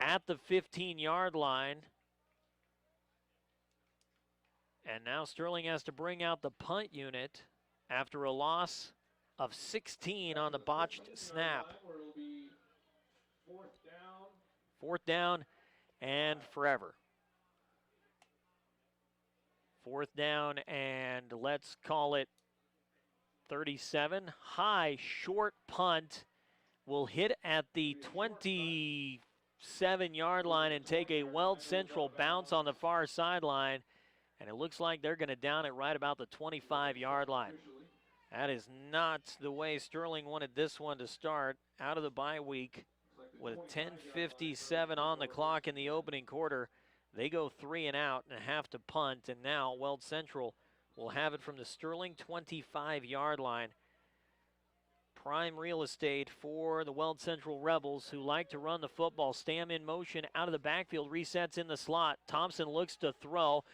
at the 15-yard line. And now Sterling has to bring out the punt unit after a loss of 16 on the botched snap. Fourth down and forever. Fourth down and let's call it 37. High, short punt will hit at the 27-yard line and take a Weld Central bounce on the far sideline. And it looks like they're going to down it right about the 25-yard line. That is not the way Sterling wanted this one to start. Out of the bye week with 10:57 on the clock in the opening quarter. They go 3 and out and have to punt. And now Weld Central will have it from the Sterling 25-yard line. Prime real estate for the Weld Central Rebels, who like to run the football. Stam in motion out of the backfield, resets in the slot. Thompson looks to throw.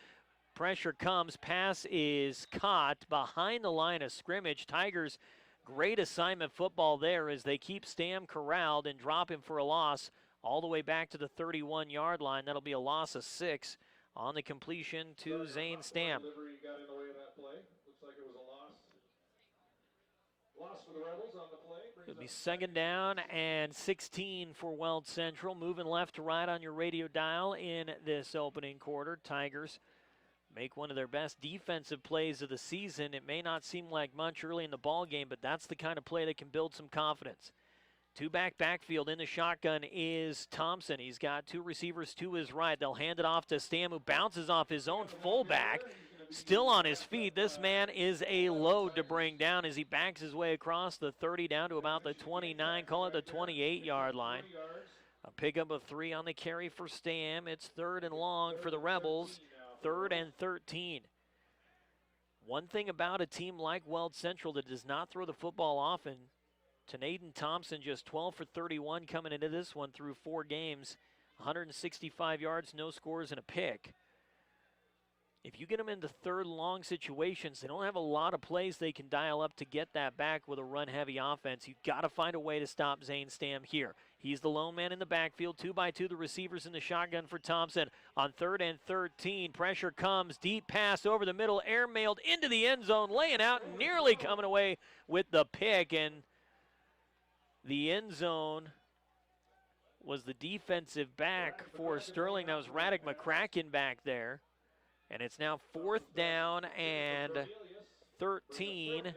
Pressure comes, pass is caught behind the line of scrimmage. Tigers, great assignment football there as they keep Stam corralled and drop him for a loss all the way back to the 31-yard line. That'll be a loss of 6 on the completion to Zane Stam. It'll be second down and 16 for Weld Central. Moving left to right on your radio dial in this opening quarter. Tigers make one of their best defensive plays of the season. It may not seem like much early in the ball game, but that's the kind of play that can build some confidence. Two-back backfield in the shotgun is Thompson. He's got 2 receivers to his right. They'll hand it off to Stam, who bounces off his own fullback. Still on his feet. This man is a load to bring down as he backs his way across the 30 down to about the 29, call it the 28-yard line. A pickup of 3 on the carry for Stam. It's 3rd and long for the Rebels. 3rd and 13. One thing about a team like Weld Central that does not throw the football often, Naden Thompson just 12 for 31 coming into this one through 4 games, 165 yards, no scores, and a pick. If you get them into 3rd and long situations, they don't have a lot of plays they can dial up to get that back with a run-heavy offense. You've got to find a way to stop Zane Stam here. He's the lone man in the backfield, 2-by-2, the receivers in the shotgun for Thompson. On 3rd and 13, pressure comes, deep pass over the middle, air-mailed into the end zone, laying out, nearly coming away with the pick, and the end zone was the defensive back for Sterling. That was Radek McCracken back there. And it's now 4th down and 13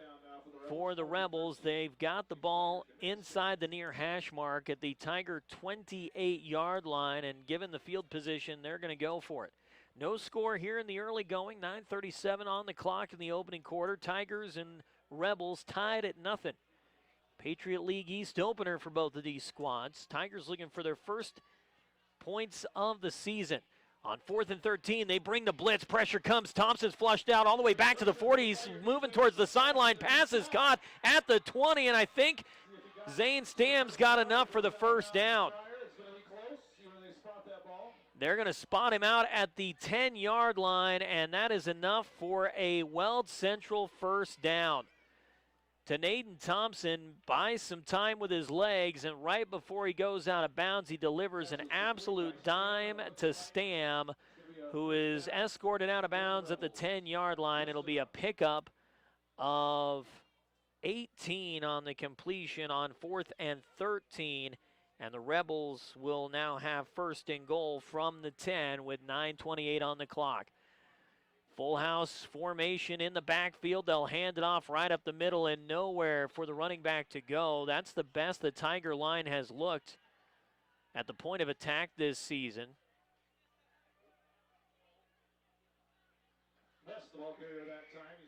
for the Rebels. They've got the ball inside the near hash mark at the Tiger 28-yard line, and given the field position, they're going to go for it. No score here in the early going, 9:37 on the clock in the opening quarter. Tigers and Rebels tied at nothing. Patriot League East opener for both of these squads. Tigers looking for their first points of the season. On 4th and 13, they bring the blitz. Pressure comes. Thompson's flushed out all the way back to the 40. He's moving towards the sideline. Pass is caught at the 20, and I think Zane Stam's got enough for the first down. They're going to spot him out at the 10-yard line, and that is enough for a Weld Central first down. Naden Thompson buys some time with his legs, and right before he goes out of bounds, he delivers an absolute dime to Stam, who is escorted out of bounds at the 10-yard line. It'll be a pickup of 18 on the completion on 4th and 13, and the Rebels will now have 1st and goal from the 10 with 9:28 on the clock. Full house formation in the backfield. They'll hand it off right up the middle and nowhere for the running back to go. That's the best the Tiger line has looked at the point of attack this season.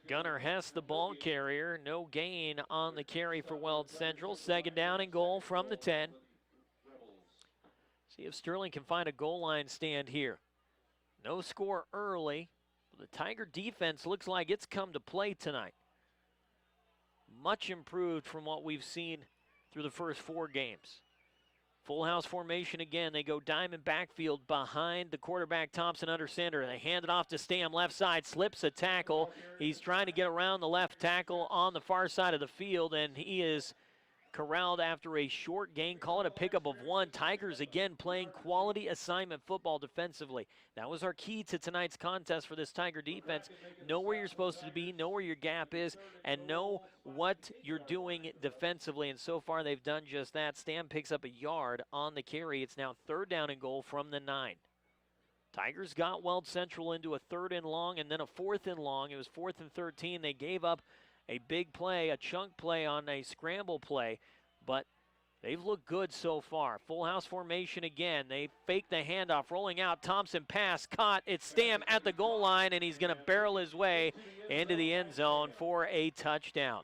Gunnar Hess, the ball carrier. No gain on the carry for Weld Central. 2nd down and goal from the 10. See if Sterling can find a goal line stand here. No score early. The Tiger defense looks like it's come to play tonight. Much improved from what we've seen through the first 4 games. Full house formation again. They go diamond backfield behind the quarterback Thompson under center. They hand it off to Stam left side. Slips a tackle. He's trying to get around the left tackle on the far side of the field, and he is corralled after a short gain. Call it a pickup of 1. Tigers again playing quality assignment football defensively. That was our key to tonight's contest for this Tiger defense. Know where you're supposed to be, know where your gap is, and know what you're doing defensively. And so far they've done just that. Stam picks up a yard on the carry. It's now 3rd down and goal from the 9. Tigers got Weld Central into a 3rd and long and then a 4th and long. It was 4th and 13. They gave up a big play, a chunk play on a scramble play, but they've looked good so far. Full house formation again. They fake the handoff, rolling out. Thompson pass, caught. It's Stam at the goal line, and he's going to barrel his way into the end zone for a touchdown.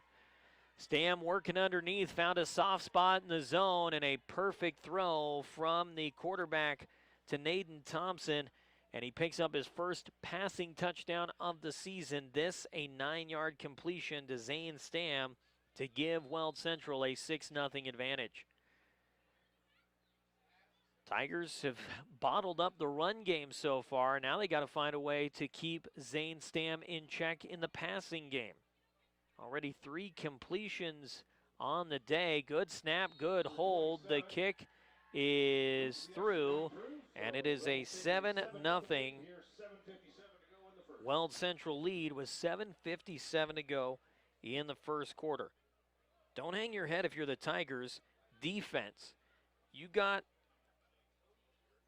Stam working underneath, found a soft spot in the zone, and a perfect throw from the quarterback to Naden Thompson, and he picks up his first passing touchdown of the season. This a 9-yard completion to Zane Stam to give Weld Central a 6-0 advantage. Tigers have bottled up the run game so far. Now they got to find a way to keep Zane Stam in check in the passing game. Already 3 completions on the day. Good snap, good hold. The kick is through, and it is a 7-0 Weld Central lead with 7:57 to go in the first quarter. Don't hang your head if you're the Tigers. Defense, you got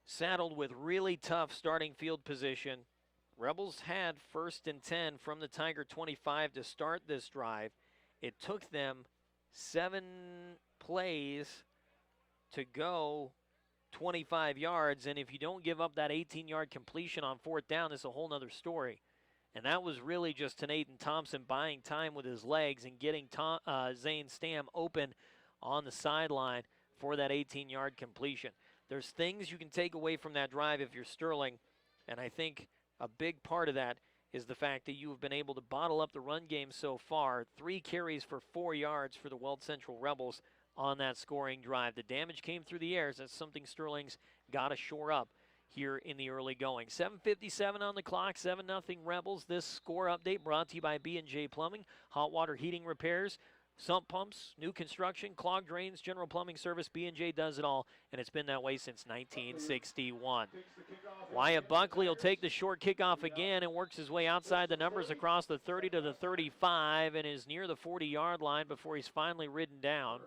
saddled with really tough starting field position. Rebels had 1st and 10 from the Tiger 25 to start this drive. It took them 7 plays to go 25 yards, and if you don't give up that 18-yard completion on 4th down, it's a whole nother story. And that was really just Naden Thompson buying time with his legs and getting Zane Stam open on the sideline for that 18-yard completion. There's things you can take away from that drive if you're Sterling, and I think a big part of that is the fact that you have been able to bottle up the run game so far. 3 carries for 4 yards for the Weld Central Rebels on that scoring drive. The damage came through the air. That's something Sterling's got to shore up here in the early going. 7:57 on the clock, 7-0 Rebels. This score update brought to you by B&J Plumbing, hot water heating repairs, sump pumps, new construction, clogged drains, general plumbing service. B&J does it all, and it's been that way since 1961. Wyatt Buckley will take the short kickoff again and works his way outside the numbers across the 30 to the 35 and is near the 40-yard line before he's finally ridden down.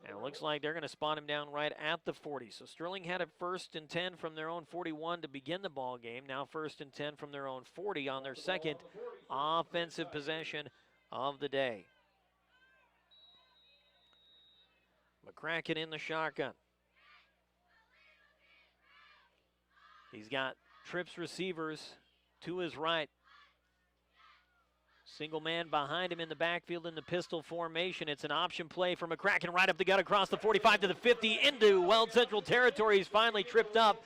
And it looks like they're going to spot him down right at the 40. So Sterling had it 1st and 10 from their own 41 to begin the ball game. Now 1st and 10 from their own 40 on their second offensive possession of the day. McCracken in the shotgun. He's got trips receivers to his right. Single man behind him in the backfield in the pistol formation. It's an option play for McCracken right up the gut across the 45 to the 50 into Weld Central territory. He's finally tripped up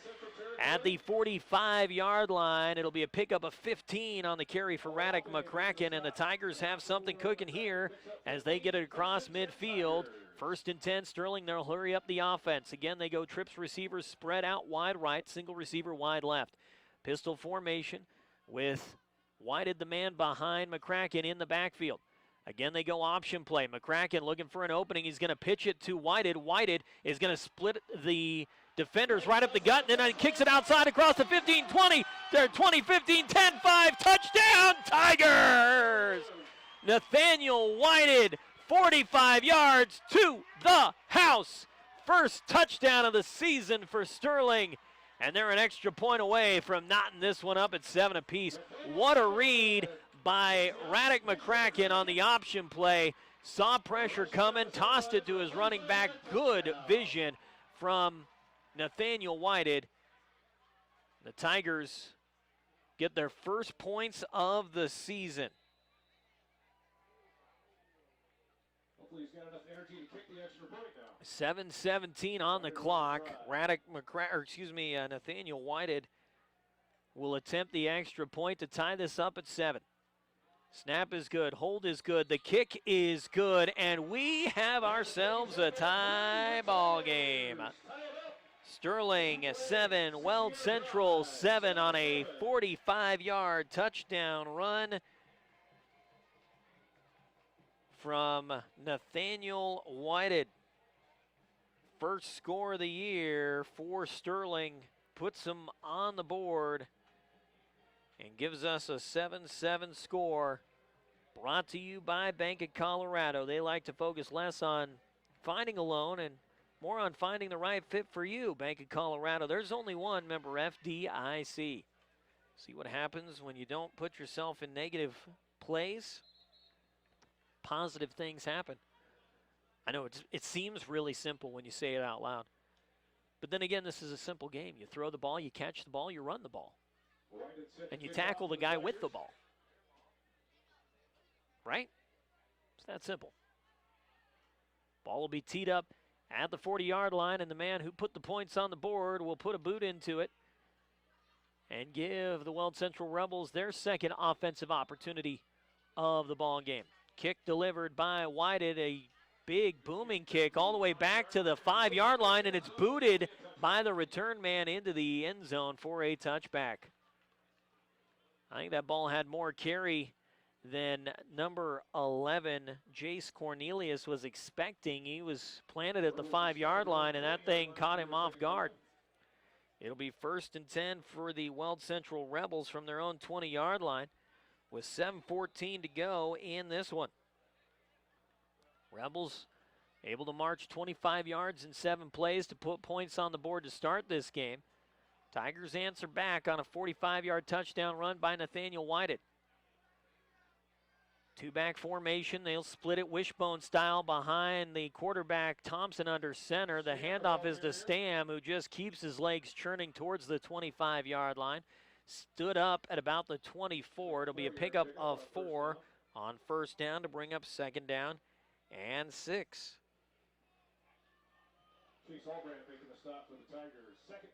at the 45-yard line. It'll be a pickup of 15 on the carry for Radek McCracken, and the Tigers have something cooking here as they get it across midfield. 1st and 10, Sterling, they'll hurry up the offense. Again, they go trips receivers spread out wide right, single receiver wide left. Pistol formation with Whited, the man behind McCracken in the backfield. Again, they go option play. McCracken looking for an opening. He's going to pitch it to Whited. Whited is going to split the defenders right up the gut, and then he kicks it outside across the 15, 20, 20, 15, 10, 5, touchdown, Tigers! Nathaniel Whited, 45 yards to the house. First touchdown of the season for Sterling. And they're an extra point away from knotting this one up at 7 apiece. What a read by Radek McCracken on the option play. Saw pressure coming, tossed it to his running back. Good vision from Nathaniel Whited. The Tigers get their first points of the season. Hopefully he's got enough energy to kick the extra point now. 7:17 on the clock. Nathaniel Whited will attempt the extra point to tie this up at 7. Snap is good, hold is good, the kick is good, and we have ourselves a tie ball game. Sterling 7, Weld Central 7 on a 45-yard touchdown run from Nathaniel Whited. First score of the year for Sterling, puts them on the board and gives us a 7-7 score. Brought to you by Bank of Colorado. They like to focus less on finding a loan and more on finding the right fit for you. Bank of Colorado, there's only one, member FDIC. See what happens when you don't put yourself in negative plays. Positive things happen. I know it seems really simple when you say it out loud. But then again, this is a simple game. You throw the ball, you catch the ball, you run the ball. And you tackle the guy with the ball. Right? It's that simple. Ball will be teed up at the 40-yard line, and the man who put the points on the board will put a boot into it and give the Weld Central Rebels their second offensive opportunity of the ball game. Kick delivered by Whited, a big booming kick all the way back to the 5-yard line, and it's booted by the return man into the end zone for a touchback. I think that ball had more carry than number 11, Jace Cornelius, was expecting. He was planted at the 5-yard line, and that thing caught him off guard. It'll be 1st and 10 for the Weld Central Rebels from their own 20-yard line with 7:14 to go in this one. Rebels able to march 25 yards in 7 plays to put points on the board to start this game. Tigers answer back on a 45-yard touchdown run by Nathaniel Whited. Two-back formation. They'll split it wishbone style behind the quarterback, Thompson under center. The handoff is to Stam, who just keeps his legs churning towards the 25-yard line. Stood up at about the 24. It'll be a pickup of 4 on 1st down to bring up 2nd down and 6.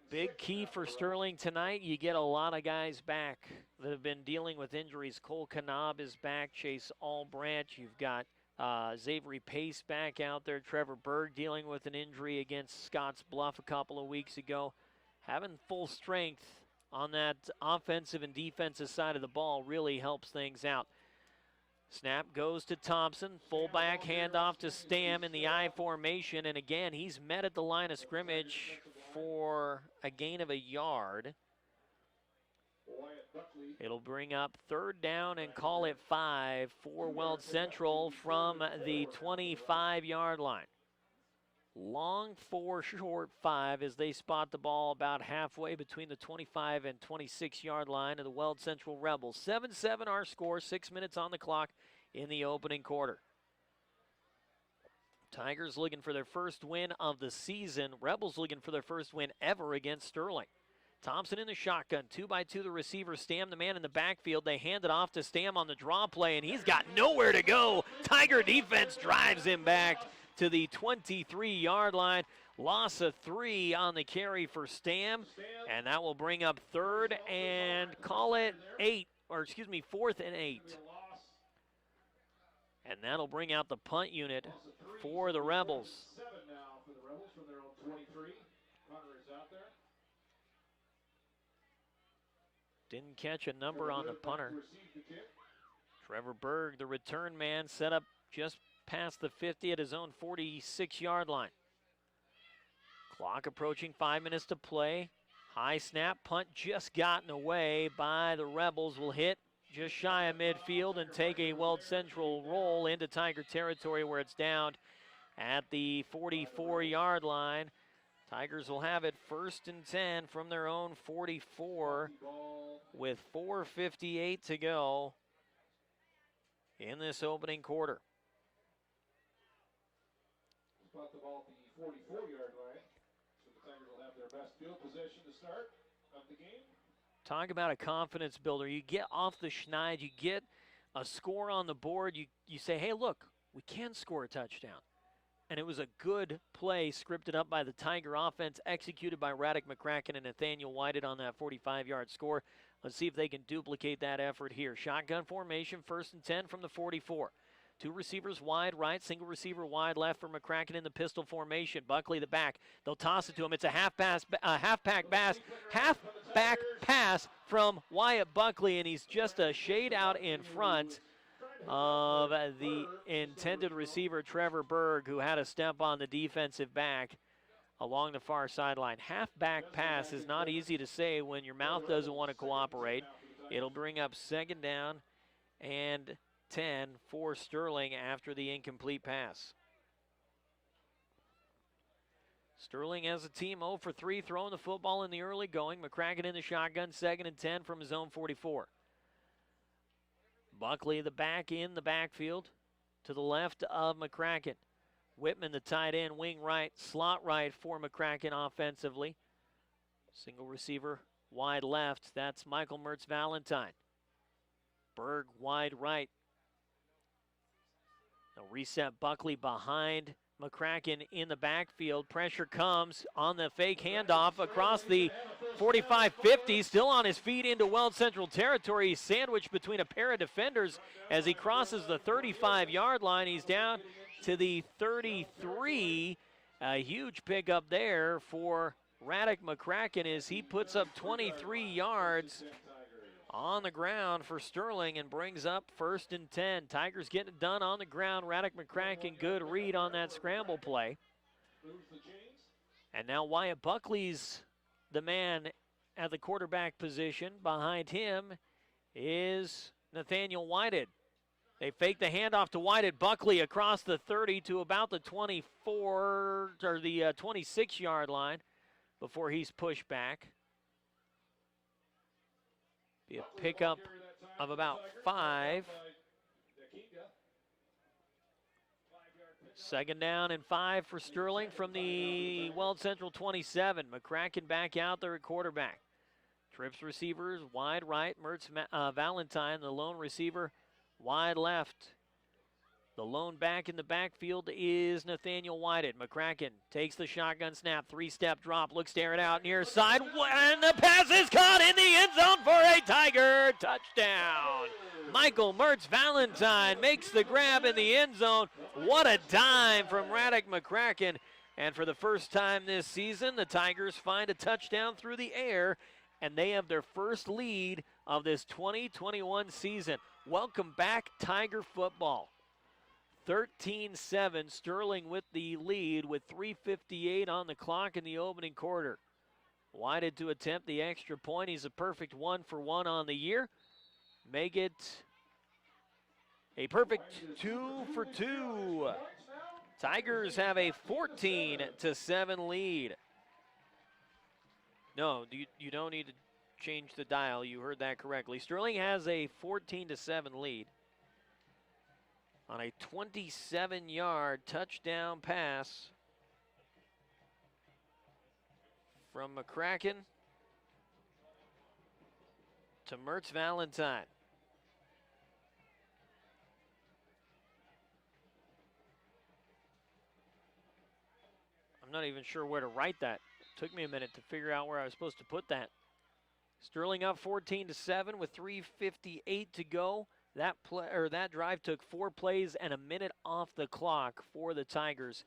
Big key for Sterling tonight. You get a lot of guys back that have been dealing with injuries. Cole Kanab is back. Chase Albrandt. You've got Xavier Pace back out there. Trevor Berg dealing with an injury against Scotts Bluff a couple of weeks ago. Having full strength on that offensive and defensive side of the ball really helps things out. Snap goes to Thompson. Fullback handoff to Stam in the I formation. And again, he's met at the line of scrimmage for a gain of a yard. It'll bring up 3rd down and call it 5 for Weld Central from the 25-yard line. Long 4, short 5 as they spot the ball about halfway between the 25 and 26-yard line of the Weld Central Rebels. 7-7 our score, 6 minutes on the clock in the opening quarter. Tigers looking for their first win of the season. Rebels looking for their first win ever against Sterling. Thompson in the shotgun, 2-by-2 the receiver, Stam the man in the backfield. They hand it off to Stam on the draw play, and he's got nowhere to go. Tiger defense drives him back to the 23-yard line. Loss of 3 on the carry for Stam, and that will bring up 3rd and call it 4th and 8. And that'll bring out the punt unit for the Rebels. 7 now for the Rebels from their own 23. Hunter is out there. Didn't catch a number on the punter. Trevor Berg, the return man, set up just past the 50 at his own 46-yard line. Clock approaching, 5 minutes to play. High snap, punt just gotten away by the Rebels. Will hit just shy of midfield and take a Weld Central roll into Tiger territory where it's down at the 44-yard line. Tigers will have it 1st and 10 from their own 44 with 4:58 to go in this opening quarter. Spot the ball at the 44-yard line, so the Tigers will have their best field possession to start of the game. Talk about a confidence builder. You get off the schneid, you get a score on the board, you say, hey, look, we can score a touchdown. And it was a good play scripted up by the Tiger offense, executed by Radek McCracken and Nathaniel Whited on that 45-yard score. Let's see if they can duplicate that effort here. Shotgun formation, 1st and 10 from the 44. 2 receivers wide right, single receiver wide left for McCracken in the pistol formation. Buckley the back. They'll toss it to him. It's a halfback pass from Wyatt Buckley, and he's just a shade out in front. of the intended receiver, Trevor Berg, who had a step on the defensive back along the far sideline. Halfback pass is not easy to say when your mouth doesn't want to cooperate. It'll bring up second down and 10 for Sterling after the incomplete pass. Sterling as a team 0 for 3, throwing the football in the early going. McCracken in the shotgun, 2nd and 10 from his own 44. Buckley, the back in the backfield to the left of McCracken. Whitman, the tight end, wing right, slot right for McCracken offensively. Single receiver, wide left. That's Michael Mertz-Valentine. Berg, wide right. A reset Buckley behind McCracken in the backfield. Pressure comes on the fake handoff across the 45-50. Still on his feet into Weld Central territory. He's sandwiched between a pair of defenders as he crosses the 35-yard line. He's down to the 33. A huge pickup there for Radek McCracken as he puts up 23 yards on the ground for Sterling and brings up 1st and 10. Tigers getting it done on the ground. Radek McCracken, good read on that scramble play. And now Wyatt Buckley's the man at the quarterback position. Behind him is Nathaniel Whitehead. They fake the handoff to Whitehead. Buckley across the 30 to about the 24 or the 26-yard line before he's pushed back. Be a pickup of about 5. 2nd down and 5 for Sterling from the Weld Central 27. McCracken back out there at quarterback. Trips receivers wide right. Mertz-Valentine, the lone receiver, wide left. The lone back in the backfield is Nathaniel Whitehead. McCracken takes the shotgun snap, 3-step drop, looks to air it out near side, and the pass is caught in the end zone for a Tiger touchdown. Michael Mertz-Valentine makes the grab in the end zone. What a dime from Radek McCracken. And for the first time this season, the Tigers find a touchdown through the air, and they have their first lead of this 2021 season. Welcome back, Tiger football. 13-7, Sterling with the lead with 3:58 on the clock in the opening quarter. Whitehead to attempt the extra point. He's a perfect 1 for 1 on the year. Make it a perfect 2 for 2. Tigers have a 14-7 lead. No, you don't need to change the dial. You heard that correctly. Sterling has a 14-7 lead on a 27-yard touchdown pass from McCracken to Mertz-Valentine. I'm not even sure where to write that. Took me a minute to figure out where I was supposed to put that. Sterling up 14-7 with 3:58 to go. That drive took 4 plays and a minute off the clock for the Tigers.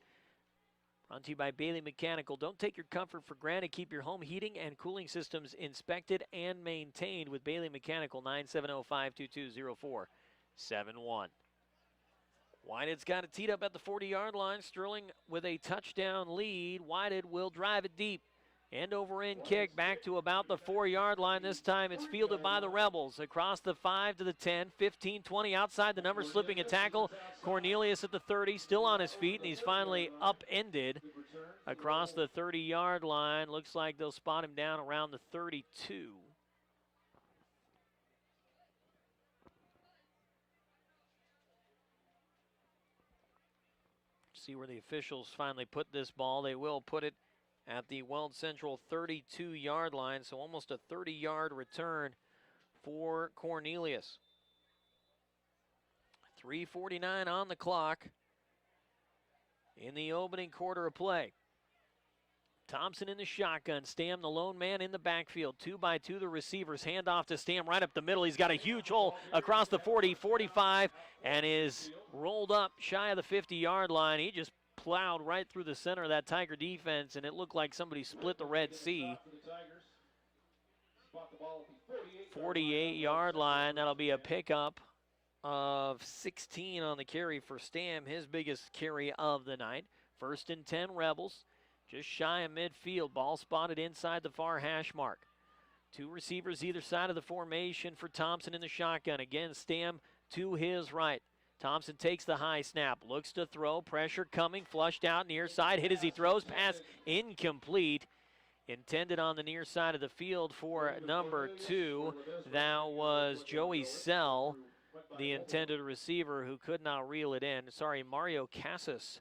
Brought to you by Bailey Mechanical. Don't take your comfort for granted. Keep your home heating and cooling systems inspected and maintained with Bailey Mechanical. 970-522-0471. Whitehead's got it teed up at the 40-yard line. Sterling with a touchdown lead. Whitehead will drive it deep. End over end kick back to about the 4-yard line. This time it's fielded by the Rebels. Across the 5 to the 10, 15, 20 outside the number, slipping a tackle. Cornelius at the 30, still on his feet, and he's finally upended across the 30-yard line. Looks like they'll spot him down around the 32. See where the officials finally put this ball. They will put it at the Weld Central 32-yard line, so almost a 30-yard return for Cornelius. 3:49 on the clock in the opening quarter of play. Thompson in the shotgun. Stam, the lone man in the backfield. 2-by-2 the receivers. Hand off to Stam right up the middle. He's got a huge hole across the 40, 45, and is rolled up shy of the 50-yard line. He just plowed right through the center of that Tiger defense, and it looked like somebody split the Red Sea. 48-yard line. That'll be a pickup of 16 on the carry for Stam, his biggest carry of the night. 1st and 10 Rebels, just shy of midfield. Ball spotted inside the far hash mark. 2 receivers either side of the formation for Thompson in the shotgun. Again, Stam to his right. Thompson takes the high snap, looks to throw, pressure coming, flushed out near side, hit as he throws, pass incomplete. Intended on the near side of the field for number 2. That was Joey Sell, the intended receiver, who could not reel it in. Sorry, Mario Cassis.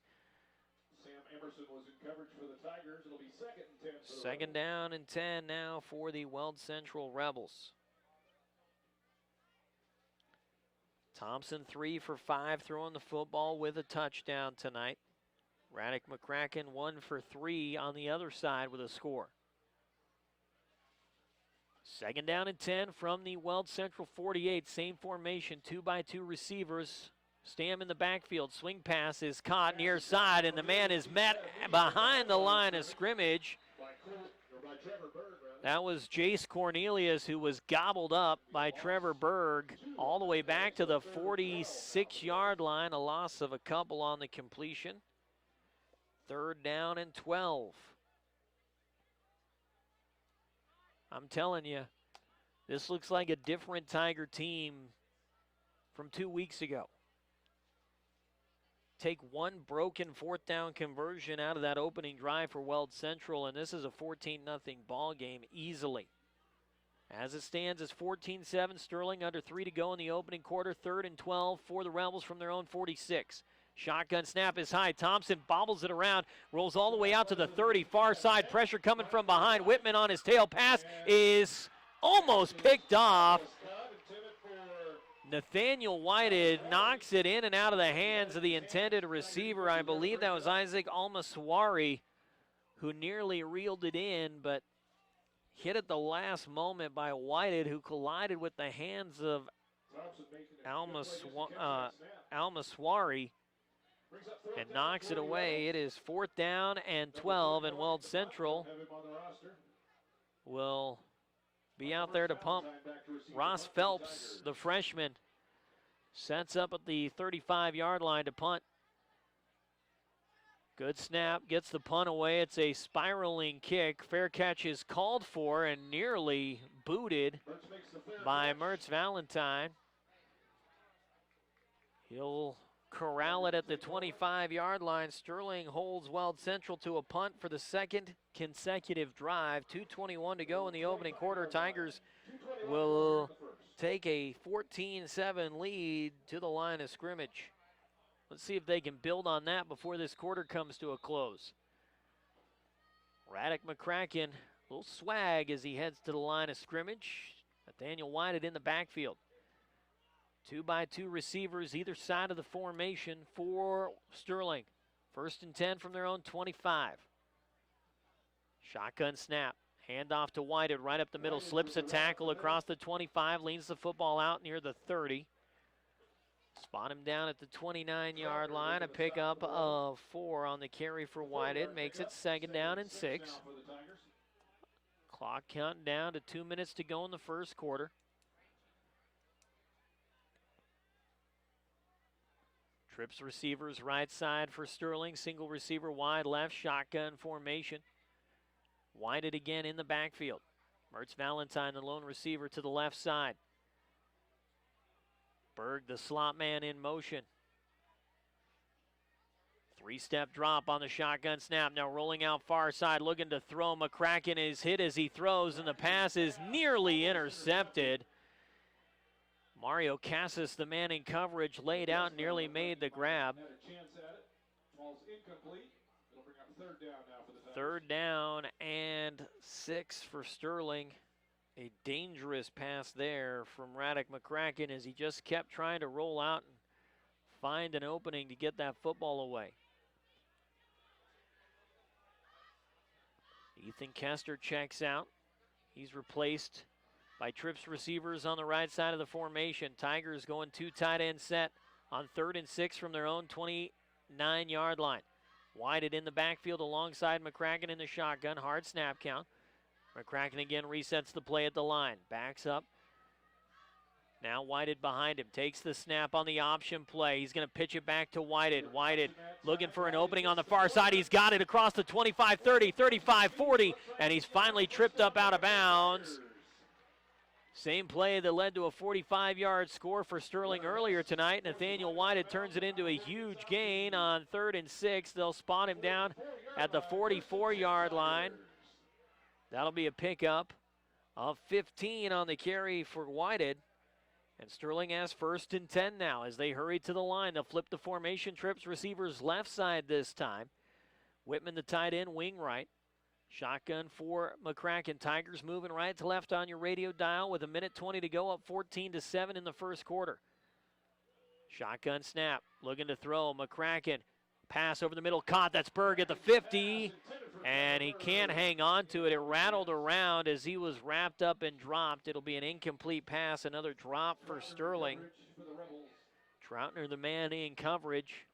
Sam Emerson was in coverage for the Tigers. It'll be 2nd and 10. Second down and 10 now for the Weld Central Rebels. Thompson 3 for 5 throwing the football with a touchdown tonight. Radek McCracken 1 for 3 on the other side with a score. Second down and 10 from the Weld Central 48. Same formation, 2-by-2 receivers. Stam in the backfield. Swing pass is caught near side, and the man is met behind the line of scrimmage. That was Jace Cornelius, who was gobbled up by Trevor Berg all the way back to the 46-yard line. A loss of a couple on the completion. 3rd down and 12. I'm telling you, this looks like a different Tiger team from 2 weeks ago. Take one broken 4th down conversion out of that opening drive for Weld Central, and this is a 14-0 ball game easily. As it stands, it's 14-7. Sterling under 3 to go in the opening quarter. 3rd and 12 for the Rebels from their own 46. Shotgun snap is high. Thompson bobbles it around, rolls all the way out to the 30. Far side, pressure coming from behind. Whitman on his tail. Pass is almost picked off. Nathaniel Whited knocks it in and out of the hands of the intended receiver. I believe that was Isaac Almaswari, who nearly reeled it in, but hit at the last moment by Whited, who collided with the hands of Almaswari and knocks it away. It is 4th down and 12, and Weld Central will be out there to pump. Ross Phelps, the freshman, sets up at the 35-yard line to punt. Good snap, gets the punt away. It's a spiraling kick. Fair catch is called for and nearly booted by Mertz Valentine. He'll corral it at the 25-yard line. Sterling holds Weld Central to a punt for the 2nd consecutive drive. 2:21 to go in the opening quarter. Tigers will take a 14-7 lead to the line of scrimmage. Let's see if they can build on that before this quarter comes to a close. Radek McCracken, a little swag as he heads to the line of scrimmage. Nathaniel Whited in the backfield. 2-by-2 receivers either side of the formation for Sterling. 1st and 10 from their own 25. Shotgun snap. Handoff to Whited right up the middle. Slips a tackle across the 25. Leans the football out near the 30. Spot him down at the 29-yard line. A pickup of 4 on the carry for Whited. Makes it 2nd down and 6. Clock counting down to 2 minutes to go in the first quarter. Trips receivers right side for Sterling. Single receiver wide left. Shotgun formation. Whited again in the backfield. Mertz Valentine, the lone receiver, to the left side. Berg, the slot man, in motion. 3-step drop on the shotgun snap. Now rolling out far side, looking to throw. McCracken is hit as he throws, and the pass is nearly intercepted. Mario Cassis, the man in coverage, laid out, nearly made the grab. Had a chance at it. Ball's incomplete. It'll bring up 3rd down now for the Tigers. 3rd down and 6 for Sterling. A dangerous pass there from Radek McCracken as he just kept trying to roll out and find an opening to get that football away. Ethan Kester checks out. He's replaced by trips receivers on the right side of the formation. Tigers going 2 tight end set on 3rd and 6 from their own 29-yard line. Whited in the backfield alongside McCracken in the shotgun. Hard snap count. McCracken again resets the play at the line. Backs up. Now Whited behind him, takes the snap on the option play. He's going to pitch it back to Whited. Whited looking for an opening on the far side. He's got it across the 25-30, 35-40, and he's finally tripped up out of bounds. Same play that led to a 45-yard score for Sterling earlier tonight. Nathaniel Whited turns it into a huge gain on 3rd and 6. They'll spot him down at the 44-yard line. That'll be a pickup of 15 on the carry for Whited. And Sterling has 1st and 10 now as they hurry to the line. They'll flip the formation, trips receivers left side this time. Whitman, the tight end, wing right. Shotgun for McCracken. Tigers moving right to left on your radio dial with 1:20 to go, up 14-7 in the first quarter. Shotgun snap, looking to throw. McCracken, pass over the middle, caught. That's Berg at the 50, and he can't hang on to it. It rattled around as he was wrapped up and dropped. It'll be an incomplete pass, another drop for Sterling. Troutner, the man in coverage.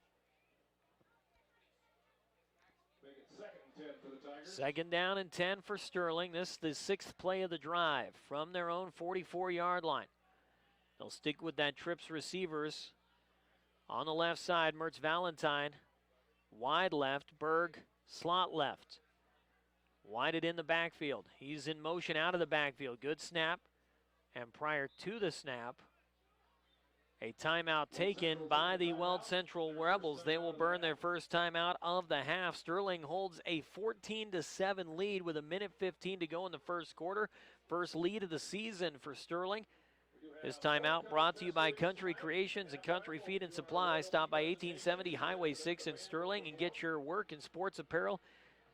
2nd down and 10 for Sterling. This is the 6th play of the drive from their own 44-yard line. They'll stick with that trips receivers. On the left side, Mertz Valentine. Wide left, Berg, slot left. Whited in the backfield. He's in motion out of the backfield. Good snap. And prior to the snap, a timeout taken by the Weld Central Rebels. They will burn their first timeout of the half. Sterling holds a 14-7 lead with 1:15 to go in the first quarter. First lead of the season for Sterling. This timeout brought to you by Country Creations and Country Feed and Supply. Stop by 1870 Highway 6 in Sterling and get your work and sports apparel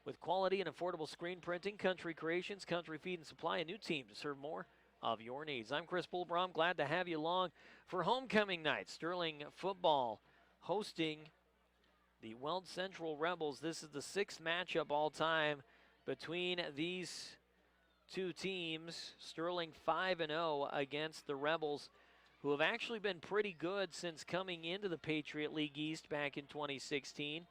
with quality and affordable screen printing. Country Creations, Country Feed and Supply, a new team to serve more of your needs. I'm Chris Bullbrom. Glad to have you along for homecoming night. Sterling football hosting the Weld Central Rebels. This is the 6th matchup all time between these two teams. Sterling 5-0 against the Rebels, who have actually been pretty good since coming into the Patriot League East back in 2016.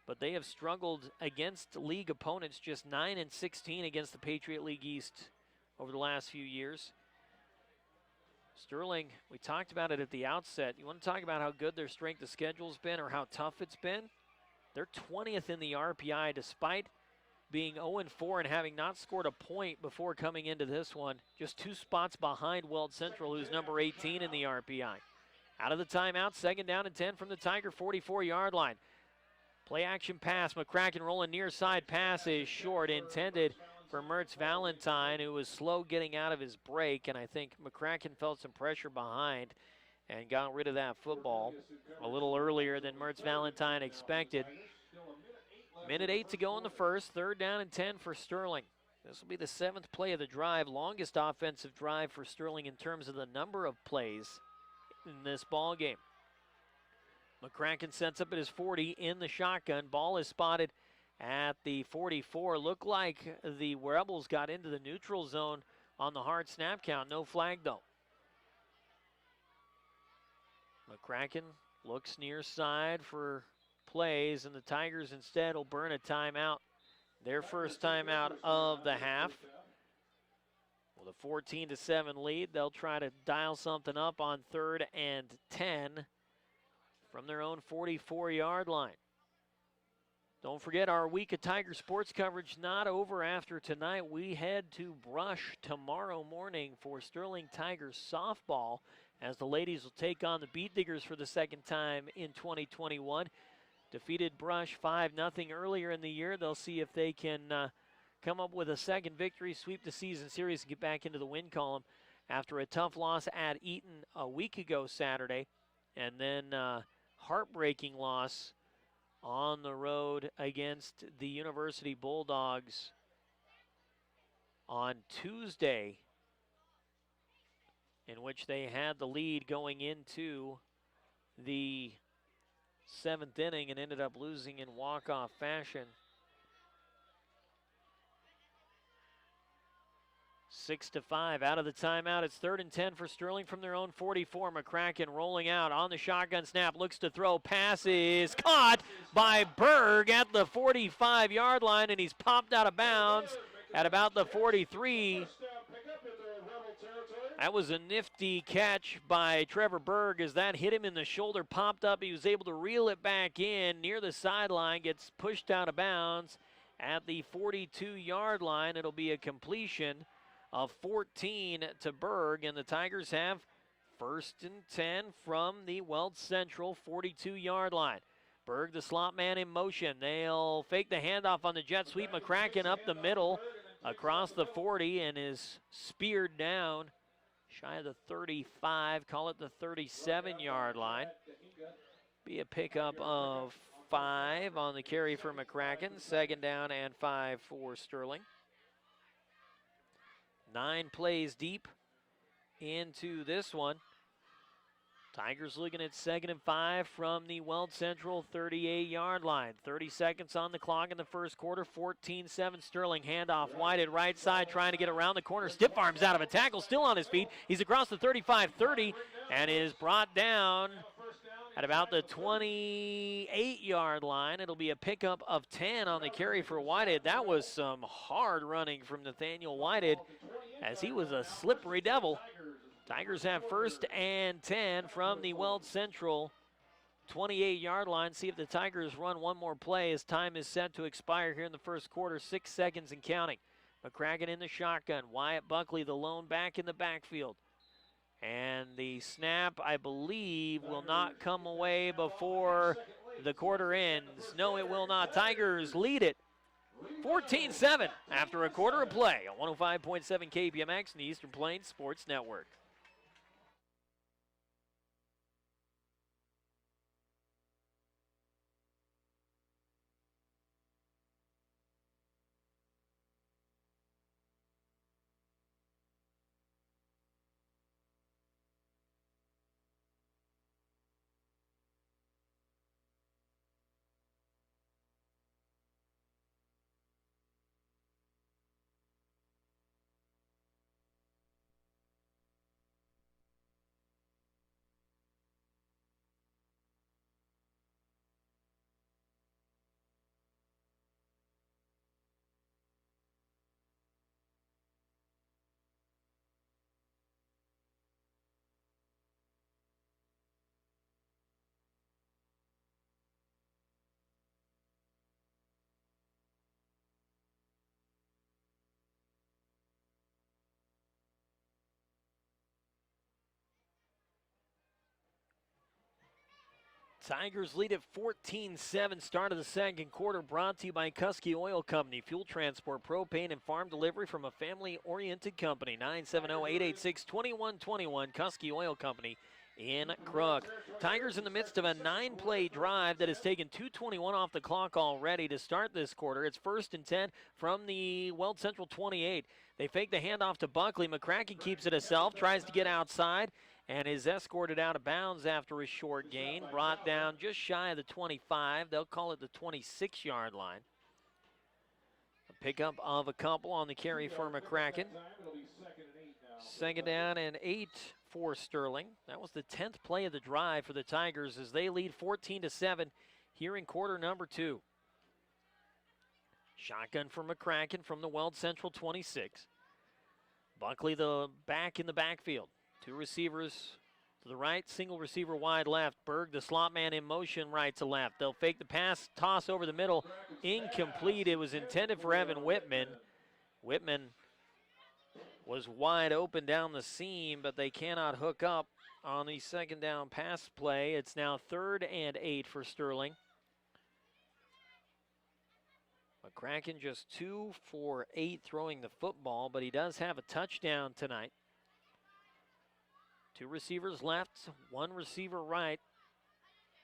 But they have struggled against league opponents, just 9-16 against the Patriot League East over the last few years. Sterling, we talked about it at the outset. You want to talk about how good their strength of schedule's been or how tough it's been? They're 20th in the RPI despite being 0-4 and having not scored a point before coming into this one. Just 2 spots behind Weld Central, who's number 18 in the RPI. Out of the timeout, 2nd down and 10 from the Tiger 44-yard line. Play action pass. McCracken rolling near side pass is short, intended for Mertz Valentine, who was slow getting out of his break, and I think McCracken felt some pressure behind and got rid of that football a little earlier than Mertz Valentine expected. 1:08 to go in the first. 3rd down and 10 for Sterling. This will be the 7th play of the drive, longest offensive drive for Sterling in terms of the number of plays in this ball game. McCracken sets up at his 40 in the shotgun. Ball is spotted at the 44. Looked like the Rebels got into the neutral zone on the hard snap count. No flag, though. McCracken looks near side for plays, and the Tigers instead will burn a timeout. Their first timeout of the half. With a 14-7 lead, they'll try to dial something up on 3rd and 10 from their own 44-yard line. Don't forget our week of Tiger sports coverage not over after tonight. We head to Brush tomorrow morning for Sterling Tigers softball as the ladies will take on the Beat Diggers for the 2nd time in 2021. Defeated Brush 5-0 earlier in the year. They'll see if they can come up with a 2nd victory, sweep the season series, and get back into the win column after a tough loss at Eaton a week ago Saturday, and then heartbreaking loss on the road against the University Bulldogs on Tuesday, in which they had the lead going into the 7th inning and ended up losing in walk-off fashion. 6-5 out of the timeout. It's 3rd and 10 for Sterling from their own 44. McCracken rolling out on the shotgun snap, looks to throw. Pass is caught by Berg at the 45-yard line, and he's popped out of bounds at about the 43. That was a nifty catch by Trevor Berg as that hit him in the shoulder, popped up. He was able to reel it back in near the sideline, gets pushed out of bounds at the 42-yard line. It'll be a completion of 14 to Berg, and the Tigers have 1st and 10 from the Weld Central 42-yard line. Berg, the slot man, in motion. They'll fake the handoff on the jet sweep. McCracken up the middle across the 40 and is speared down shy of the 35, call it the 37-yard line. Be a pickup of 5 on the carry for McCracken. 2nd down and 5 for Sterling. 9 plays deep into this one. Tigers looking at 2nd and 5 from the Weld Central 38-yard line. 30 seconds on the clock in the first quarter. 14-7 Sterling. Handoff wide at right side, trying to get around the corner. Stiff arms out of a tackle, still on his feet. He's across the 35-30 and is brought down at about the 28-yard line. It'll be a pickup of 10 on the carry for Whitehead. That was some hard running from Nathaniel Whitehead as he was a slippery devil. Tigers have 1st and 10 from the Weld Central 28-yard line. See if the Tigers run one more play as time is set to expire here in the first quarter. 6 seconds and counting. McCracken in the shotgun. Wyatt Buckley, the lone back in the backfield. And the snap, I believe, will not come away before the quarter ends. No, it will not. Tigers lead it 14-7 after a quarter of play on 105.7 KPMX and the Eastern Plains Sports Network. Tigers lead at 14-7, start of the second quarter, brought to you by Kusky Oil Company. Fuel transport, propane, and farm delivery from a family-oriented company. 970-886-2121, Kusky Oil Company in Crook. Tigers in the midst of a 9-play drive that has taken 2:21 off the clock already to start this quarter. It's 1st and 10 from the Weld Central 28. They fake the handoff to Buckley. McCracken keeps it himself, tries to get outside, and is escorted out of bounds after a short gain. Brought down just shy of the 25. They'll call it the 26-yard line. A pickup of a couple on the carry for McCracken. 2nd down and 8 for Sterling. That was the 10th play of the drive for the Tigers as they lead 14-7 here in quarter number 2. Shotgun for McCracken from the Weld Central 26. Buckley, the back in the backfield. 2 receivers to the right, single receiver wide left. Berg, the slot man, in motion right to left. They'll fake the pass, toss over the middle, incomplete. It was intended for Evan Whitman. Whitman was wide open down the seam, but they cannot hook up on the 2nd down pass play. It's now 3rd and 8 for Sterling. McCracken just 2 for 8 throwing the football, but he does have a touchdown tonight. 2 receivers left, 1 receiver right.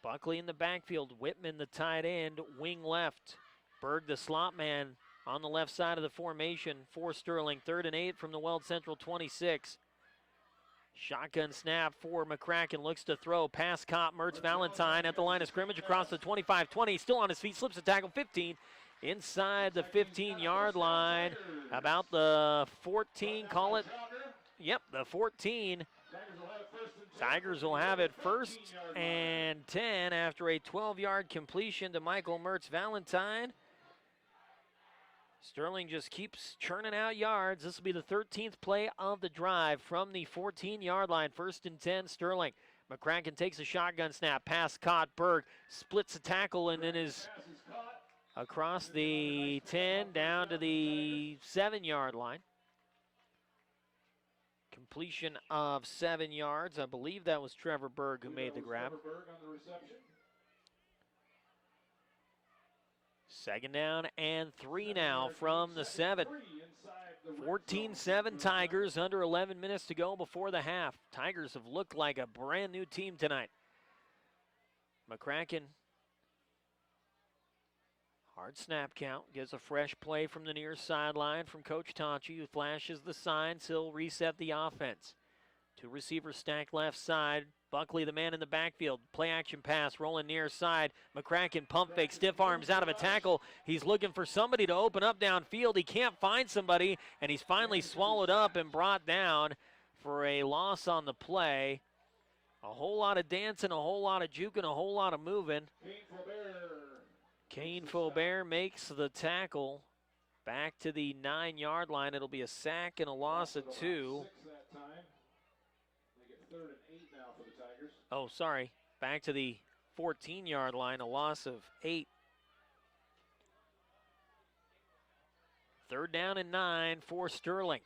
Buckley in the backfield, Whitman the tight end, wing left. Berg the slot man on the left side of the formation for Sterling. 3rd and 8 from the Weld Central 26. Shotgun snap for McCracken, looks to throw, pass caught, Mertz Valentine at the line of scrimmage across the 25-20, still on his feet, slips a tackle, 15. Inside the 15-yard line, about the 14, call it, yep, the 14. Tigers will have it 1st and 10 after a 12-yard completion to Michael Mertz Valentine. Sterling just keeps churning out yards. This will be the 13th play of the drive from the 14-yard line. 1st and 10, Sterling. McCracken takes a shotgun snap. Pass caught. Berg splits a tackle and then is across the 10 down to the 7-yard line. Completion of 7 yards. I believe that was Trevor Berg who made the grab. 2nd down and 3 now from the 7. 14-7 Tigers, under 11 minutes to go before the half. Tigers have looked like a brand new team tonight. McCracken, hard snap count, gets a fresh play from the near sideline from Coach Tachi, who flashes the signs. He'll reset the offense. 2 receivers stacked left side. Buckley, the man in the backfield. Play action pass, rolling near side. McCracken pump fake, stiff arms out of a tackle. He's looking for somebody to open up downfield. He can't find somebody, and he's finally swallowed up and brought down for a loss on the play. A whole lot of dancing, a whole lot of juking, a whole lot of moving. Kane Faubert makes the tackle back to the 9-yard line. It'll be a sack and a loss of 2. Oh, sorry. Back to the 14-yard line, a loss of 8. 3rd down and 9 for Sterling.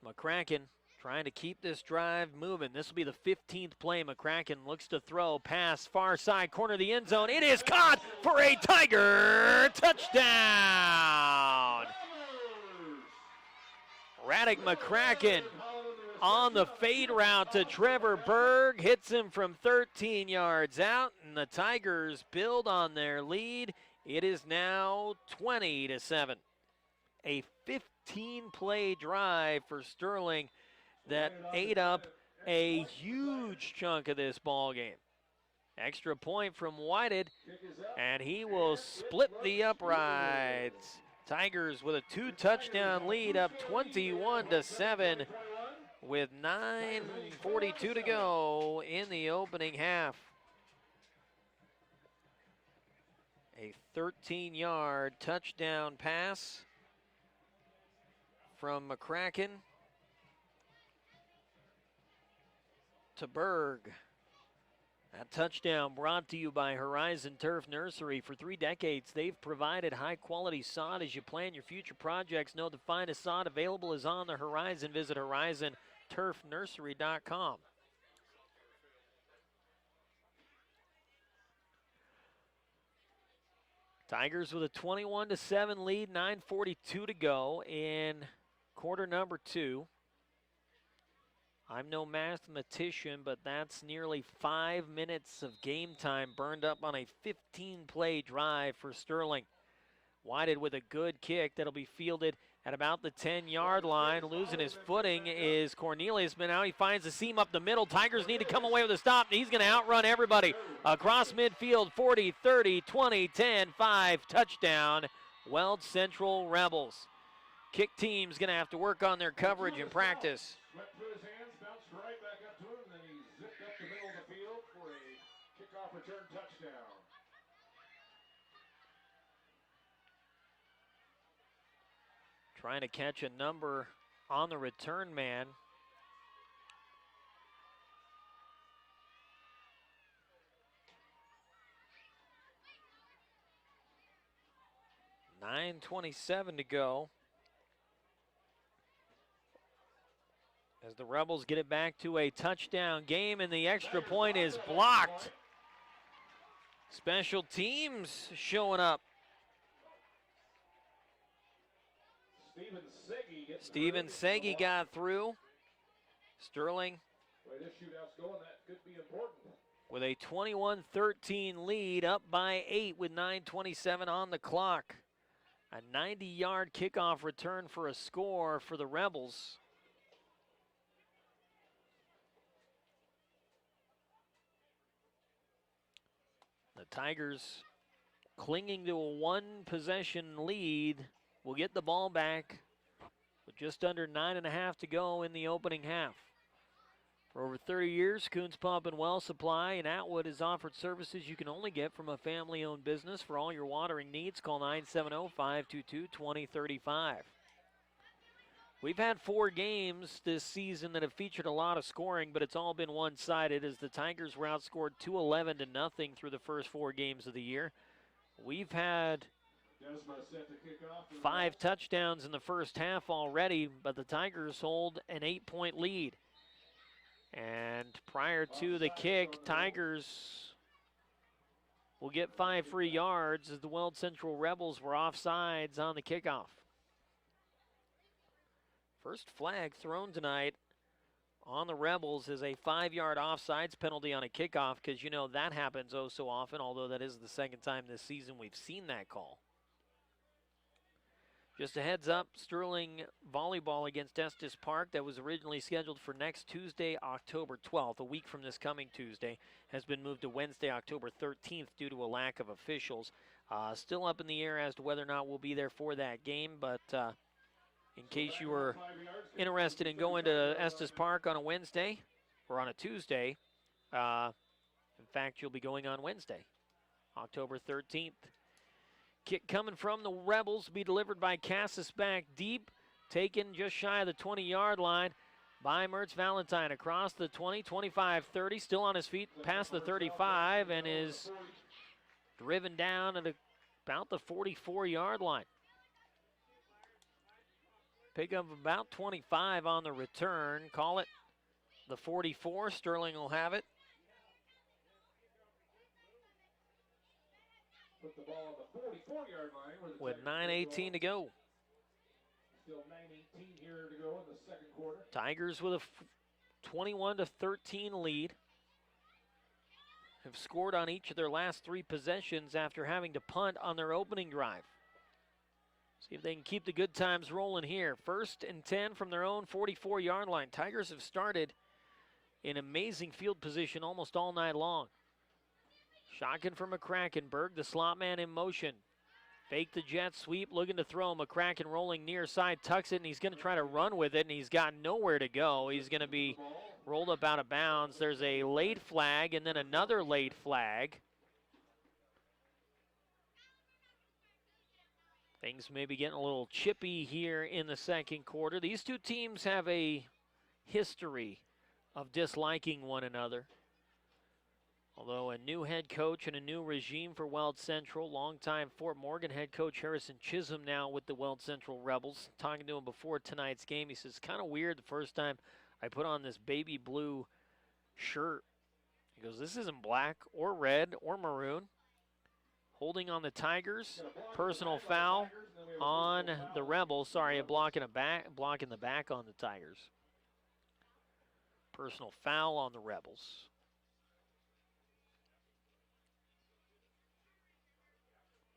McCracken trying to keep this drive moving. This will be the 15th play. McCracken looks to throw. Pass, far side, corner of the end zone. It is caught for a Tiger touchdown. Radek McCracken on the fade route to Trevor Berg, hits him from 13 yards out, and the Tigers build on their lead. It is now 20-7. A 15-play drive for Sterling that ate up a huge chunk of this ball game. Extra point from Whited, and he will split the uprights. Tigers with a 2-touchdown lead, up 21-7. With 9:42 to go in the opening half. A 13-yard touchdown pass from McCracken to Berg. That touchdown brought to you by Horizon Turf Nursery. For 3 decades, they've provided high-quality sod. As you plan your future projects, know the finest sod available is on the horizon. Visit HorizonTurfNursery.com. Tigers with a 21-7 lead, 9:42 to go in quarter number 2. I'm no mathematician, but that's nearly 5 minutes of game time burned up on a 15-play drive for Sterling. Whited with a good kick that'll be fielded at about the 10-yard line. Losing his footing is Cornelius, but now he finds the seam up the middle. Tigers need to come away with a stop. He's going to outrun everybody across midfield. 40, 30, 20, 10, 5, touchdown. Weld Central Rebels. Kick team's going to have to work on their coverage in practice. Went through his hands, bounced right back up to him, and then he zipped up the middle of the field for a kickoff return touchdown. Trying to catch a number on the return man. .9:27 to go. As the Rebels get it back to a touchdown game, and the extra point is blocked. Special teams showing up. Steven Segi got through. Sterling with a 21-13 lead, up by 8 with 9:27 on the clock. A 90-yard kickoff return for a score for the Rebels. The Tigers, clinging to a 1-possession lead, will get the ball back with just under 9.5 to go in the opening half. For over 30 years, Coons Pump and Well Supply in Atwood has offered services you can only get from a family-owned business. For all your watering needs, call 970-522-2035. We've had 4 games this season that have featured a lot of scoring, but it's all been one-sided as the Tigers were outscored 211-0 through the first 4 games of the year. We've had 5 touchdowns in the first half already, but the Tigers hold an 8-point lead. And prior to the kick, Tigers will get 5 free yards as the Weld Central Rebels were offsides on the kickoff. First flag thrown tonight on the Rebels is a 5-yard offsides penalty on a kickoff, because you know that happens oh so often, although that is the second time this season we've seen that call. Just a heads up, Sterling volleyball against Estes Park that was originally scheduled for next Tuesday, October 12th, a week from this coming Tuesday, has been moved to Wednesday, October 13th due to a lack of officials. Still up in the air as to whether or not we'll be there for that game, but in case you were interested in going to Estes Park on a Wednesday or on a Tuesday, in fact, you'll be going on Wednesday, October 13th. Kick coming from the Rebels will be delivered by Cassis back deep, taken just shy of the 20-yard line by Mertz Valentine across the 20, 25, 30, still on his feet past the 35, and is driven down at about the 44-yard line. Pick up about 25 on the return. Call it the 44. Sterling will have it. Put the ball on the 44-yard line With 9:18 to go. Still 9:18 here to go in the second quarter. Tigers with a 21-13 lead. Have scored on each of their last 3 possessions after having to punt on their opening drive. See if they can keep the good times rolling here. 1st and 10 from their own 44-yard line. Tigers have started in amazing field position almost all night long. Shotgun for McCrackenberg, the slot man in motion. Fake the jet sweep, looking to throw. McCracken rolling near side, tucks it, and he's going to try to run with it, and he's got nowhere to go. He's going to be rolled up out of bounds. There's a late flag and then another late flag. Things may be getting a little chippy here in the second quarter. These two teams have a history of disliking one another. Although a new head coach and a new regime for Weld Central, longtime Fort Morgan head coach Harrison Chisholm now with the Weld Central Rebels. Talking to him before tonight's game, he says, kind of weird the first time I put on this baby blue shirt. He goes, this isn't black or red or maroon. Holding on the Tigers, personal foul on the Rebels. Sorry, blocking the back on the Tigers. Personal foul on the Rebels.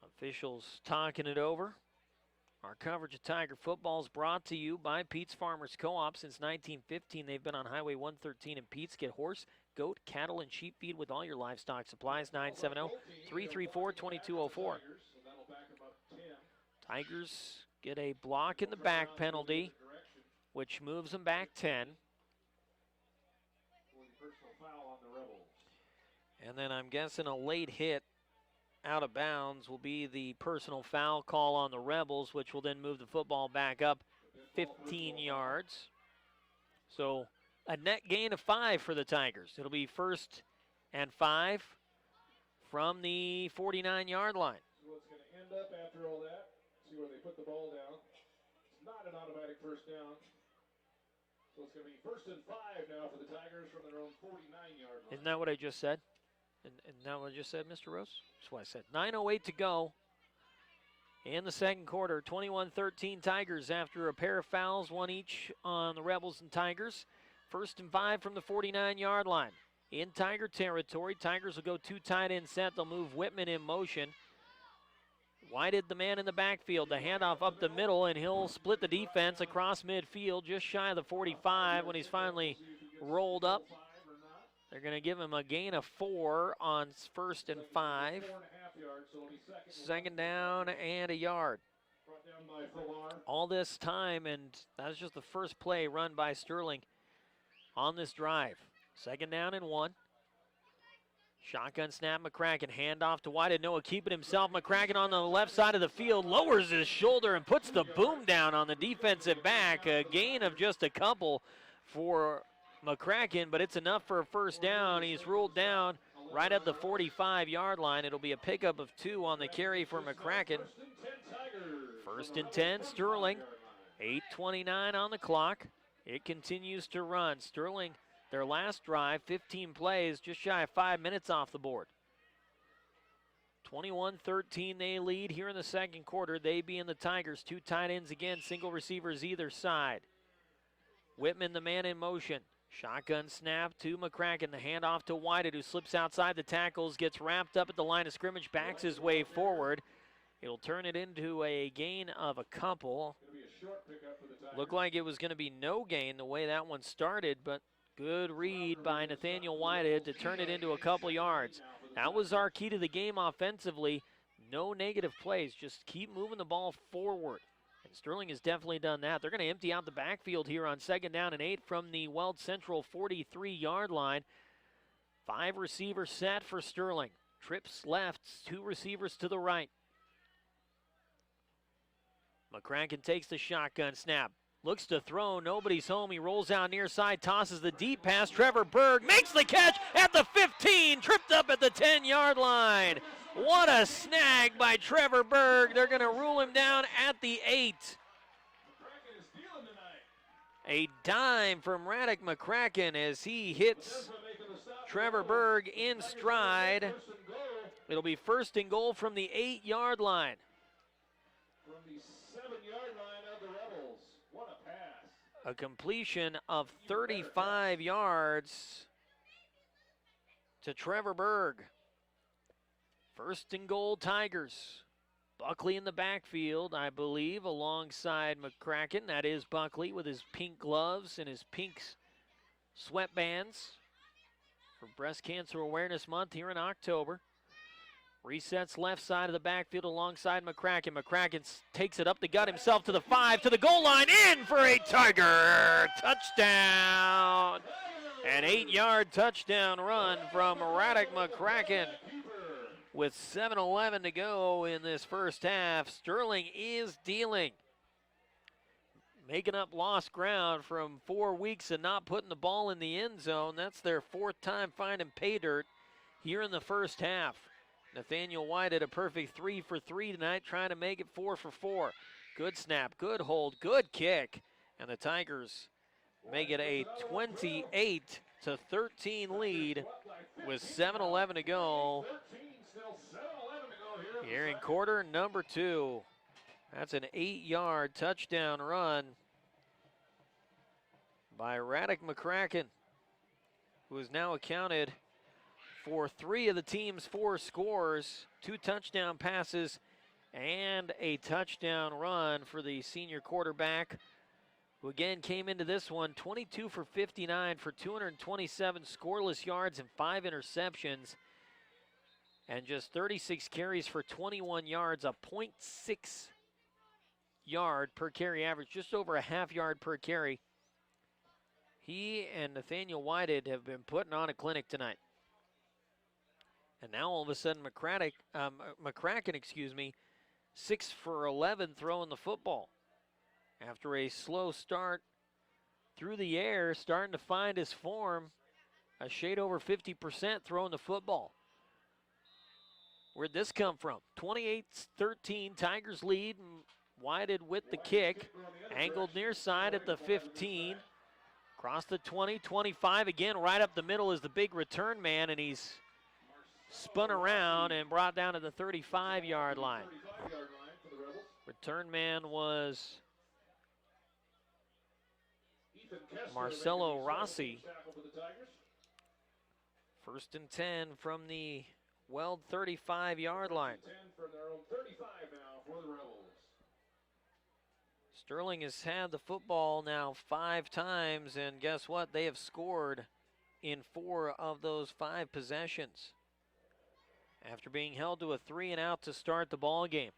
Officials talking it over. Our coverage of Tiger football is brought to you by Pete's Farmers Co-op. Since 1915, they've been on Highway 113 in Pete's. Get horse, goat, cattle, and sheep feed with all your livestock supplies. 970-334-2204. Tigers get a block in the back penalty, which moves them back 10. And then I'm guessing a late hit out of bounds will be the personal foul call on the Rebels, which will then move the football back up 15 yards. So a net gain of 5 for the Tigers. It'll be 1st and 5 from the 49-yard line. So what's going to end up after all that? See where they put the ball down. It's not an automatic first down. So it's going to be 1st and 5 now for the Tigers from their own 49-yard line. Isn't that what I just said? Isn't that what I just said, Mr. Rose? That's what I said. 9:08 to go in the second quarter. 21-13 Tigers after a pair of fouls, one each on the Rebels and Tigers. 1st and 5 from the 49-yard line. In Tiger territory, Tigers will go 2 tight end set. They'll move Whitman in motion. Whited the man in the backfield. The handoff up the middle, and he'll split the defense across midfield just shy of the 45 when he's finally rolled up. They're going to give him a gain of 4 on 1st and 5. 2nd down and a yard. All this time, and that was just the first play run by Sterling on this drive. Second down and 1. Shotgun snap, McCracken. Handoff to Whitehead. Noah keeping himself. McCracken on the left side of the field. Lowers his shoulder and puts the boom down on the defensive back. A gain of just a couple for McCracken, but it's enough for a first down. He's ruled down right at the 45-yard line. It'll be a pickup of 2 on the carry for McCracken. First and 10, Sterling. 8:29 on the clock. It continues to run. Sterling, their last drive, 15 plays, just shy of 5 minutes off the board. 21-13 they lead here in the second quarter. They being the Tigers. 2 tight ends again, single receivers either side. Whitman, the man in motion. Shotgun snap to McCracken. The handoff to Whitehead, who slips outside the tackles, gets wrapped up at the line of scrimmage, backs his way forward. It'll turn it into a gain of a couple. Looked like it was going to be no gain the way that one started, but good read by Nathaniel Whitehead to turn it into a couple yards. That was our key to the game offensively. No negative plays, just keep moving the ball forward. And Sterling has definitely done that. They're going to empty out the backfield here on second down and 8 from the Weld Central 43-yard line. 5 receivers set for Sterling. Trips left, 2 receivers to the right. McCracken takes the shotgun snap. Looks to throw, nobody's home. He rolls out near side, tosses the deep pass. Trevor Berg makes the catch at the 15, tripped up at the 10-yard line. What a snag by Trevor Berg. They're going to rule him down at the 8. A dime from Radek McCracken as he hits Trevor Berg in stride. It'll be first and goal from the 8-yard line. From the 7-yard line of the Rebels. What a pass. A completion of 35 yards to Trevor Berg. First and goal, Tigers. Buckley in the backfield, I believe, alongside McCracken. That is Buckley with his pink gloves and his pink sweatbands for Breast Cancer Awareness Month here in October. Resets left side of the backfield alongside McCracken. McCracken takes it up the gut himself to the 5, to the goal line, in for a Tiger touchdown. An 8-yard touchdown run from Radek McCracken. With 7:11 to go in this first half, Sterling is dealing. Making up lost ground from 4 weeks of not putting the ball in the end zone. That's their 4th time finding pay dirt here in the first half. Nathaniel Whitehead a perfect 3 for 3 tonight, trying to make it 4 for 4. Good snap, good hold, good kick. And the Tigers make it a 28-13 lead with 7:11 to go. Here in quarter number 2. That's an 8-yard touchdown run by Radek McCracken, who has now accounted for 3 of the team's 4 scores, 2 touchdown passes, and a touchdown run for the senior quarterback, who again came into this one 22 for 59 for 227 scoreless yards and 5 interceptions, and just 36 carries for 21 yards, a .6 yard per carry average, just over a half yard per carry. He and Nathaniel Whitehead have been putting on a clinic tonight. And now all of a sudden McCracken, 6 for 11 throwing the football. After a slow start through the air, starting to find his form, a shade over 50% throwing the football. Where'd this come from? 28-13, Tigers lead. Whitehead with the kick. Angled near side at the 15. Across the 20, 25. Again, right up the middle is the big return man, and he's spun around and brought down to the 35-yard line. Return man was Marcelo Rossi. First and 10 from the Weld 35-yard line. Sterling has had the football now 5 times, and guess what? They have scored in 4 of those 5 possessions after being held to a 3-and-out to start the ball game.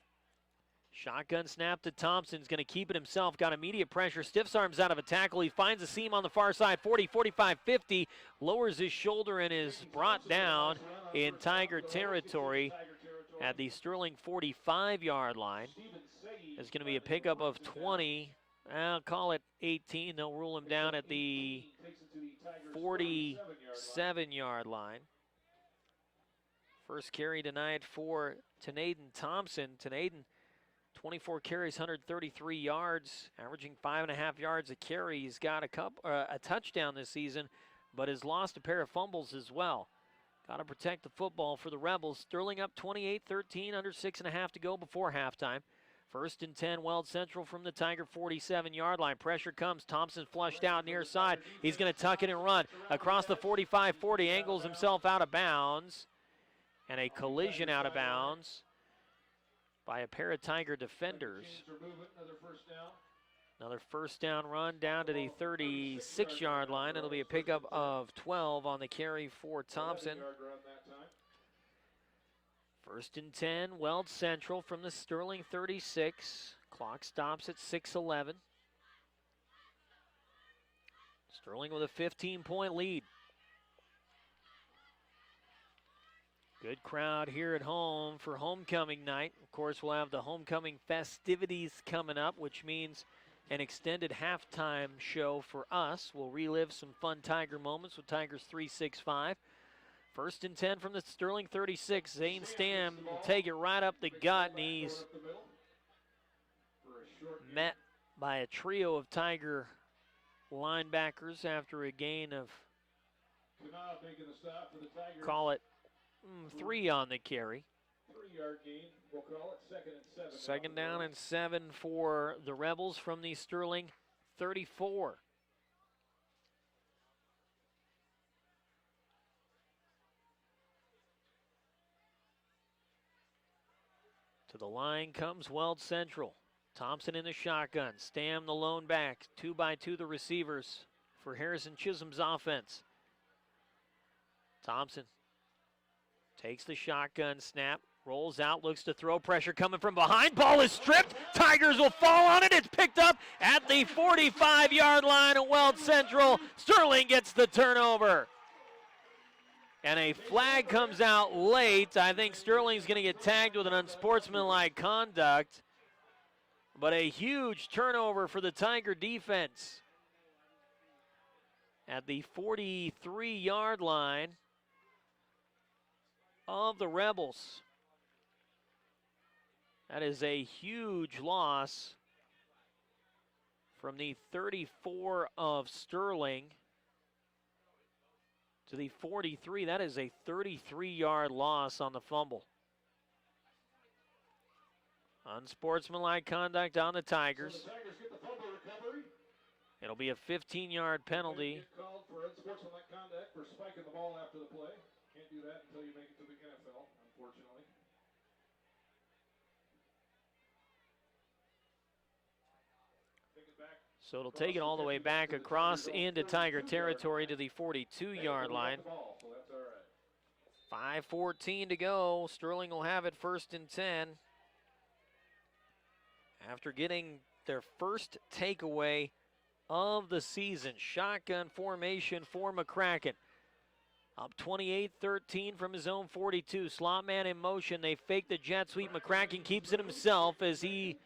Shotgun snap to Thompson's going to keep it himself. Got immediate pressure. Stiffs arms out of a tackle. He finds a seam on the far side. 40, 45, 50. Lowers his shoulder and is brought down in Tiger territory at the Sterling 45-yard line. It's going to be a pickup of 20. I'll call it 18. They'll rule him down at the 47-yard line. First carry tonight for Tanaden Thompson. Tanaden, 24 carries, 133 yards, averaging 5.5 yards a carry. He's got a touchdown this season, but has lost a pair of fumbles as well. Got to protect the football for the Rebels. Sterling up 28-13, under 6.5 to go before halftime. First and 10, Weld Central from the Tiger 47-yard line. Pressure comes. Thompson flushed out near side. He's going to tuck it and run across the 45-40, angles himself out of bounds. And a collision out of bounds by a pair of Tiger defenders. Another first down run down to the 36-yard line. It'll be a pickup of 12 on the carry for Thompson. First and 10, Weld Central from the Sterling 36. Clock stops at 6:11. Sterling with a 15-point lead. Good crowd here at home for homecoming night. Of course, we'll have the homecoming festivities coming up, which means an extended halftime show for us. We'll relive some fun Tiger moments with Tigers 365. First and 10 from the Sterling 36. Zane Stam will take it right up the gut, and he's met by a trio of Tiger linebackers after a gain of, call it, 3 on the carry. 3-yard gain, we'll call it. Second down and 7 for the Rebels from the Sterling 34. To the line comes Weld Central. Thompson in the shotgun. Stam the lone back. 2-by-2 the receivers for Harrison Chisholm's offense. Thompson takes the shotgun snap, rolls out, looks to throw, pressure coming from behind. Ball is stripped. Tigers will fall on it. It's picked up at the 45-yard line of Weld Central. Sterling gets the turnover. And a flag comes out late. I think Sterling's going to get tagged with an unsportsmanlike conduct. But a huge turnover for the Tiger defense at the 43-yard line of the Rebels. That is a huge loss from the 34 of Sterling to the 43. That is a 33-yard loss on the fumble. Unsportsmanlike conduct on the Tigers. So the Tigers get the fumble recovery. It'll be a 15-yard penalty. Called for unsportsmanlike conduct for spiking the ball after the play. Can't do that until you make it to the NFL, unfortunately. So it'll take it all the way back across into Tiger territory to the 42-yard line. 5:14 to go. Sterling will have it first and 10. After getting their first takeaway of the season. Shotgun formation for McCracken. Up 28-13 from his own 42. Slot man in motion. They fake the jet sweep. McCracken keeps it himself as he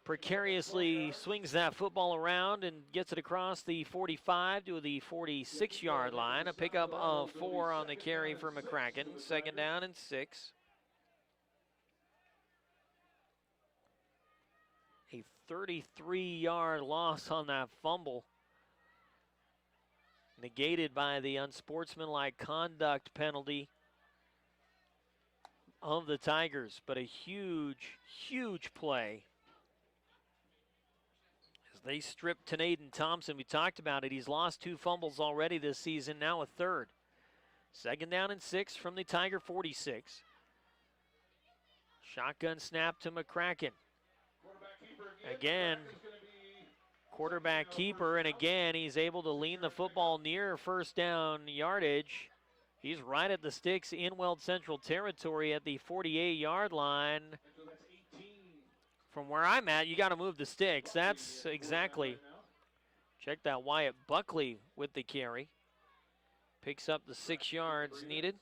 precariously swings that football around and gets it across the 45 to the 46-yard line. A pickup of 4 on the carry for McCracken. Second down and 6. A 33-yard loss on that fumble. Negated by the unsportsmanlike conduct penalty of the Tigers. But a huge, huge play as they strip Tanaden Thompson. We talked about it. He's lost 2 fumbles already this season, now a third. Second down and 6 from the Tiger 46. Shotgun snap to McCracken. Again, quarterback keeper, and again, he's able to lean the football near first down yardage. He's right at the sticks in Weld Central territory at the 48-yard line. from where I'm at, you got to move the sticks. That's exactly. Check that. Wyatt Buckley with the carry. Picks up the 6 yards needed.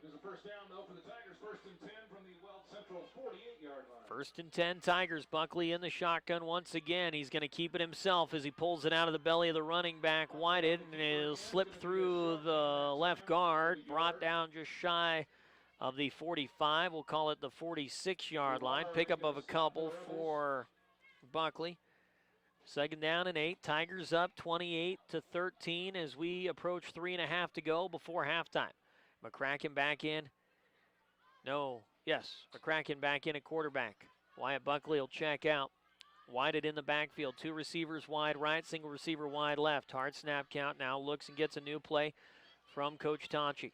There's a first down, though, for the Tigers. 1st and 10 from the Weld Central 48-yard line. 1st and 10, Tigers. Buckley in the shotgun once again. He's going to keep it himself as he pulls it out of the belly of the running back, Whited, and he'll slip through the left guard, brought down just shy of the 45. We'll call it the 46-yard line. Pickup of a couple for Buckley. 2nd down and 8. Tigers up 28-13 as we approach 3.5 to go before halftime. McCracken back in. McCracken back in at quarterback. Wyatt Buckley will check out. Whited in the backfield. 2 receivers wide right, single receiver wide left. Hard snap count now. Looks and gets a new play from Coach Tonchi.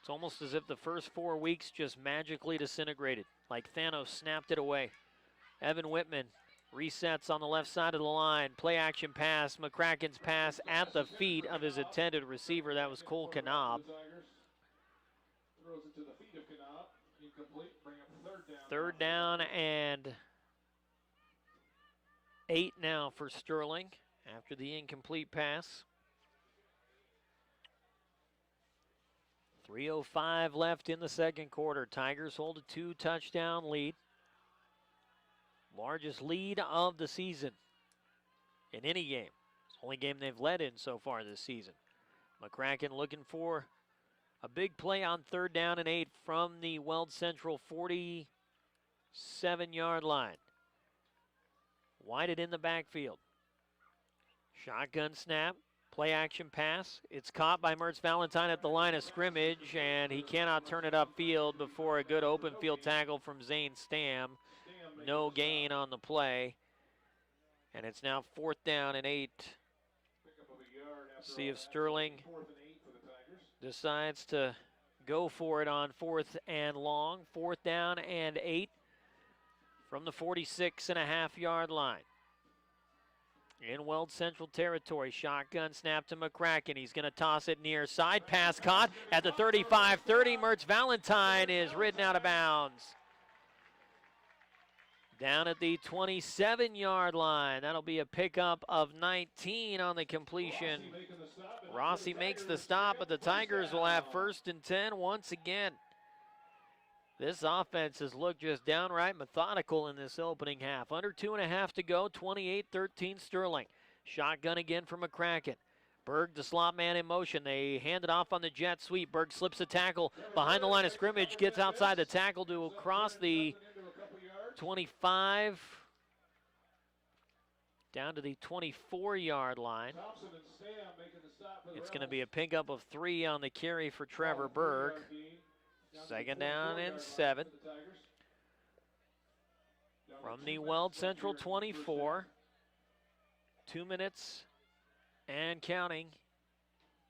It's almost as if the first 4 weeks just magically disintegrated, like Thanos snapped it away. Evan Whitman resets on the left side of the line. Play action pass. McCracken's pass at the feet of his intended receiver. That was Cole Knob. Throws it to the feet of Knob. Incomplete. Bring up 3rd down. 3rd down and 8 now for Sterling after the incomplete pass. 3:05 left in the 2nd quarter. Tigers hold a 2-touchdown lead. Largest lead of the season in any game. It's the only game they've led in so far this season. McCracken looking for a big play on 3rd down and 8 from the Weld Central 47-yard line. Whited in the backfield. Shotgun snap. Play action pass. It's caught by Mertz Valentine at the line of scrimmage, and he cannot turn it upfield before a good open field tackle from Zane Stam. No gain on the play. And it's now 4th down and 8. See if Sterling decides to go for it on 4th and long. 4th down and 8 from the 46.5-yard line. In Weld Central territory, shotgun snap to McCracken. He's going to toss it near side. Pass caught at the 35-30. Mertz Valentine is ridden out of bounds. Down at the 27-yard line. That'll be a pickup of 19 on the completion. Rossi makes the stop, but the Tigers will have 1st and 10 once again. This offense has looked just downright methodical in this opening half. Under 2.5 to go, 28-13 Sterling. Shotgun again for McCracken. Berg, the slot man in motion. They hand it off on the jet sweep. Berg slips a tackle behind the line of scrimmage, gets outside the tackle to cross the 25 down to the 24-yard line. It's going to be a pickup of 3 on the carry for Trevor Berg. 2nd down and 7 from the Weld Central 24. 2 minutes and counting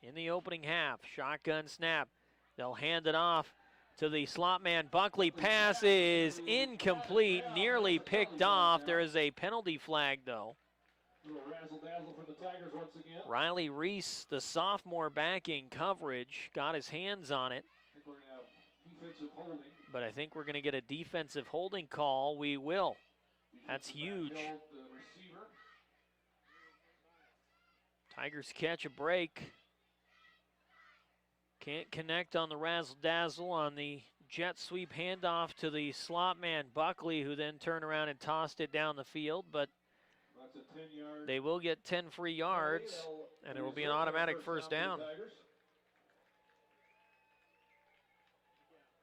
in the opening half. Shotgun snap. They'll hand it off to the slot man. Buckley. Pass is incomplete, nearly picked off. There is a penalty flag, though. Riley Reese, the sophomore, backing coverage, got his hands on it. But I think we're going to get a defensive holding call. We will. That's huge. Tigers catch a break. Can't connect on the razzle-dazzle on the jet sweep handoff to the slot man Buckley, who then turned around and tossed it down the field. But they will get 10 free yards, and it will be an automatic 1st down.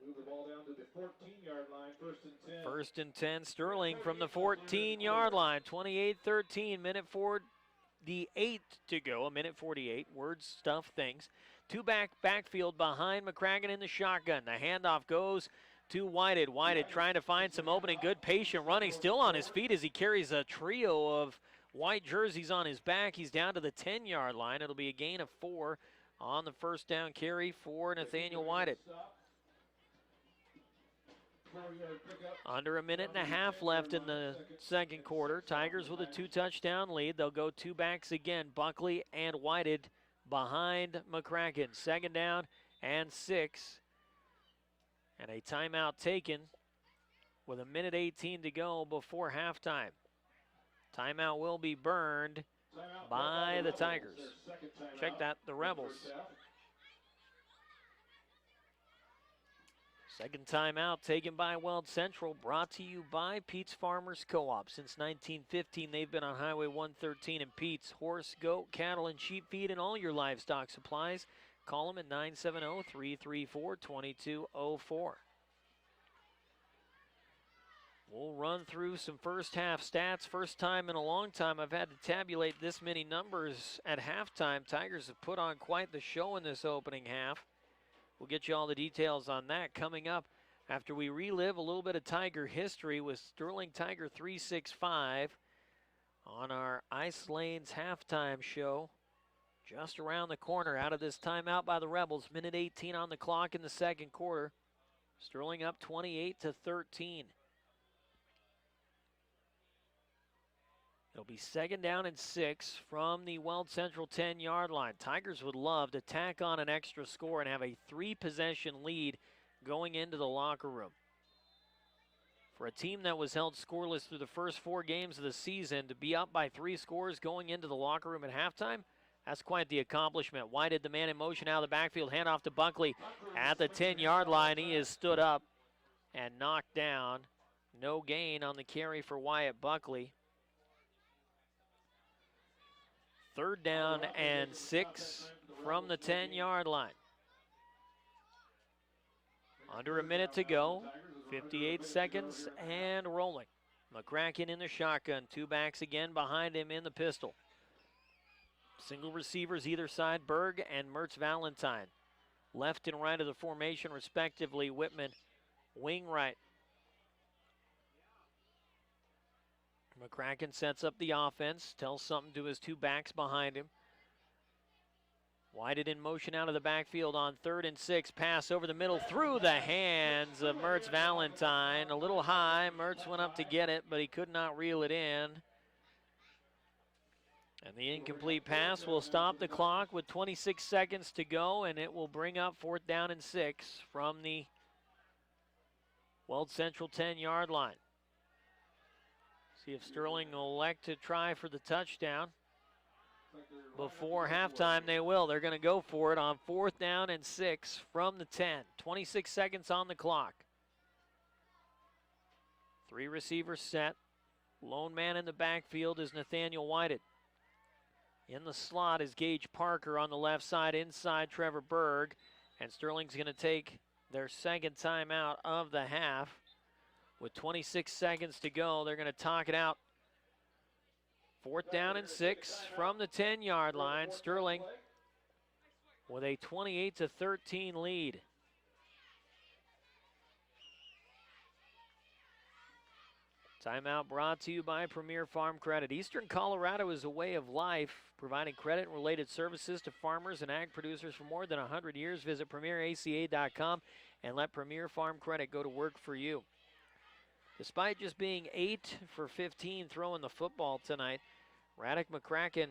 Move the ball down to the 14-yard line, 1st and 10. 1st and 10, Sterling from the 14-yard line. 28-13, minute 48 to go, a minute 48. Words, stuff, things. 2-back backfield behind McCracken in the shotgun. The handoff goes to Whited. Whited trying to find some opening. Good patient running, still on his feet as he carries a trio of white jerseys on his back. He's down to the 10-yard line. It'll be a gain of 4 on the 1st down carry for Nathaniel Whited. Under a minute and a half left in the 2nd quarter. Tigers with a 2-touchdown lead. They'll go 2 backs again. Buckley and Whited behind McCracken. 2nd down and 6. And a timeout taken with 1:18 to go before halftime. Timeout will be burned by the Tigers. Check that, the Rebels. Second timeout taken by Weld Central, brought to you by Pete's Farmers Co-op. Since 1915, they've been on Highway 113 in Pete's. Horse, goat, cattle, and sheep feed and all your livestock supplies. Call them at 970-334-2204. We'll run through some first half stats. First time in a long time I've had to tabulate this many numbers at halftime. Tigers have put on quite the show in this opening half. We'll get you all the details on that coming up after we relive a little bit of Tiger history with Sterling Tiger 365 on our Ice Lanes halftime show. Just around the corner out of this timeout by the Rebels. 1:18 on the clock in the second quarter. Sterling up 28-13. It'll be second down and 6 from the Weld Central 10-yard line. Tigers would love to tack on an extra score and have a 3-possession lead going into the locker room. For a team that was held scoreless through the first 4 games of the season, to be up by 3 scores going into the locker room at halftime, that's quite the accomplishment. Whited the man in motion out of the backfield, handoff to Buckley at the 10-yard line. He is stood up and knocked down. No gain on the carry for Wyatt Buckley. Third down and 6 from the 10-yard line. Under a minute to go, 58 seconds and rolling. McCracken in the shotgun, 2 backs again behind him in the pistol. Single receivers either side, Berg and Mertz Valentine. Left and right of the formation respectively, Whitman wing right. McCracken sets up the offense, tells something to his 2 backs behind him. Whited in motion out of the backfield on 3rd and 6. Pass over the middle through the hands of Mertz Valentine. A little high. Mertz went up to get it, but he could not reel it in. And the incomplete pass will stop the clock with 26 seconds to go, and it will bring up 4th down and 6 from the Weld Central 10-yard line. See if Sterling will elect to try for the touchdown. Before halftime, they will. They're going to go for it on 4th down and 6 from the 10. 26 seconds on the clock. 3 receivers set. Lone man in the backfield is Nathaniel Whited. In the slot is Gage Parker on the left side, inside Trevor Berg. And Sterling's going to take their second timeout of the half. With 26 seconds to go, they're going to talk it out. 4th down and 6 from the 10-yard line. Sterling with a 28-13 lead. Timeout brought to you by Premier Farm Credit. Eastern Colorado is a way of life, providing credit and related services to farmers and ag producers for more than 100 years. Visit PremierACA.com and let Premier Farm Credit go to work for you. Despite just being 8 for 15 throwing the football tonight, Radek McCracken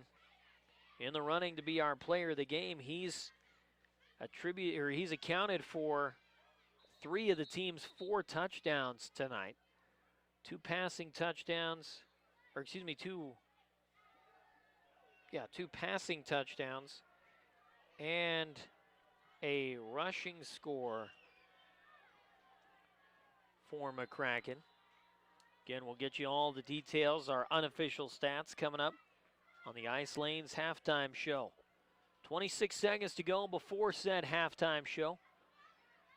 in the running to be our player of the game. He's accounted for 3 of the team's 4 touchdowns tonight. 2 passing touchdowns, or excuse me, 2 passing touchdowns and a rushing score for McCracken. Again, we'll get you all the details, our unofficial stats coming up on the Ice Lanes halftime show. 26 seconds to go before said halftime show.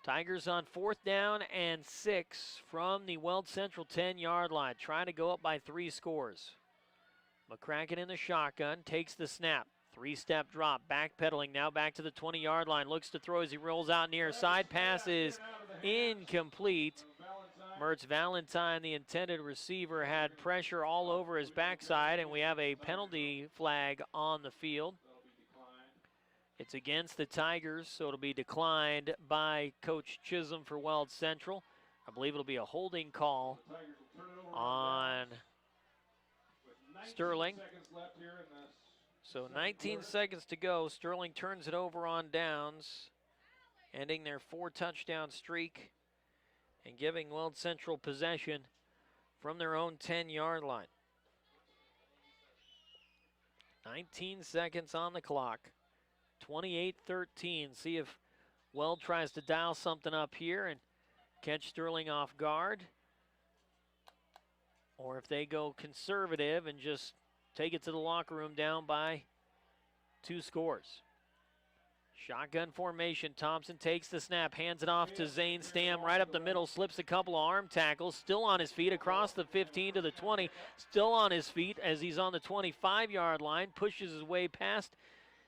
Tigers on 4th down and 6 from the Weld Central 10-yard line, trying to go up by 3 scores. McCracken in the shotgun, takes the snap. 3-step drop, backpedaling, now back to the 20-yard line. Looks to throw as he rolls out near side. Pass is incomplete. Mertz Valentine, the intended receiver, had pressure all over his backside, and we have a penalty flag on the field. It's against the Tigers, so it'll be declined by Coach Chisholm for Weld Central. I believe it'll be a holding call on Sterling. So 19 seconds to go. Sterling turns it over on downs, ending their 4-touchdown streak and giving Weld Central possession from their own 10-yard line. 19 seconds on the clock. 28-13. See if Weld tries to dial something up here and catch Sterling off guard, or if they go conservative and just take it to the locker room down by 2 scores. Shotgun formation. Thompson takes the snap, hands it off to Zane Stam right up the middle, slips a couple of arm tackles, still on his feet across the 15 to the 20, still on his feet as he's on the 25-yard line, pushes his way past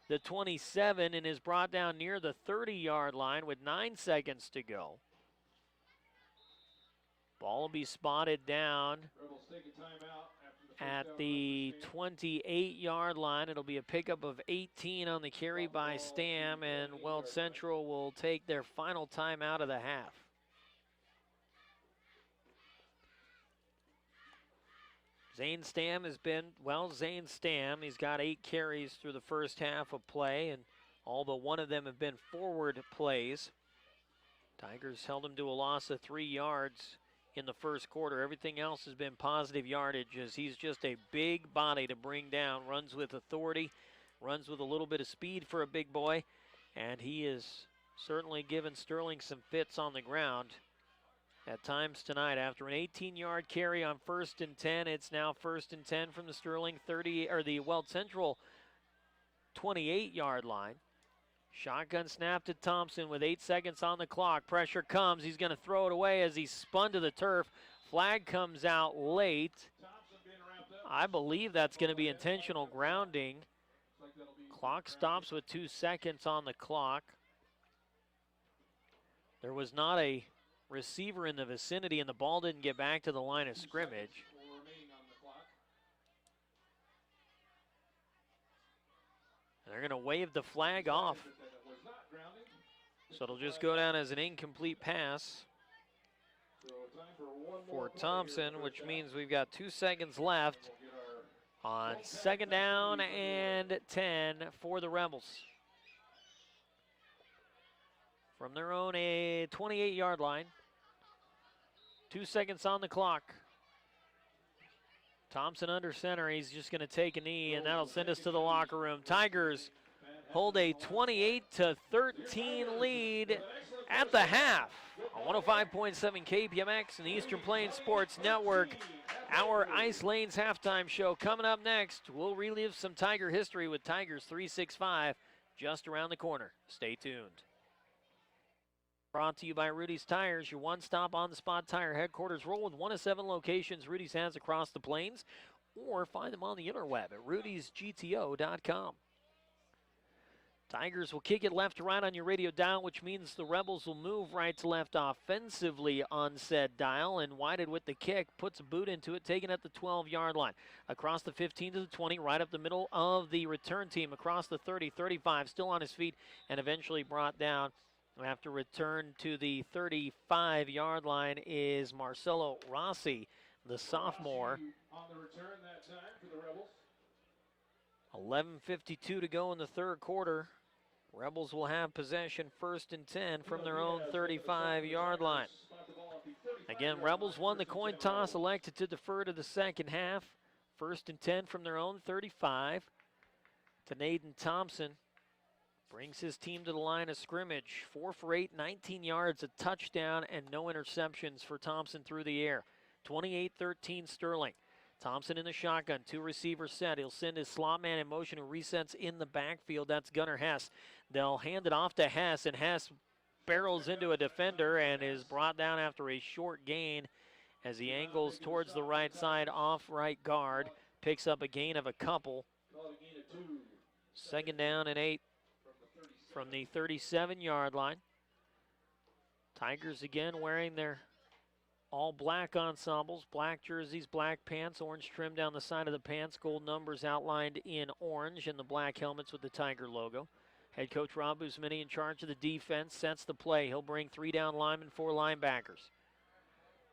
the 27 and is brought down near the 30-yard line with 9 seconds to go. Ball will be spotted down at the 28-yard line. It'll be a pickup of 18 on the carry by Stam, and Weld Central will take their final timeout of the half. Zane Stam has been, Zane Stam, he's got 8 carries through the first half of play, and all but one of them have been forward plays. Tigers held him to a loss of 3 yards in the first quarter. Everything else has been positive yardage, as he's just a big body to bring down. Runs with authority, runs with a little bit of speed for a big boy, and he is certainly given Sterling some fits on the ground at times tonight. After an 18-yard carry on 1st and 10, it's now 1st and 10 from the Sterling 30, or the Weld Central 28-yard line. Shotgun snap to Thompson with 8 seconds on the clock. Pressure comes. He's going to throw it away as he's spun to the turf. Flag comes out late. I believe that's going to be intentional grounding. Clock stops with 2 seconds on the clock. There was not a receiver in the vicinity, and the ball didn't get back to the line of scrimmage. And they're going to wave the flag off. So it'll just go down as an incomplete pass for Thompson, which means we've got 2 seconds left on 2nd down and 10 for the Rebels. From their own 28-yard line. 2 seconds on the clock. Thompson under center. He's just going to take a knee, and that'll send us to the locker room. Tigers hold a 28-13 lead at the half on 105.7 KPMX and the Eastern Plains Sports Network. Our Ice Lanes halftime show coming up next. We'll relive some Tiger history with Tigers 365 just around the corner. Stay tuned. Brought to you by Rudy's Tires, your one-stop on-the-spot tire headquarters. Roll with 1 of 7 locations Rudy's has across the plains, or find them on the interweb at rudysgto.com. Tigers will kick it left to right on your radio dial, which means the Rebels will move right to left offensively on said dial, and Whited with the kick puts a boot into it, taken at the 12-yard line. Across the 15 to the 20, right up the middle of the return team, across the 30, 35, still on his feet, and eventually brought down. After return to the 35-yard line is Marcelo Rossi, the sophomore. On the return that time for the Rebels. 11:52 to go in the third quarter. Rebels will have possession 1st and 10 from their own 35-yard line. Again, Rebels won the coin toss, elected to defer to the second half. 1st and 10 from their own 35. To Naden Thompson. Brings his team to the line of scrimmage. 4 for 8, 19 yards, a touchdown, and no interceptions for Thompson through the air. 28-13 Sterling. Thompson in the shotgun, 2 receivers set. He'll send his slot man in motion who resets in the backfield. That's Gunnar Hess. They'll hand it off to Hess, and Hess barrels into a defender and is brought down after a short gain as he angles towards the right side off right guard. Picks up a gain of a couple. 2nd down and 8. From the 37-yard line. Tigers again wearing their all black ensembles, black jerseys, black pants, orange trim down the side of the pants, gold numbers outlined in orange, and the black helmets with the Tiger logo. Head coach Rob Busmini in charge of the defense, sets the play. He'll bring 3 down linemen, 4 linebackers.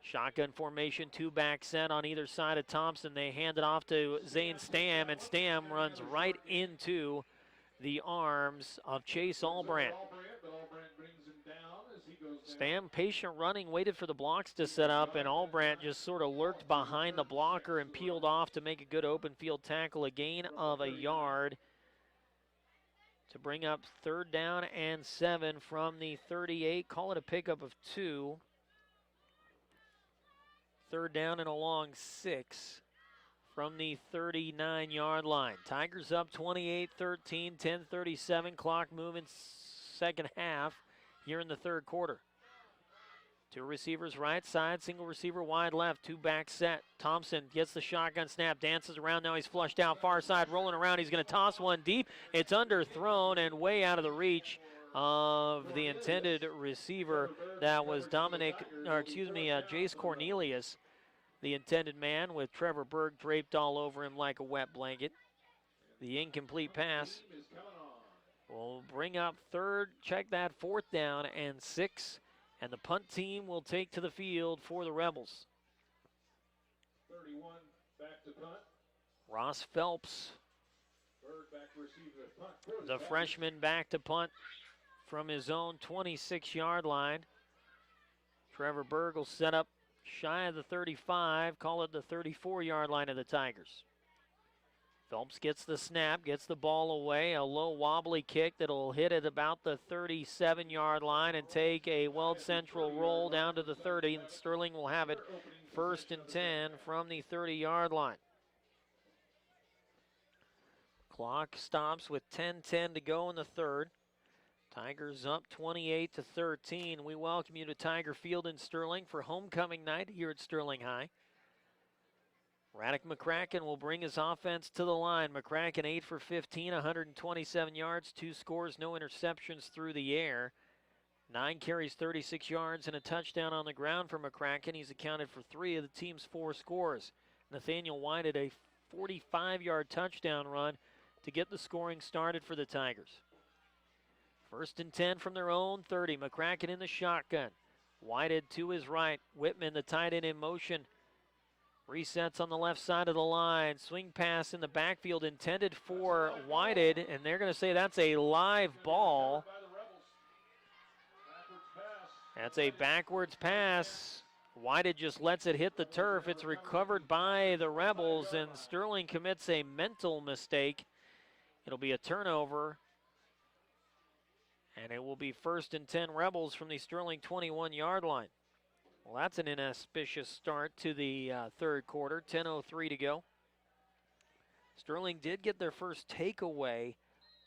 Shotgun formation, 2 back set on either side of Thompson. They hand it off to Zane Stam, and Stam runs right into the arms of Chase Albrandt. Stam, patient running, waited for the blocks to set up, and Albrandt just sort of lurked behind the blocker and peeled off to make a good open field tackle, a gain of a yard to bring up 3rd down and 7 from the 38. Call it a pickup of 2. 3rd down and a long 6 from the 39-yard line. Tigers up 28-13, 10:37, clock moving, second half here in the 3rd quarter. 2 receivers right side, single receiver wide left, 2 back set. Thompson gets the shotgun snap, dances around, now he's flushed out far side, rolling around, he's going to toss one deep. It's underthrown and way out of the reach of the intended receiver. That was Jace Cornelius, the intended man, with Trevor Berg draped all over him like a wet blanket. The incomplete pass will bring up 4th down and 6. And the punt team will take to the field for the Rebels. 31 back to punt. Ross Phelps, Berg back to receive the punt. the freshman, back to punt from his own 26-yard line. Trevor Berg will set up shy of the 35, call it the 34-yard line of the Tigers. Phelps gets the snap, gets the ball away, a low wobbly kick that'll hit at about the 37-yard line and take a Weld Central roll down to the 30, and Sterling will have it 1st and 10 from the 30-yard line. Clock stops with 10:10 to go in the 3rd. Tigers up 28-13. We welcome you to Tiger Field in Sterling for homecoming night here at Sterling High. Radek McCracken will bring his offense to the line. McCracken 8 for 15, 127 yards, 2 scores, no interceptions through the air. 9 carries, 36 yards, and a touchdown on the ground for McCracken. He's accounted for 3 of the team's 4 scores. Nathaniel White had a 45-yard touchdown run to get the scoring started for the Tigers. 1st and 10 from their own 30. McCracken in the shotgun. Whitehead to his right. Whitman, the tight end, in motion. Resets on the left side of the line. Swing pass in the backfield intended for Whitehead, and they're going to say that's a live ball. That's a backwards pass. Whitehead just lets it hit the turf. It's recovered by the Rebels, and Sterling commits a mental mistake. It'll be a turnover, and it will be 1st and 10 Rebels from the Sterling 21-yard line. Well, that's an inauspicious start to the 3rd quarter, 10:03 to go. Sterling did get their first takeaway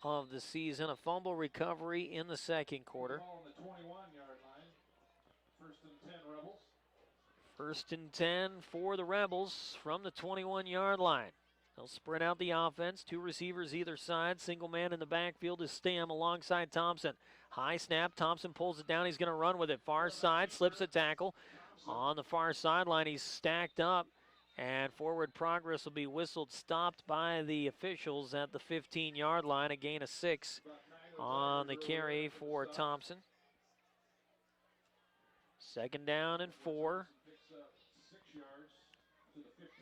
of the season, a fumble recovery in the 2nd quarter. Ball on the 21-yard line. 1st and 10 Rebels. 1st and 10 for the Rebels from the 21-yard line. They'll spread out the offense. 2 receivers either side. Single man in the backfield is Stam alongside Thompson. High snap. Thompson pulls it down. He's going to run with it. Far side. Slips a tackle. On the far sideline, he's stacked up. And forward progress will be whistled. Stopped by the officials at the 15-yard line. A gain of 6 on the carry for Thompson. 2nd down and 4.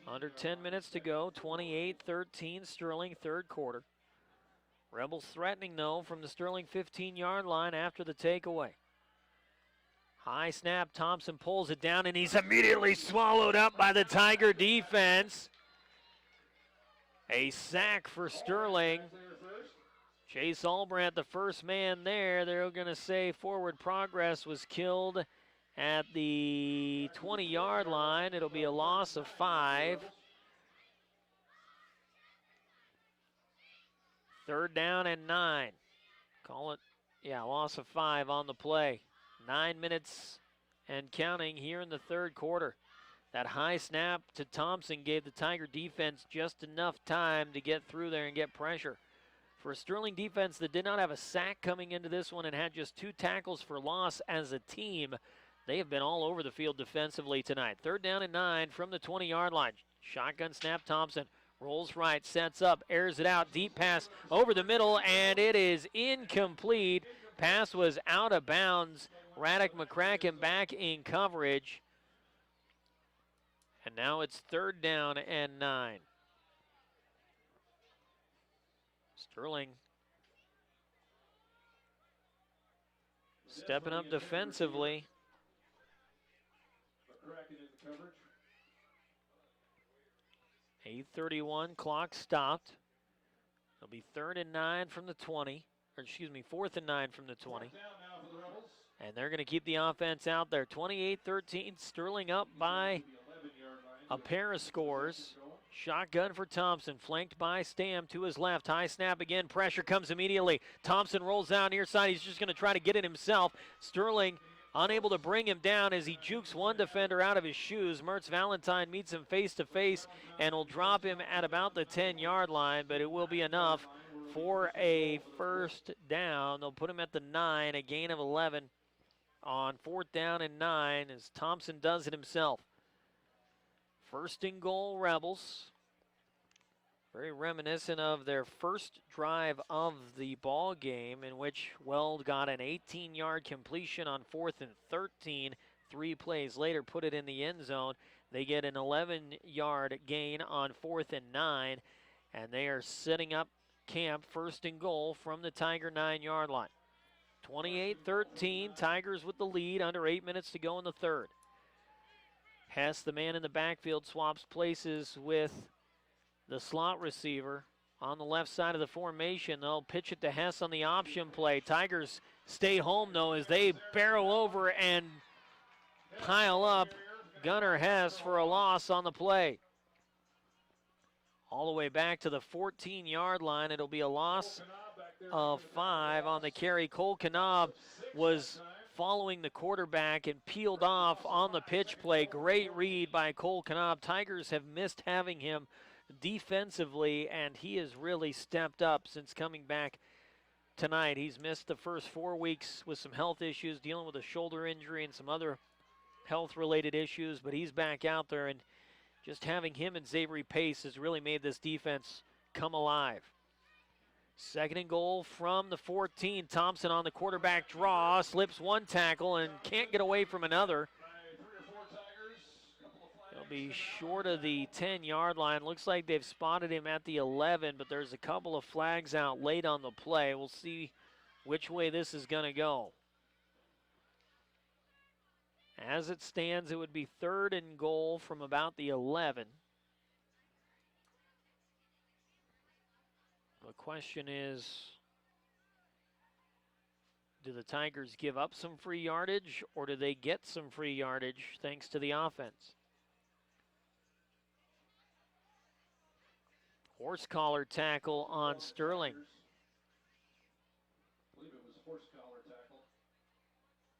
Under 10 minutes to go, 28-13 Sterling, 3rd quarter. Rebels threatening, though, from the Sterling 15-yard line after the takeaway. High snap, Thompson pulls it down, and he's immediately swallowed up by the Tiger defense. A sack for Sterling. Chase Albrandt, the first man there. They're going to say forward progress was killed at the 20-yard line. It'll be a loss of 5. 3rd down and 9. Call it, loss of 5 on the play. 9 minutes and counting here in the 3rd quarter. That high snap to Thompson gave the Tiger defense just enough time to get through there and get pressure. For a Sterling defense that did not have a sack coming into this one and had just 2 tackles for loss as a team, they have been all over the field defensively tonight. 3rd down and 9 from the 20-yard line. Shotgun snap, Thompson rolls right, sets up, airs it out, deep pass over the middle, and it is incomplete. Pass was out of bounds. Radek McCracken back in coverage. And now it's 3rd down and 9. Sterling stepping up defensively. 8:31, clock stopped. It'll be 3rd and 9 from the 20, or excuse me, 4th and 9 from the 20. And they're going to keep the offense out there. 28-13, Sterling up by a pair of scores. Shotgun for Thompson, flanked by Stam to his left. High snap again, pressure comes immediately. Thompson rolls down near side. He's just going to try to get it himself. Sterling unable to bring him down as he jukes one defender out of his shoes. Mertz Valentine meets him face to face and will drop him at about the 10-yard line, but it will be enough for a first down. They'll put him at the 9, a gain of 11 on 4th down and 9 as Thompson does it himself. 1st and goal, Rebels. Very reminiscent of their first drive of the ball game, in which Weld got an 18-yard completion on 4th and 13. 3 plays later, put it in the end zone. They get an 11-yard gain on 4th and 9, and they are setting up camp 1st and goal from the Tiger 9-yard line. 28-13, Tigers with the lead, under 8 minutes to go in the 3rd. Hess, the man in the backfield, swaps places with the slot receiver on the left side of the formation. They'll pitch it to Hess on the option play. Tigers stay home, though, as they barrel over and pile up Gunnar Hess for a loss on the play. All the way back to the 14-yard line. It'll be a loss of 5 on the carry. Cole Knab was following the quarterback and peeled off on the pitch play. Great read by Cole Knab. Tigers have missed having him defensively, and he has really stepped up since coming back tonight. He's missed the first 4 weeks with some health issues, dealing with a shoulder injury and some other health-related issues, but he's back out there, and just having him and Xavier Pace has really made this defense come alive. 2nd and goal from the 14. Thompson on the quarterback draw, slips one tackle and can't get away from another. He'll be short of the 10-yard line. Looks like they've spotted him at the 11, but there's a couple of flags out late on the play. We'll see which way this is going to go. As it stands, it would be 3rd and goal from about the 11. The question is, do the Tigers give up some free yardage, or do they get some free yardage thanks to the offense? Horse collar tackle on Sterling. I believe it was horse collar tackle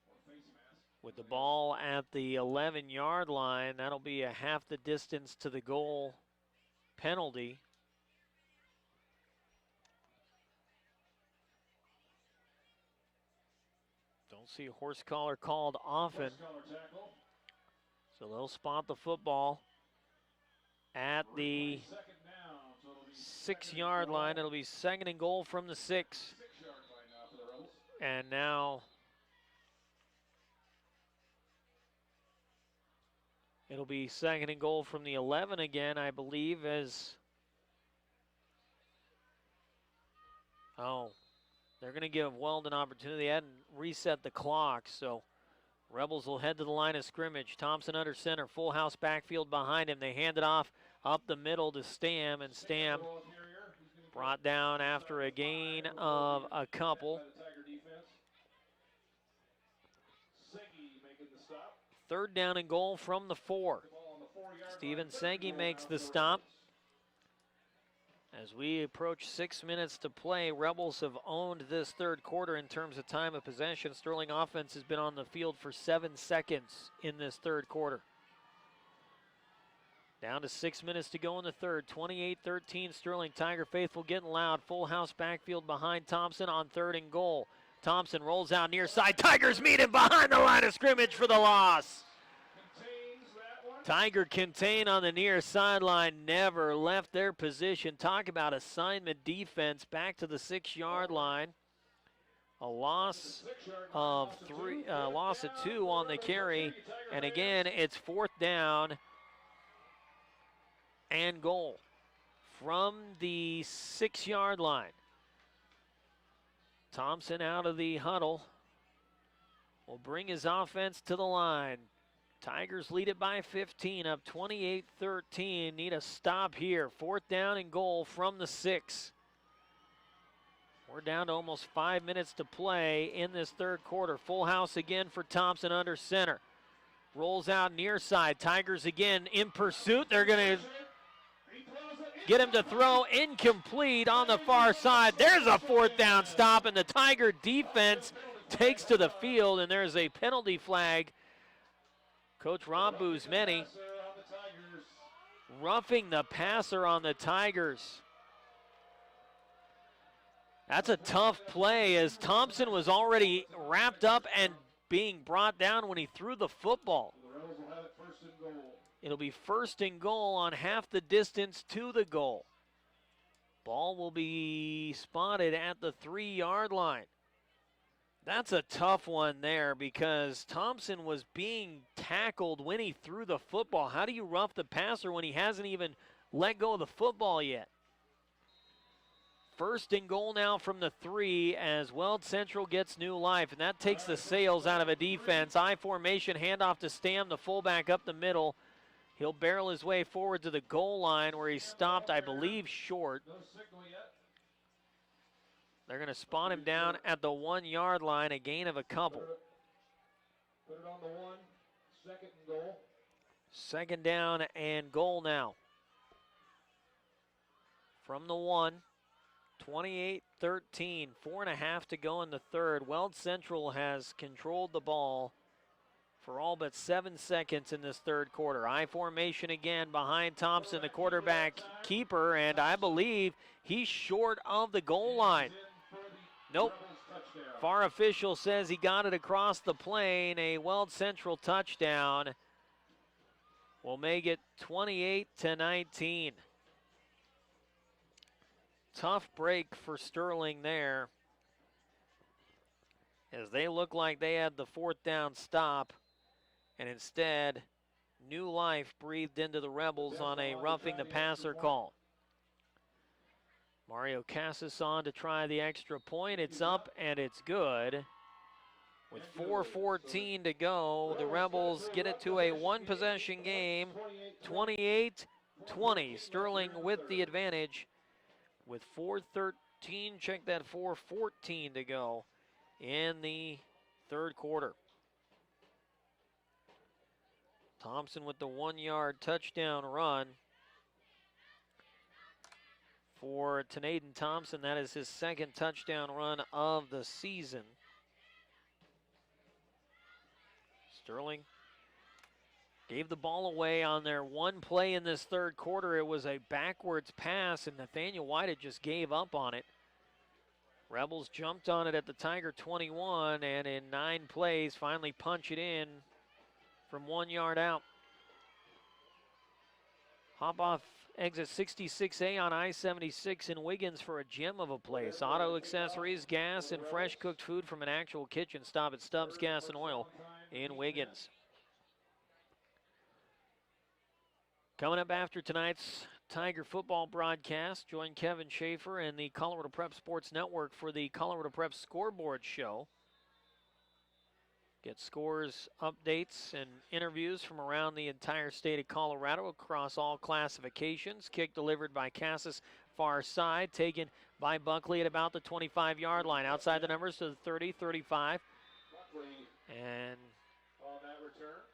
or face mask. With the ball at the 11-yard line, that'll be a half the distance to the goal penalty. Don't see a horse collar called often. So they'll spot the football at the 6-yard line. It'll be 2nd and goal from the 6. And now it'll be 2nd and goal from the 11 again, I believe, as they're going to give Weld an opportunity. They hadn't reset the clock, so Rebels will head to the line of scrimmage. Thompson under center, full house backfield behind him. They hand it off up the middle to Stam, and Stam brought down after a gain of a couple. 3rd down and goal from the 4. Steven Segi makes the stop. As we approach 6 minutes to play, Rebels have owned this 3rd quarter in terms of time of possession. Sterling offense has been on the field for 7 seconds in this 3rd quarter. Down to 6 minutes to go in the 3rd. 28-13 Sterling. Tiger faithful getting loud. Full house backfield behind Thompson on 3rd and goal. Thompson rolls out near side. Tigers meet him behind the line of scrimmage for the loss. Tiger contain on the near sideline, never left their position. Talk about assignment defense, back to the 6-yard line. A loss of 2 on the carry, and again it's 4th down and goal from the 6-yard line. Thompson out of the huddle will bring his offense to the line. Tigers lead it by 15, up 28-13. Need a stop here. 4th down and goal from the 6. We're down to almost 5 minutes to play in this third quarter. Full house again for Thompson under center. Rolls out near side. Tigers again in pursuit. They're going to get him to throw. Incomplete on the far side. There's a 4th down stop, and the Tiger defense takes to the field, and there's a penalty flag. Coach Rob Bouzmeni roughing the passer on the Tigers. That's a tough play, as Thompson was already wrapped up and being brought down when he threw the football. It'll be 1st and goal on half the distance to the goal. Ball will be spotted at the 3-yard line. That's a tough one there, because Thompson was being tackled when he threw the football. How do you rough the passer when he hasn't even let go of the football yet? 1st and goal now from the 3 as Weld Central gets new life, and that takes the sails out of a defense. I formation, handoff to Stam, the fullback up the middle. He'll barrel his way forward to the goal line where he stopped, I believe, short. They're going to spot him down at the 1-yard line, a gain of a couple. Put it on the 1, 2nd and goal. 2nd down and goal now. From the 1, 28-13, 4.5 to go in the third. Weld Central has controlled the ball for all but 7 seconds in this third quarter. I formation again behind Thompson, the quarterback keeper, and I believe he's short of the goal line. Nope. VAR official says he got it across the plane. A Weld Central touchdown will make it 28-19. Tough break for Sterling there, as they look like they had the 4th down stop, and instead new life breathed into the Rebels on a roughing the passer call. Mario Casas on to try the extra point. It's up and it's good. With 4:14 to go, the Rebels get it to a 1-possession game, 28-20. Sterling with the advantage with 4:13, check that, 4:14 to go in the third quarter. Thompson with the 1-yard touchdown run for Tanaden Thompson. That is his 2nd touchdown run of the season. Sterling gave the ball away on their one play in this third quarter. It was a backwards pass, and Nathaniel White just gave up on it. Rebels jumped on it at the Tiger 21, and in 9 plays finally punch it in from 1 yard out. Hop off exit 66A on I-76 in Wiggins for a gem of a place. Auto accessories, gas, and fresh cooked food from an actual kitchen. Stop at Stubbs Gas and Oil in Wiggins. Coming up after tonight's Tiger football broadcast, join Kevin Schaefer and the Colorado Prep Sports Network for the Colorado Prep Scoreboard Show. Get scores, updates, and interviews from around the entire state of Colorado across all classifications. Kick delivered by Casas, far side, taken by Buckley at about the 25-yard line. Outside the numbers to the 30, 35. And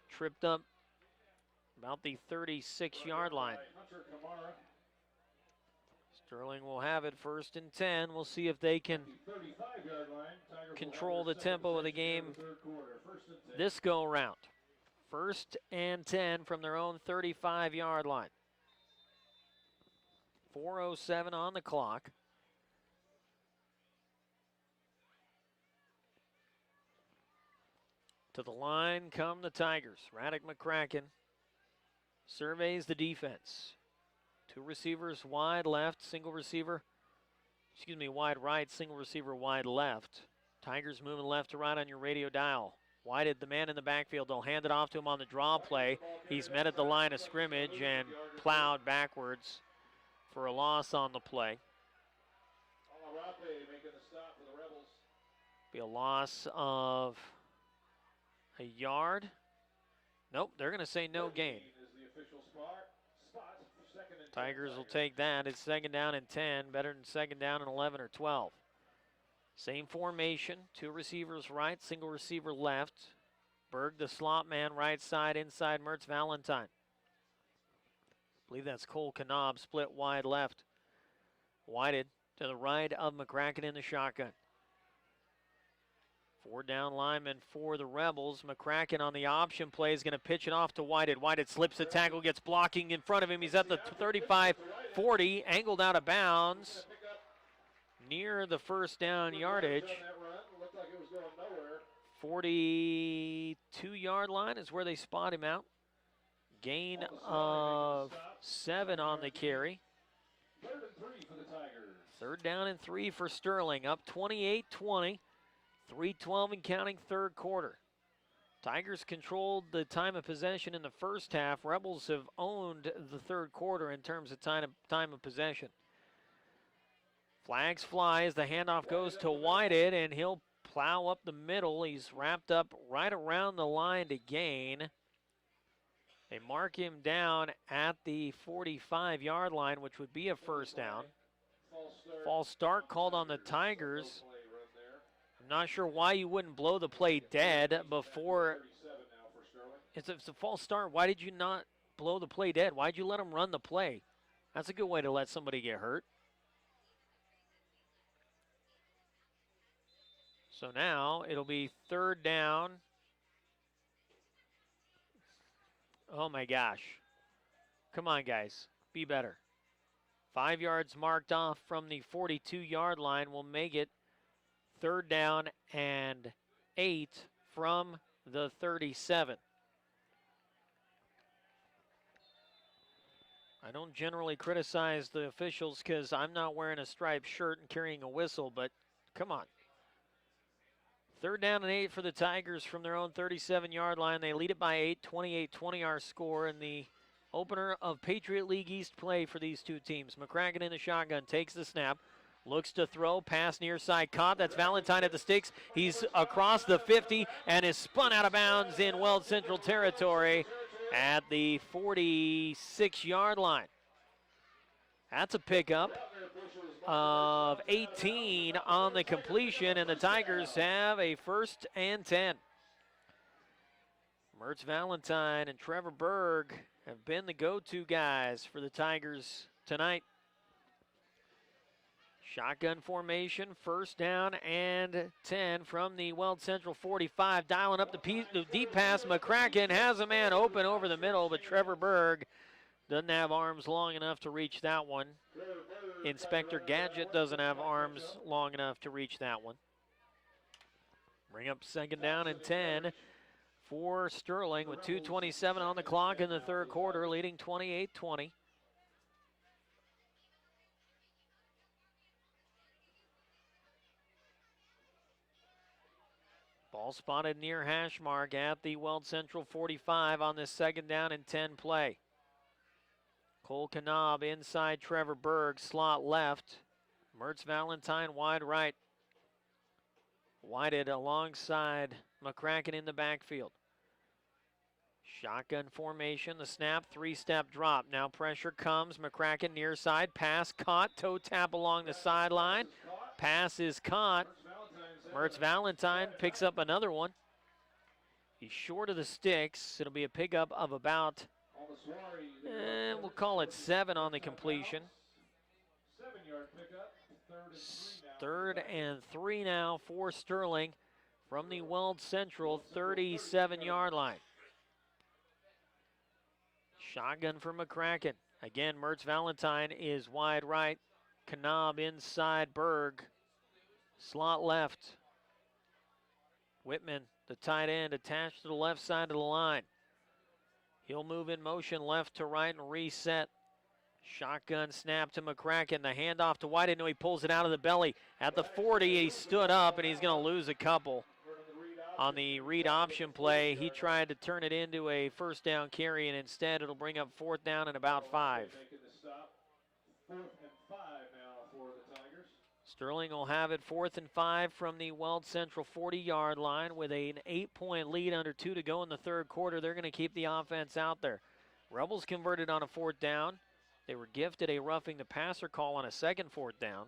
tripped up about the 36-yard line. Sterling will have it 1st and 10. We'll see if they can control the tempo of the game this go around. 1st and 10 from their own 35-yard line. 4:07 on the clock. To the line come the Tigers. Radek McCracken surveys the defense. 2 receivers wide left, wide right, single receiver wide left. Tigers moving left to right on your radio dial. Whited the man in the backfield. They'll hand it off to him on the draw play. He's met at the line of scrimmage and plowed backwards for a loss on the play. Be a loss of a yard. Nope, they're going to say no gain. Is the official spot for second and 10 Tigers will take that. It's second down and 10, better than second down and 11 or 12. Same formation, 2 receivers right, single receiver left. Berg, the slot man, right side, inside Mertz Valentine. I believe that's Cole Knob, split wide left. Whited to the right of McCracken in the shotgun. 4 down linemen for the Rebels. McCracken on the option play is going to pitch it off to Whited. Whited slips the tackle, gets blocking in front of him. He's at the 35-40, angled out of bounds near the first down yardage. 42-yard line is where they spot him out. Gain of 7 on the carry. 3rd down and 3 for Sterling, up 28-20. 3:12 and counting, third quarter. Tigers controlled the time of possession in the first half. Rebels have owned the third quarter in terms of time of possession. Flags fly as the handoff goes to Whited, and he'll plow up the middle. He's wrapped up right around the line to gain. They mark him down at the 45-yard line, which would be a first down. False start called on the Tigers. I'm not sure why you wouldn't blow the play dead before. It's a false start. Why did you not blow the play dead? Why did you let them run the play? That's a good way to let somebody get hurt. So now it'll be 3rd down. Oh my gosh. Come on, guys. Be better. 5 yards marked off from the 42-yard line will make it 3rd down and 8 from the 37. I don't generally criticize the officials because I'm not wearing a striped shirt and carrying a whistle, but come on. 3rd down and 8 for the Tigers from their own 37-yard line. They lead it by 8, 28-20 our score in the opener of Patriot League East play for these two teams. McCracken in the shotgun, takes the snap, looks to throw, pass near side, caught. That's Valentine at the sticks. He's across the 50 and is spun out of bounds in Weld Central territory at the 46-yard line. That's a pickup of 18 on the completion, and the Tigers have a 1st and 10. Mertz Valentine and Trevor Berg have been the go-to guys for the Tigers tonight. Shotgun formation, 1st down and 10 from the Weld Central 45. Dialing up the deep pass. McCracken has a man open over the middle, but Trevor Berg doesn't have arms long enough to reach that one. Inspector Gadget doesn't have arms long enough to reach that one. Bring up 2nd down and 10 for Sterling with 2:27 on the clock in the third quarter, leading 28-20. Ball spotted near hash mark at the Weld Central 45 on this 2nd down and 10 play. Cole Knob inside Trevor Berg, slot left. Mertz Valentine wide right. Whited alongside McCracken in the backfield. Shotgun formation, the snap, 3-step drop. Now pressure comes, McCracken near side, pass caught, toe tap along the sideline. Pass is caught. Mertz Valentine picks up another one. He's short of the sticks. It'll be a pickup of about, we'll call it 7 on the completion. 7-yard pickup. 3rd and 3 now for Sterling from the Weld Central 37-yard line. Shotgun for McCracken. Again, Mertz Valentine is wide right. Knob inside Berg. Slot left. Whitman, the tight end, attached to the left side of the line. He'll move in motion left to right and reset. Shotgun snap to McCracken. The handoff to White. No, he pulls it out of the belly. At the 40, he stood up, and he's going to lose a couple. On the read option play, he tried to turn it into a 1st down carry, and instead it'll bring up 4th down and about 5. 4th and 5 now for the Tigers. Sterling will have it 4th and 5 from the Weld Central 40-yard line with an 8-point lead under 2 to go in the third quarter. They're going to keep the offense out there. Rebels converted on a 4th down. They were gifted a roughing the passer call on a second 4th down.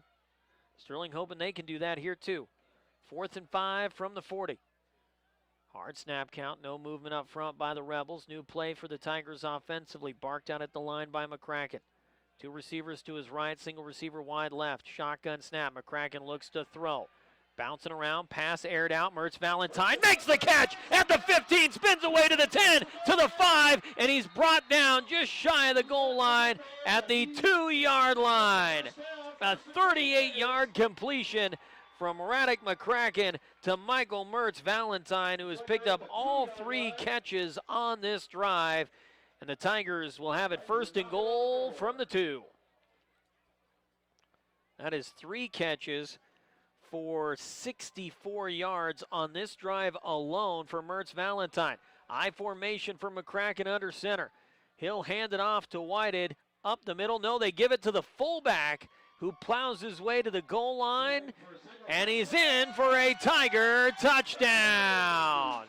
Sterling hoping they can do that here too. 4th and 5 from the 40. Hard snap count, no movement up front by the Rebels. New play for the Tigers offensively, barked out at the line by McCracken. 2 receivers to his right, single receiver wide left. Shotgun snap, McCracken looks to throw. Bouncing around, pass aired out. Mertz Valentine makes the catch at the 15, spins away to the 10, to the 5, and he's brought down just shy of the goal line at the 2-yard line. A 38-yard completion from Radek McCracken to Michael Mertz Valentine, who has picked up all 3 catches on this drive. And the Tigers will have it 1st and goal from the 2. That is 3 catches for 64 yards on this drive alone for Mertz Valentine. I formation for McCracken under center. He'll hand it off to Whited up the middle. No, they give it to the fullback, who plows his way to the goal line, and he's in for a Tiger touchdown.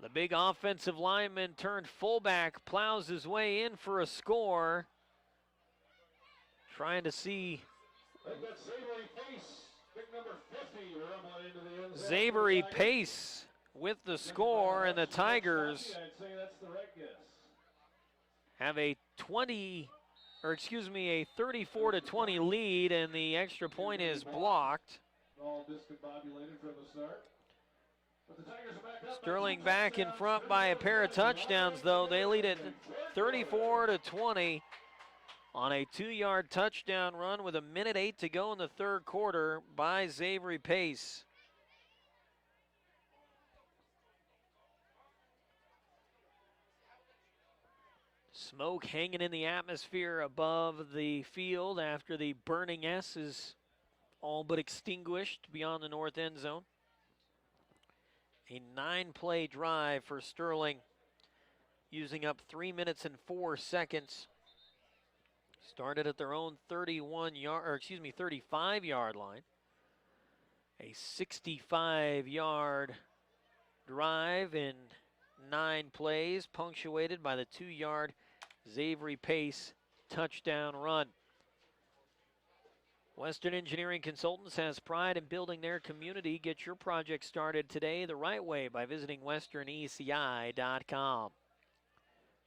The big offensive lineman turned fullback plows his way in for a score. Trying to see Zavery Pace with the score, and the Tigers have a 34-20 lead, and the extra point is blocked. All discombobulated from the start. Sterling back in front by a pair of touchdowns, though. They lead it 34-20 on a 2-yard touchdown run with 1:08 to go in the third quarter by Zavery Pace. Smoke hanging in the atmosphere above the field after the burning S is all but extinguished beyond the north end zone. A 9-play drive for Sterling, using up 3 minutes and 4 seconds. Started at their own 35-yard line. A 65-yard drive in 9 plays, punctuated by the 2-yard Zavery Pace touchdown run. Western Engineering Consultants has pride in building their community. Get your project started today the right way by visiting westerneci.com.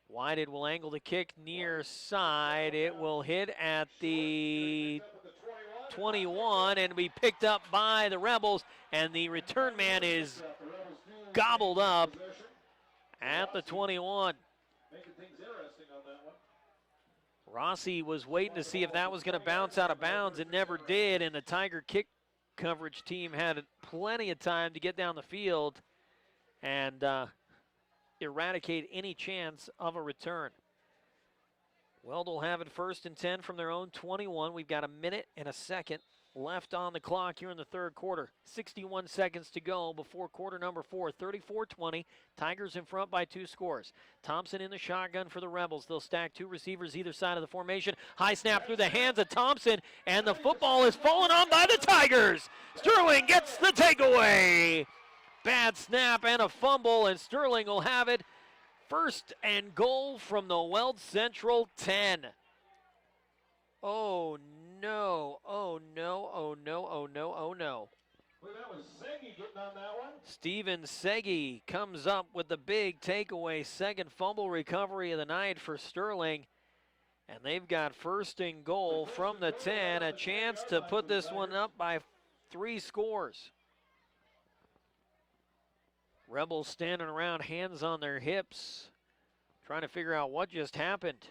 Whited will angle the kick near side. It will hit at the 21 and be picked up by the Rebels, and the return man is gobbled up at the 21. Making things interesting on that one. Rossi was waiting to see if that was going to bounce out of bounds. It never did, and the Tiger kick coverage team had plenty of time to get down the field and eradicate any chance of a return. Weld will have it 1st and 10 from their own 21. We've got 1 minute and a second left on the clock here in the third quarter. 61 seconds to go before quarter number 4. 34-20. Tigers in front by 2 scores. Thompson in the shotgun for the Rebels. They'll stack 2 receivers either side of the formation. High snap through the hands of Thompson, and the football is fallen on by the Tigers. Sterling gets the takeaway. Bad snap and a fumble, and Sterling will have it 1st and goal from the Weld Central 10. Oh no, oh no, oh no, oh no, oh no. Well, that was Segi getting on that one. Steven Segi comes up with the big takeaway, 2nd fumble recovery of the night for Sterling. And they've got 1st and goal from the 10, a chance to put this one up by 3 scores. Rebels standing around, hands on their hips, trying to figure out what just happened.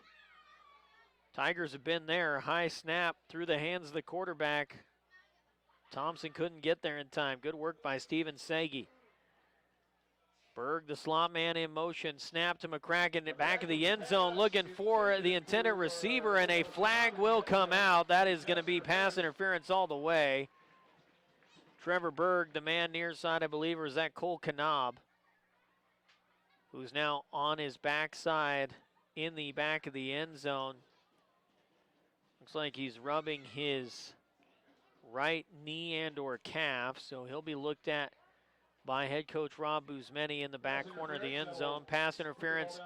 Tigers have been there. High snap through the hands of the quarterback. Thompson couldn't get there in time. Good work by Steven Segi. Berg, the slot man in motion. Snap to McCracken at back of the end zone, looking for the intended receiver, and a flag will come out. That is going to be pass interference all the way. Trevor Berg, the man near side, I believe, or is that Cole Knab? who's now on his backside in the back of the end zone. Looks like he's rubbing his right knee and or calf, so he'll be looked at by head coach Rob Buzmeni in the back corner of the end zone. Pass interference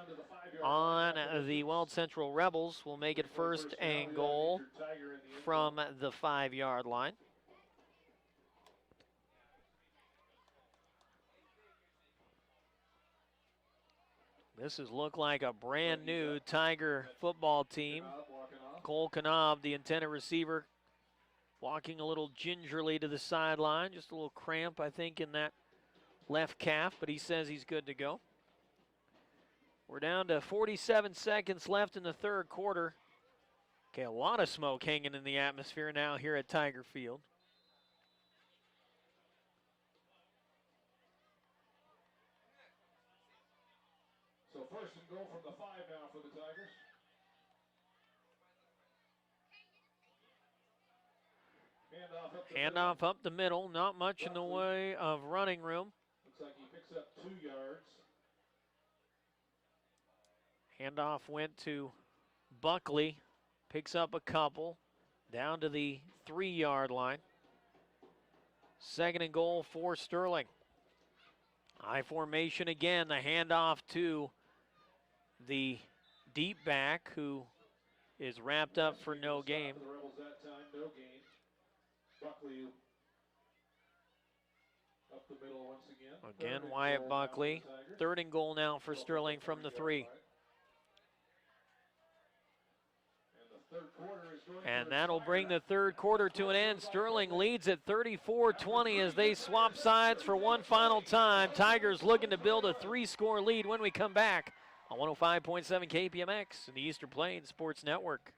on the Weld Central Rebels will make it first and goal from the 5-yard line. This has looked like a brand new Tiger football team. Cole Knob, the intended receiver, walking a little gingerly to the sideline. Just a little cramp, I think, in that left calf, but he says he's good to go. We're down to 47 seconds left in the third quarter. Okay, a lot of smoke hanging in the atmosphere now here at Tiger Field. So first and goal from the 5 now for the Tigers. Handoff up the middle, not much in the way of running room. Looks like he picks up 2 yards. Handoff went to Buckley, picks up a couple, down to the 3-yard line. Second and goal for Sterling. I formation again, the handoff to the deep back who is wrapped up for no gain. The Rebels that time, no gain. Buckley up the middle once again. Again, Wyatt Buckley. Third and goal now for Sterling from the 3. And that'll bring the third quarter to an end. Sterling leads at 34-20 as they swap sides for one final time. Tigers looking to build a 3-score lead when we come back on 105.7 KPMX and the Eastern Plains Sports Network.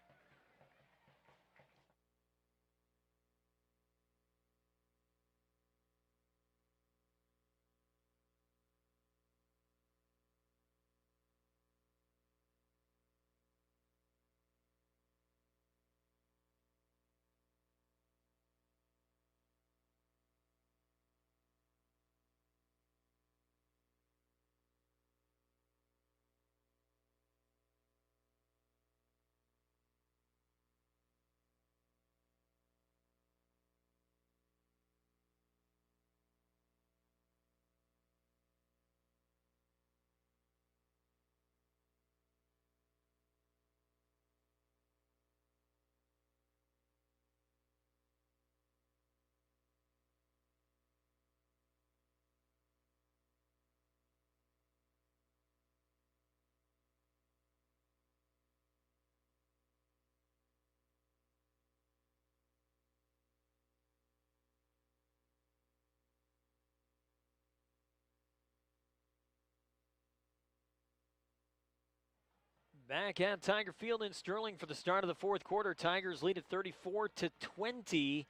Back at Tiger Field in Sterling for the start of the fourth quarter. Tigers lead at 34-20.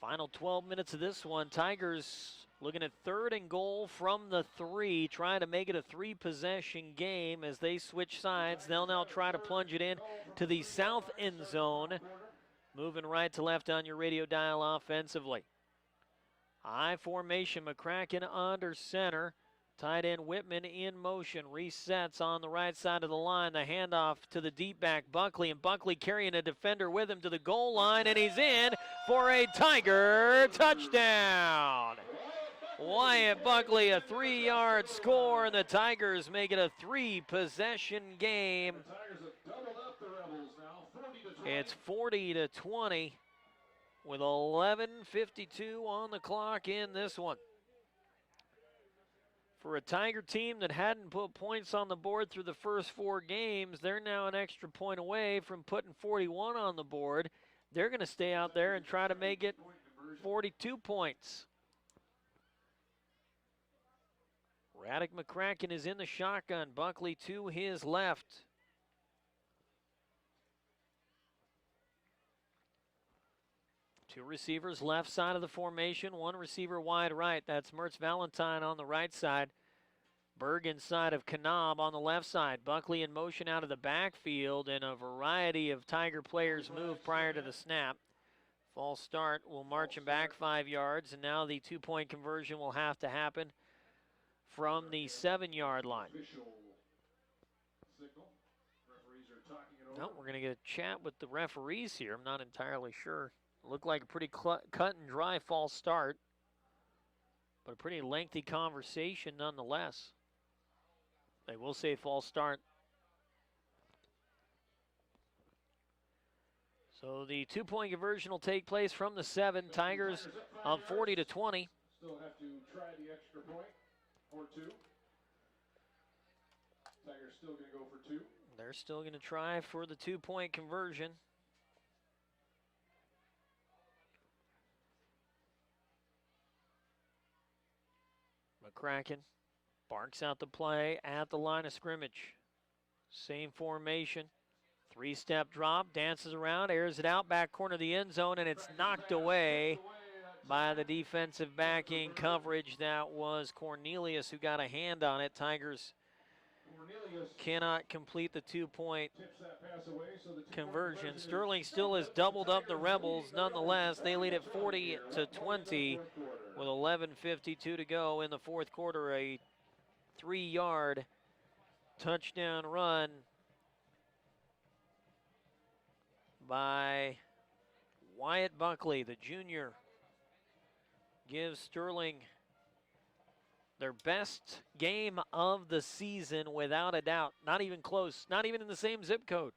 Final 12 minutes of this one. Tigers looking at third and goal from the 3, trying to make it a 3-possession game as they switch sides. They'll now try to plunge it in to the south end zone. Moving right to left on your radio dial offensively. I formation, McCracken under center. Tight end Whitman in motion, resets on the right side of the line. The handoff to the deep back Buckley, and Buckley carrying a defender with him to the goal line, and he's in for a Tiger touchdown. Wyatt Buckley, a 3-yard score, and the Tigers make it a 3-possession game. It's 40-20 with 11:52 on the clock in this one. For a Tiger team that hadn't put points on the board through the first 4 games, they're now an extra point away from putting 41 on the board. They're going to stay out there and try to make it 42 points. Radek McCracken is in the shotgun. Buckley to his left. Two receivers left side of the formation, one receiver wide right. That's Mertz Valentine on the right side. Berg inside of Knob on the left side. Buckley in motion out of the backfield, and a variety of Tiger players move prior to the snap. False start will march him back 5 yards, and now the 2-point conversion will have to happen from the 7-yard line. Official signal. Referees are talking it over. No, we're going to get a chat with the referees here. I'm not entirely sure. Looked like a pretty cut and dry false start, but a pretty lengthy conversation nonetheless. They will say false start. So the 2-point conversion will take place from the 7. Tigers up 40-20. Still have to try the extra point or 2. Tigers still going to go for 2. They're still going to try for the 2-point conversion. McCracken barks out the play at the line of scrimmage. Same formation. 3-step drop, dances around, airs it out, back corner of the end zone, and it's knocked away by the defensive backing coverage. That was Cornelius who got a hand on it. Tigers cannot complete the 2-point conversion. Sterling still has doubled up the Rebels. Nonetheless, they lead at 40-20 with 11:52 to go in the fourth quarter. A 3-yard touchdown run by Wyatt Buckley, the junior, gives Sterling their best game of the season without a doubt. Not even close, not even in the same zip code.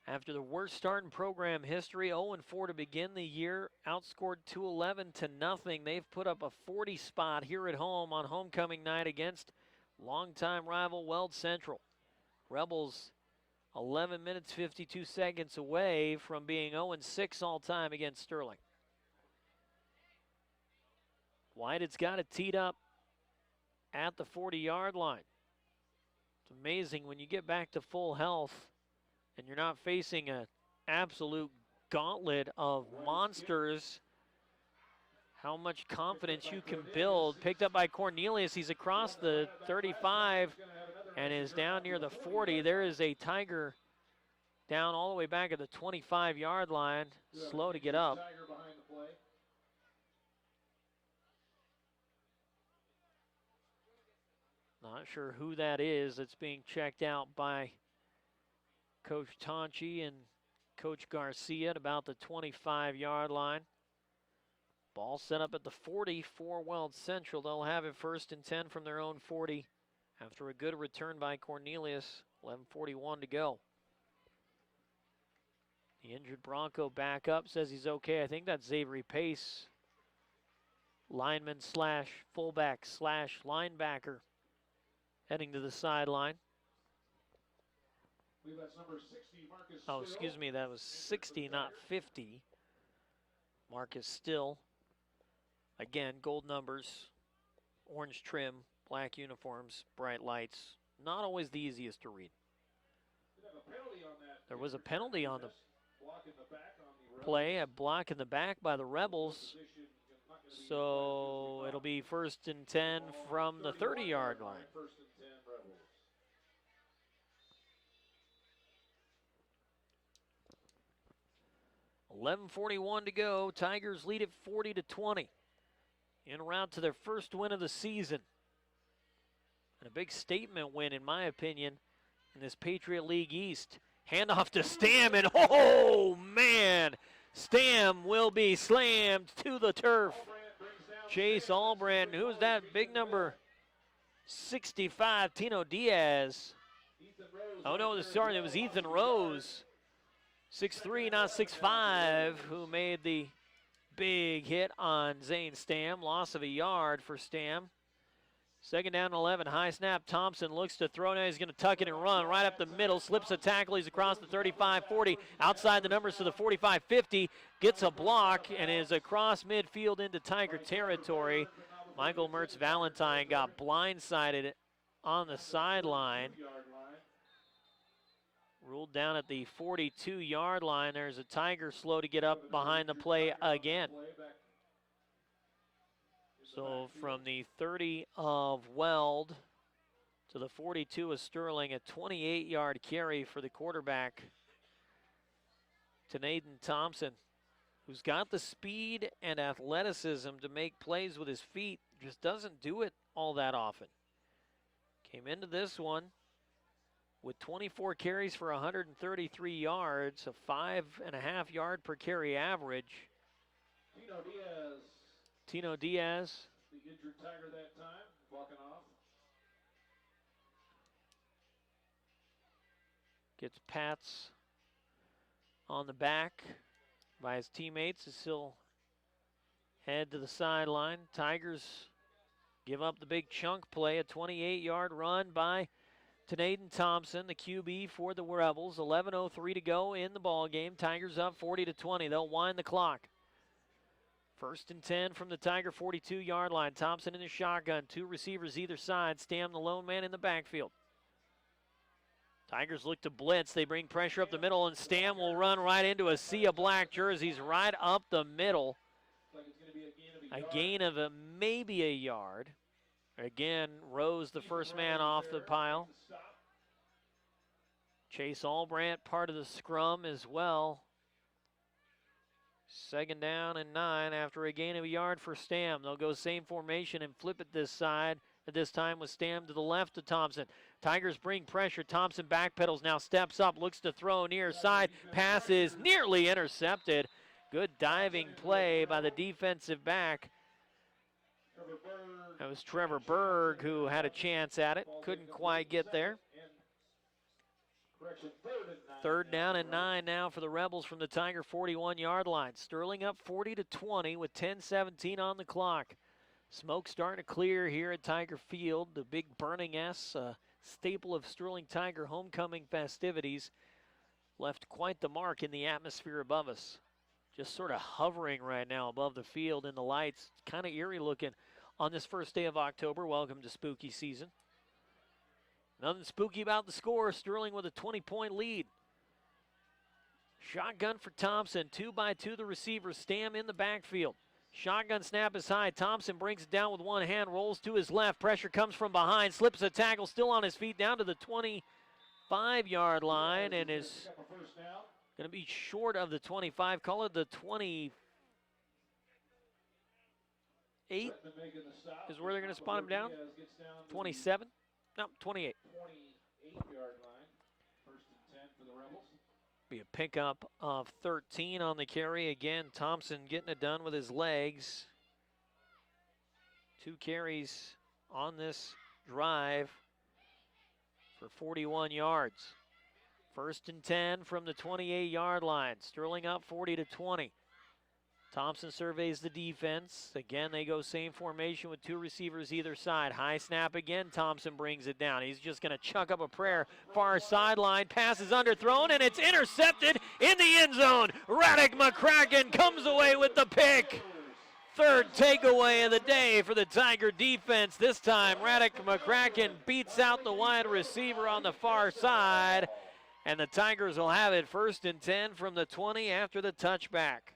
After the worst start in program history, 0-4 to begin the year, outscored 211-0. They've put up a 40 spot here at home on homecoming night against longtime rival Weld Central. Rebels 11 minutes, 52 seconds away from being 0-6 all time against Sterling. White has got it teed up at the 40-yard line. It's amazing when you get back to full health and you're not facing an absolute gauntlet of monsters, how much confidence you can build. Picked up by Cornelius. He's across the 35 and is down near the 40. There is a Tiger down all the way back at the 25-yard line. Slow to get up. Not sure who that is that's being checked out by Coach Tonchi and Coach Garcia at about the 25-yard line. Ball set up at the 40 for Weld Central. They'll have it 1st and 10 from their own 40 after a good return by Cornelius. 11:41 to go. The injured Bronco back up, says he's okay. I think that's Xavier Pace, lineman slash fullback slash linebacker, heading to the sideline. That's number 60, Marcus Oh, Still. excuse me, that was 60, not 50. Marcus Still. Again, gold numbers, orange trim, black uniforms, bright lights. Not always the easiest to read. There was a penalty on the play, a block in the back by the Rebels. So it'll be 1st and 10 from the 30-yard line. 11:41 to go. Tigers lead at 40-20. En route to their first win of the season. And a big statement win, in my opinion, in this Patriot League East. Handoff to Stam, and oh, man! Stam will be slammed to the turf. Chase Albrand, who's that? Big number 65, Tino Diaz. Oh, no, sorry, it was Ethan Rose. 6'3", not 6'5", who made the big hit on Zane Stam. Loss of a yard for Stam. 2nd down and 11, high snap. Thompson looks to throw. Now he's going to tuck it and run right up the middle. Slips a tackle. He's across the 35-40. Outside the numbers to the 45-50. Gets a block and is across midfield into Tiger territory. Michael Mertz-Valentine got blindsided on the sideline. Ruled down at the 42-yard line. There's a Tiger slow to get up behind the play again. So from the 30 of Weld to the 42 of Sterling, a 28-yard carry for the quarterback, to Naden Thompson, who's got the speed and athleticism to make plays with his feet. just doesn't do it all that often. Came into this one with 24 carries for 133 yards, a 5.5 yard per carry average. Tino Diaz. The injured Tiger that time, walking off. Gets pats on the back by his teammates as he'll head to the sideline. Tigers give up the big chunk play, a 28-yard run by Tanaden Thompson, the QB for the Rebels. 11:03 to go in the ball game. Tigers up 40-20. They'll wind the clock. 1st and 10 from the Tiger 42-yard line. Thompson in the shotgun. 2 receivers either side. Stam the lone man in the backfield. Tigers look to blitz. They bring pressure up the middle, and Stam will run right into a sea of black jerseys right up the middle. A gain of maybe a yard. Again, Rose, the first man off the pile. Chase Albrandt, part of the scrum as well. 2nd down and 9 after a gain of a yard for Stam. They'll go same formation and flip it this side. At this time with Stam to the left of Thompson. Tigers bring pressure. Thompson backpedals, now steps up, looks to throw near side. Pass is nearly intercepted. Good diving play by the defensive back. That was Trevor Berg who had a chance at it. Couldn't quite get there. 3rd down and 9 now for the Rebels from the Tiger 41-yard line. Sterling up 40-20 with 10:17 on the clock. Smoke starting to clear here at Tiger Field. The big burning S, staple of Sterling Tiger homecoming festivities, left quite the mark in the atmosphere above us. Just sort of hovering right now above the field in the lights. Kind of eerie looking on this first day of October. Welcome to spooky season. Nothing spooky about the score. Sterling with a 20-point lead. Shotgun for Thompson. 2-by-2 the receivers. Stam in the backfield. Shotgun snap is high. Thompson brings it down with one hand, rolls to his left. Pressure comes from behind, slips a tackle, still on his feet, down to the 25-yard line, and is going to be short of the 25. Call it the 28 is where they're going to spot him down. 27? No, 28. 28-yard line. 1st and 10 for the Rebels. Be a pickup of 13 on the carry. Again, Thompson getting it done with his legs. 2 carries on this drive for 41 yards. 1st and 10 from the 28-yard line. Sterling up 40-20. Thompson surveys the defense. Again, they go same formation with 2 receivers either side. High snap again. Thompson brings it down. He's just going to chuck up a prayer. Far sideline. Pass is underthrown, and it's intercepted in the end zone. Radek McCracken comes away with the pick. 3rd takeaway of the day for the Tiger defense. This time, Radek McCracken beats out the wide receiver on the far side, and the Tigers will have it 1st and 10 from the 20 after the touchback.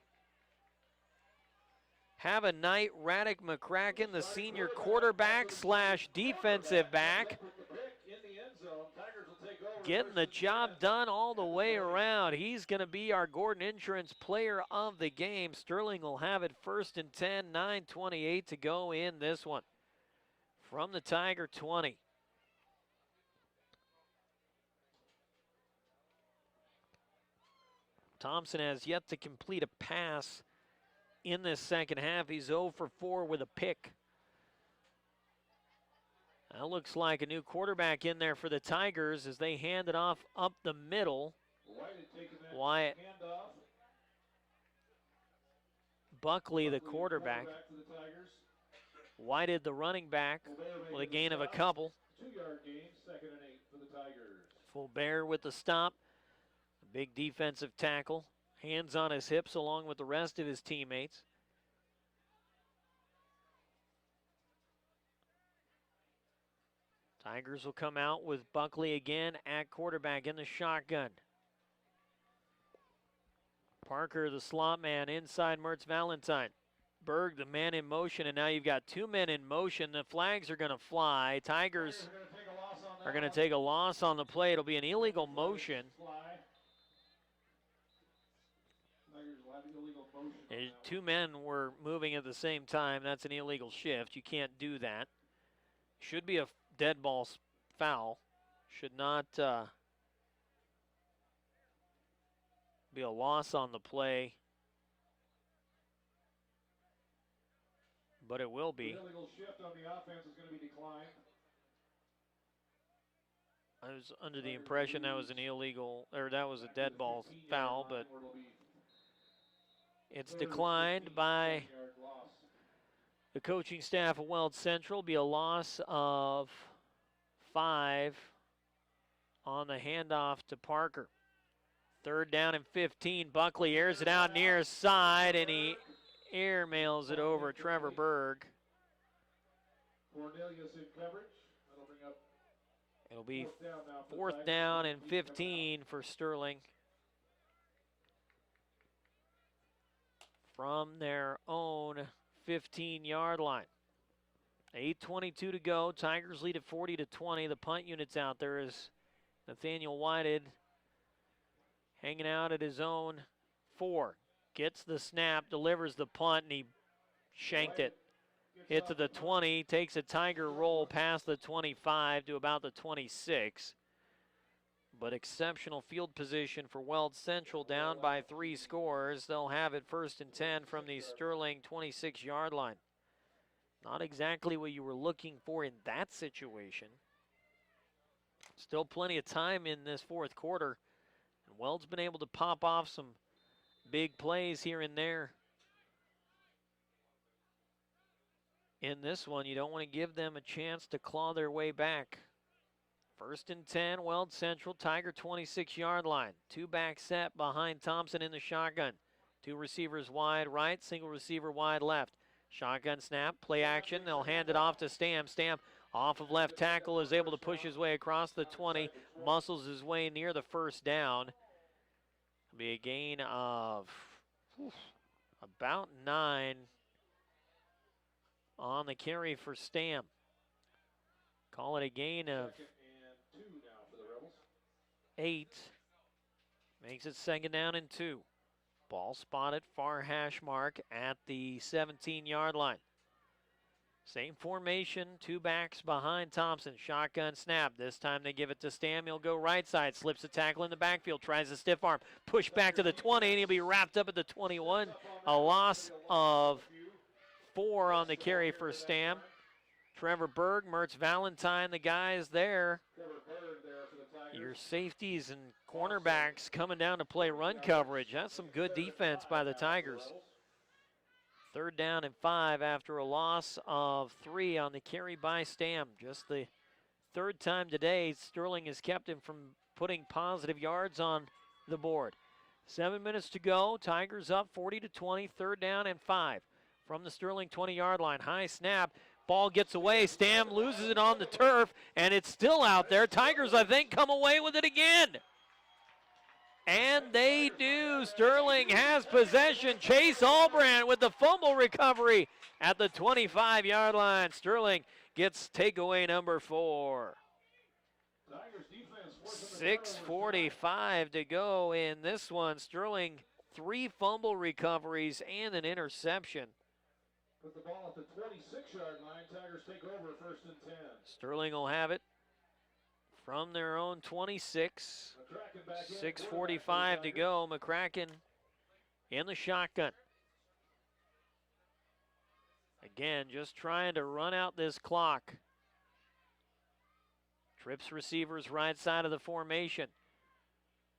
Have a night, Radek McCracken, the senior quarterback / defensive back. Getting the job done all the way around. He's going to be our Gordon Insurance player of the game. Sterling will have it 1st and 10, 9:28 to go in this one. From the Tiger 20. Thompson has yet to complete a pass in this second half. He's 0 for 4 with a pick. That looks like a new quarterback in there for the Tigers as they hand it off up the middle. Wyatt Buckley, the quarterback. Whited, the running back, with a gain of a couple. 2-yard gain, 2nd and 8 for the Tigers. Fulbert with the stop. A big defensive tackle. Hands on his hips along with the rest of his teammates. Tigers will come out with Buckley again at quarterback in the shotgun. Parker, the slot man, inside Mertz Valentine. Berg, the man in motion, and now you've got 2 men in motion. The flags are going to fly. Tigers are going to take a loss on the play. It'll be an illegal motion. Two men were moving at the same time. That's an illegal shift. You can't do that. Should be a dead ball foul. Should not be a loss on the play, but it will be. The illegal shift on the offense is going to be declined. I was under the impression that was an illegal, or that was a dead ball foul, but it's declined by the coaching staff of Weld Central. Be a loss of 5 on the handoff to Parker. 3rd down and 15. Buckley airs it out near side, and he airmails it over Trevor Berg. Cornelius in coverage. That'll bring up. It'll be 4th down and 15 for Sterling. From their own 15-yard line. 8:22 to go. Tigers lead at 40-20. The punt unit's out there as Nathaniel Whitehead hanging out at his own 4. Gets the snap, delivers the punt, and he shanked it. Hit to the 20, takes a Tiger roll past the 25 to about the 26. But exceptional field position for Weld Central, down by 3 scores. They'll have it 1st and 10 from the Sterling 26-yard line. Not exactly what you were looking for in that situation. Still plenty of time in this 4th quarter. And Weld's been able to pop off some big plays here and there. In this one, you don't want to give them a chance to claw their way back. 1st and 10, Weld Central, Tiger 26-yard line. 2-back set behind Thompson in the shotgun. 2 receivers wide right, single receiver wide left. Shotgun snap, play action. They'll hand it off to Stam. Stam off of left tackle is able to push his way across the 20, muscles his way near the 1st down. It'll be a gain of about 9 on the carry for Stam. Call it a gain of 8. Makes it 2nd down and 2. Ball spotted far hash mark at the 17-yard line. Same formation, 2 backs behind Thompson. Shotgun snap. This time they give it to Stam. He'll go right side, slips a tackle in the backfield, tries a stiff arm, push back to the 20, and he'll be wrapped up at the 21. A loss of 4 on the carry for Stam. Trevor Berg, Mertz Valentine, the guys there. Your safeties and cornerbacks coming down to play run coverage. That's some good defense by the Tigers. 3rd down and 5 after a loss of 3 on the carry by Stam. Just the 3rd time today Sterling has kept him from putting positive yards on the board. 7 minutes to go. Tigers up 40-20. 3rd down and 5 from the Sterling 20-yard line. High snap. Ball gets away. Stam loses it on the turf, and it's still out there. Tigers, I think, come away with it again. And they do. Sterling has possession. Chase Albrandt with the fumble recovery at the 25-yard line. Sterling gets takeaway number 4. 6:45 to go in this one. Sterling, 3 fumble recoveries and an interception. Put the ball at the 26-yard line. Tigers take over 1st and 10. Sterling will have it from their own 26. 6:45 to go. McCracken in the shotgun. Again, just trying to run out this clock. Trips receivers right side of the formation.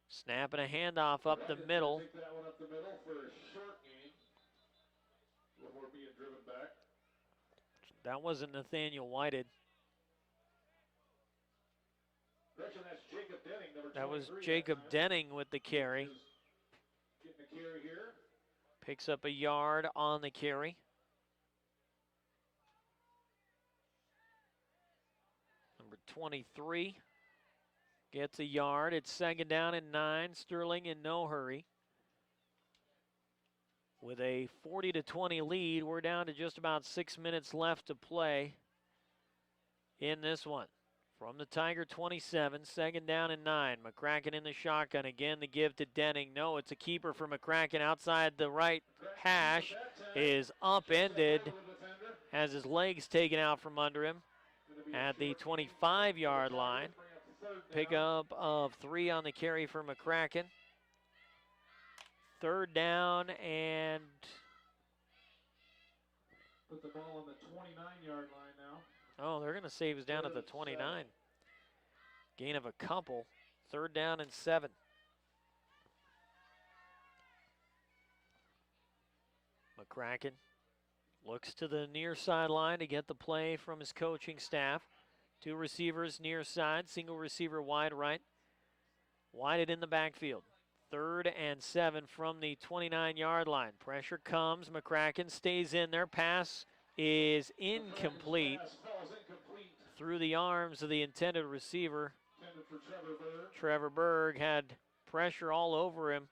Snapping a handoff up the middle. Take that one up the middle for a short gain before being driven back. That wasn't Nathaniel Whitehead. That's Jacob Denning, number That was 23 Jacob that time. Denning with the carry. Getting the carry here. Picks up a yard on the carry. Number 23 gets a yard. It's 2nd down and 9. Sterling in no hurry. With a 40-20 lead, we're down to just about 6 minutes left to play in this one. From the Tiger 27, second down and 9. McCracken in the shotgun. Again, the give to Denning. No, it's a keeper for McCracken outside the right hash. Is upended. Has his legs taken out from under him at the 25-yard line. Pickup of 3 on the carry for McCracken. Third down and... Put the ball on the 29-yard line now. Oh, they're going to say he was down at the 29. Gain of a couple. Third down and 7. McCracken looks to the near sideline to get the play from his coaching staff. 2 receivers near side, single receiver wide right. Wide it in the backfield. Third and 7 from the 29-yard line. Pressure comes. McCracken stays in there. Pass is incomplete. Through the arms of the intended receiver. Trevor Berg had pressure all over him.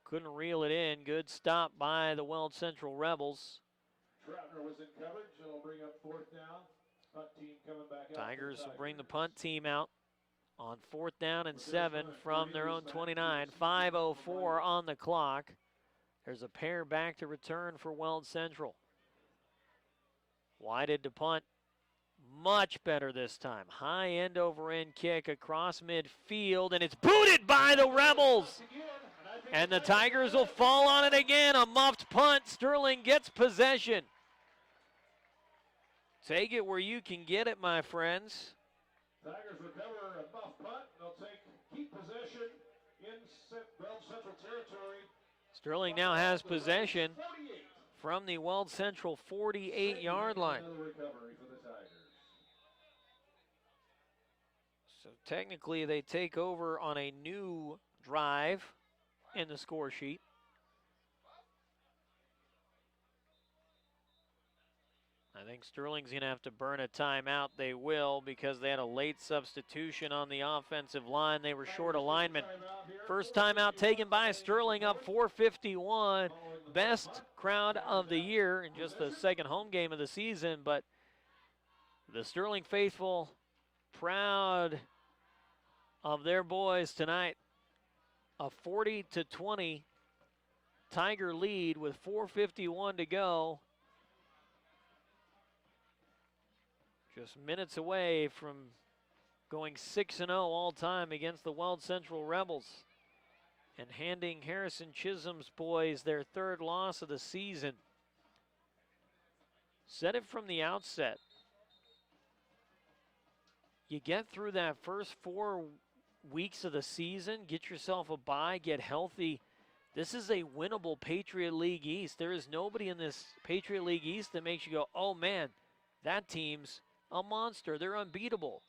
Couldn't reel it in. Good stop by the Weld Central Rebels. Troutner was in coverage. It'll bring up 4th down. Punt team coming back out. Tigers will bring the punt team out on 4th down and 7 from their own 29. 5:04 on the clock. There's a pair back to return for Weld Central. Wided to punt. Much better this time. High end over end kick across midfield, and it's booted by the Rebels. And the Tigers will fall on it again. A muffed punt. Sterling gets possession. Take it where you can get it, my friends. Tigers recover a muff punt. They'll keep possession in Weld Central territory. Sterling now has possession from the Weld Central 48-yard line. Another recovery for the Tigers. So technically they take over on a new drive in the score sheet. I think Sterling's going to have to burn a timeout. They will, because they had a late substitution on the offensive line. They were short alignment. First timeout taken by Sterling, up 4:51. Best crowd of the year in just the second home game of the season, but the Sterling faithful proud of their boys tonight. A 40-20 Tiger lead with 4:51 to go. Just minutes away from going 6-0 all time against the Weld Central Rebels and handing Harrison Chisholm's boys their 3rd loss of the season. Said it from the outset. You get through that first 4 weeks of the season, get yourself a bye, get healthy. This is a winnable Patriot League East. There is nobody in this Patriot League East that makes you go, oh man, that team's a monster. They're unbeatable.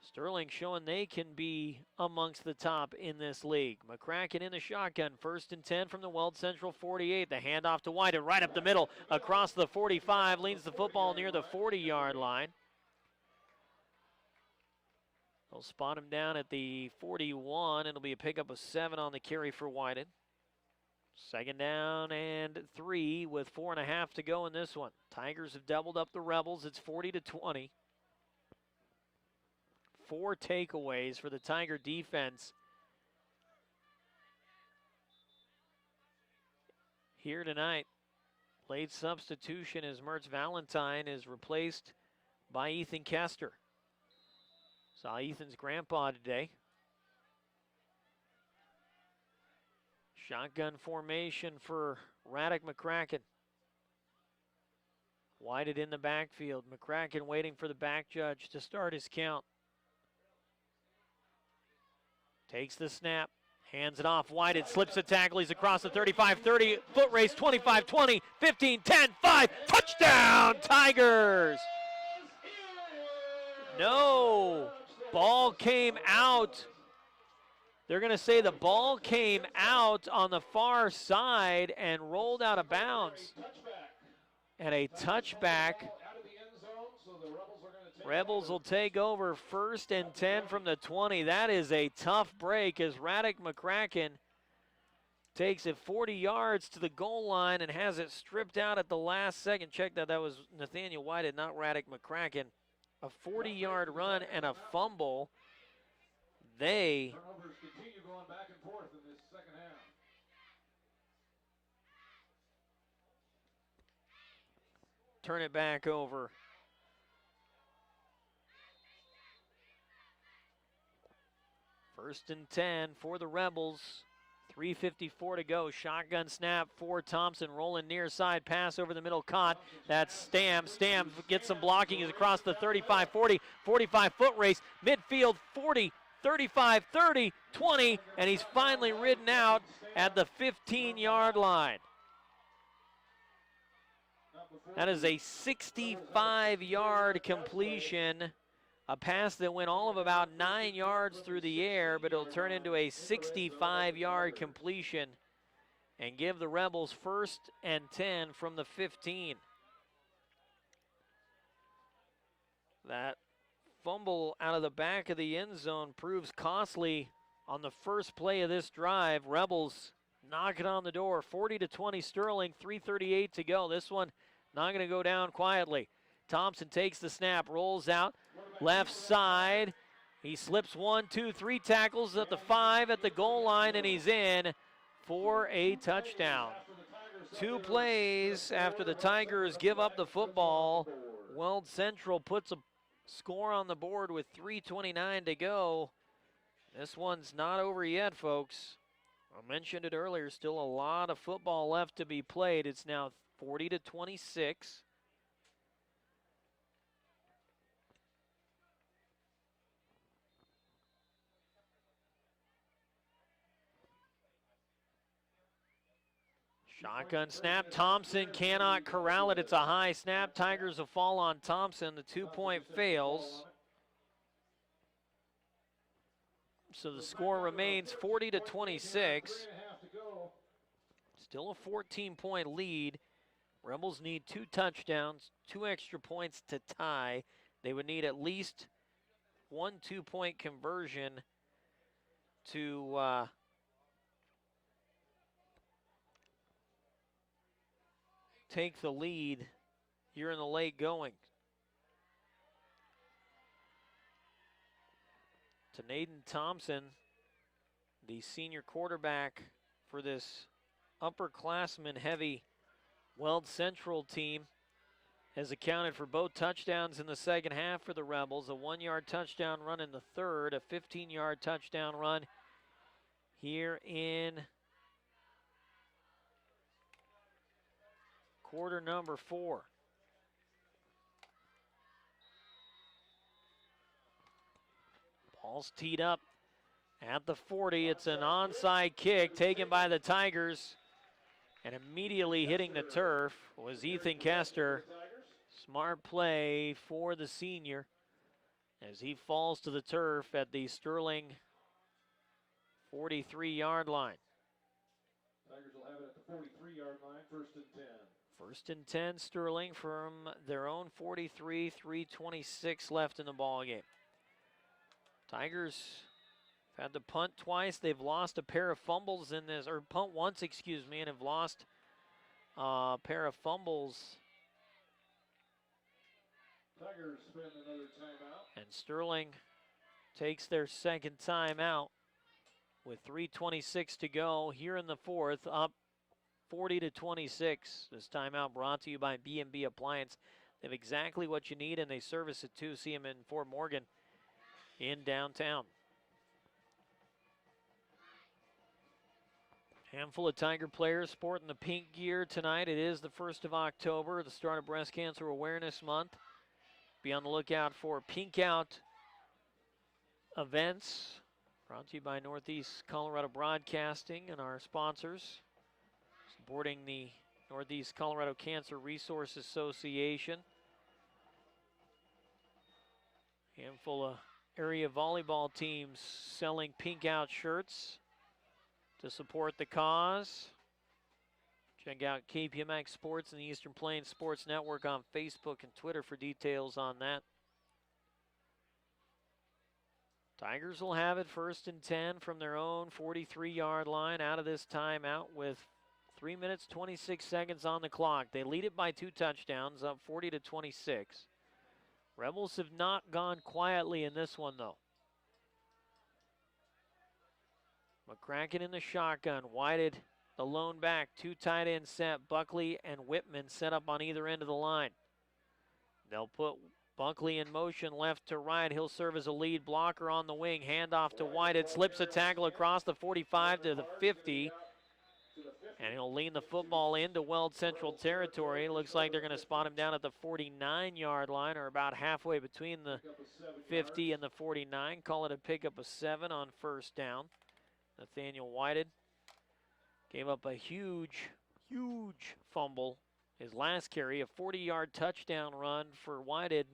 Sterling showing they can be amongst the top in this league. McCracken in the shotgun. 1st and 10 from the Weld Central 48. The handoff to White, right up the middle across the 45. Leads the football near the 40-yard line. They'll spot him down at the 41. It'll be a pickup of 7 on the carry for Whited. Second down and 3 with 4.5 to go in this one. Tigers have doubled up the Rebels. It's 40-20. 4 takeaways for the Tiger defense here tonight. Late substitution as Mertz Valentine is replaced by Ethan Kester. Saw Ethan's grandpa today. Shotgun formation for Radek McCracken. Whited in the backfield. McCracken waiting for the back judge to start his count. Takes the snap. Hands it off. Whited slips the tackle. He's across the 35-30. Foot race 25-20. 15-10. 5. Touchdown Tigers! No. Ball came out. They're going to say the ball came out on the far side and rolled out of bounds. And a touchback. Rebels will take over 1st and 10 from the 20. That is a tough break as Radek McCracken takes it 40 yards to the goal line and has it stripped out at the last second. Check that. That was Nathaniel Whited, not Radek McCracken. a 40-yard run and a fumble. They Turnovers continue going back and forth in this second half. turn it back over. First and 10 for the Rebels. 3:54 to go. Shotgun snap for Thompson. Rolling near side. Pass over the middle. Caught. That's Stam. Stam gets some blocking. Is across the 35, 40, 45-foot race. Midfield 40, 35, 30, 20. And he's finally ridden out at the 15-yard line. That is a 65-yard completion. A pass that went all of about 9 yards through the air, but it'll turn into a 65-yard completion and give the Rebels 1st and 10 from the 15. That fumble out of the back of the end zone proves costly on the first play of this drive. Rebels knock it on the door. 40-20 Sterling, 3:38 to go. This one not going to go down quietly. Thompson takes the snap, rolls out, left side. He slips 1, 2, 3 tackles at the 5 at the goal line, and he's in for a touchdown. 2 plays after the Tigers give up the football. Weld Central puts a score on the board with 3:29 to go. This one's not over yet, folks. I mentioned it earlier, still a lot of football left to be played. It's now 40-26. Shotgun snap. Thompson cannot corral it. It's a high snap. Tigers will fall on Thompson. The 2-point fails. So the score remains 40-26. Still a 14-point lead. Rebels need 2 touchdowns, 2 extra points to tie. They would need at least 1 2-point conversion to take the lead here in the late going. To Naden Thompson, the senior quarterback for this upperclassman-heavy Weld Central team, has accounted for both touchdowns in the second half for the Rebels. A 1-yard touchdown run in the third, a 15-yard touchdown run here in quarter number 4. Ball's teed up at the 40. It's an onside kick taken by the Tigers. And immediately hitting the turf was Ethan Kester. Smart play for the senior as he falls to the turf at the Sterling 43-yard line. Tigers will have it at the 43-yard line, 1st and 10. 1st and 10 Sterling from their own 43, 3:26 left in the ball game. Tigers have had to punt twice. They've lost a pair of fumbles in this, or punt once, excuse me, and have lost a pair of fumbles. Tigers spend another timeout. And Sterling takes their second timeout with 3:26 to go here in the fourth, up 40-26. This timeout brought to you by B&B Appliance. They have exactly what you need, and they service it too. See them in Fort Morgan in downtown. Handful of Tiger players sporting the pink gear tonight. It is the 1st of October, the start of Breast Cancer Awareness Month. Be on the lookout for Pink Out events brought to you by Northeast Colorado Broadcasting and our sponsors, supporting the Northeast Colorado Cancer Resource Association. Handful of area volleyball teams selling Pink Out shirts to support the cause. Check out KPMX Sports and the Eastern Plains Sports Network on Facebook and Twitter for details on that. Tigers will have it 1st and 10 from their own 43-yard line out of this timeout with 3 minutes, 26 seconds on the clock. They lead it by 2 touchdowns, up 40-26. Rebels have not gone quietly in this one, though. McCracken in the shotgun. Whited, the lone back. 2 tight ends set. Buckley and Whitman set up on either end of the line. They'll put Buckley in motion left to right. He'll serve as a lead blocker on the wing. Handoff to Whited. Slips a tackle across the 45 to the 50. And he'll lean the football into Weld Central territory. Looks like they're going to spot him down at the 49-yard line, or about halfway between the 50 and the 49. Call it a pickup of 7 on first down. Nathaniel Whited gave up a huge fumble. His last carry, a 40-yard touchdown run for Whited,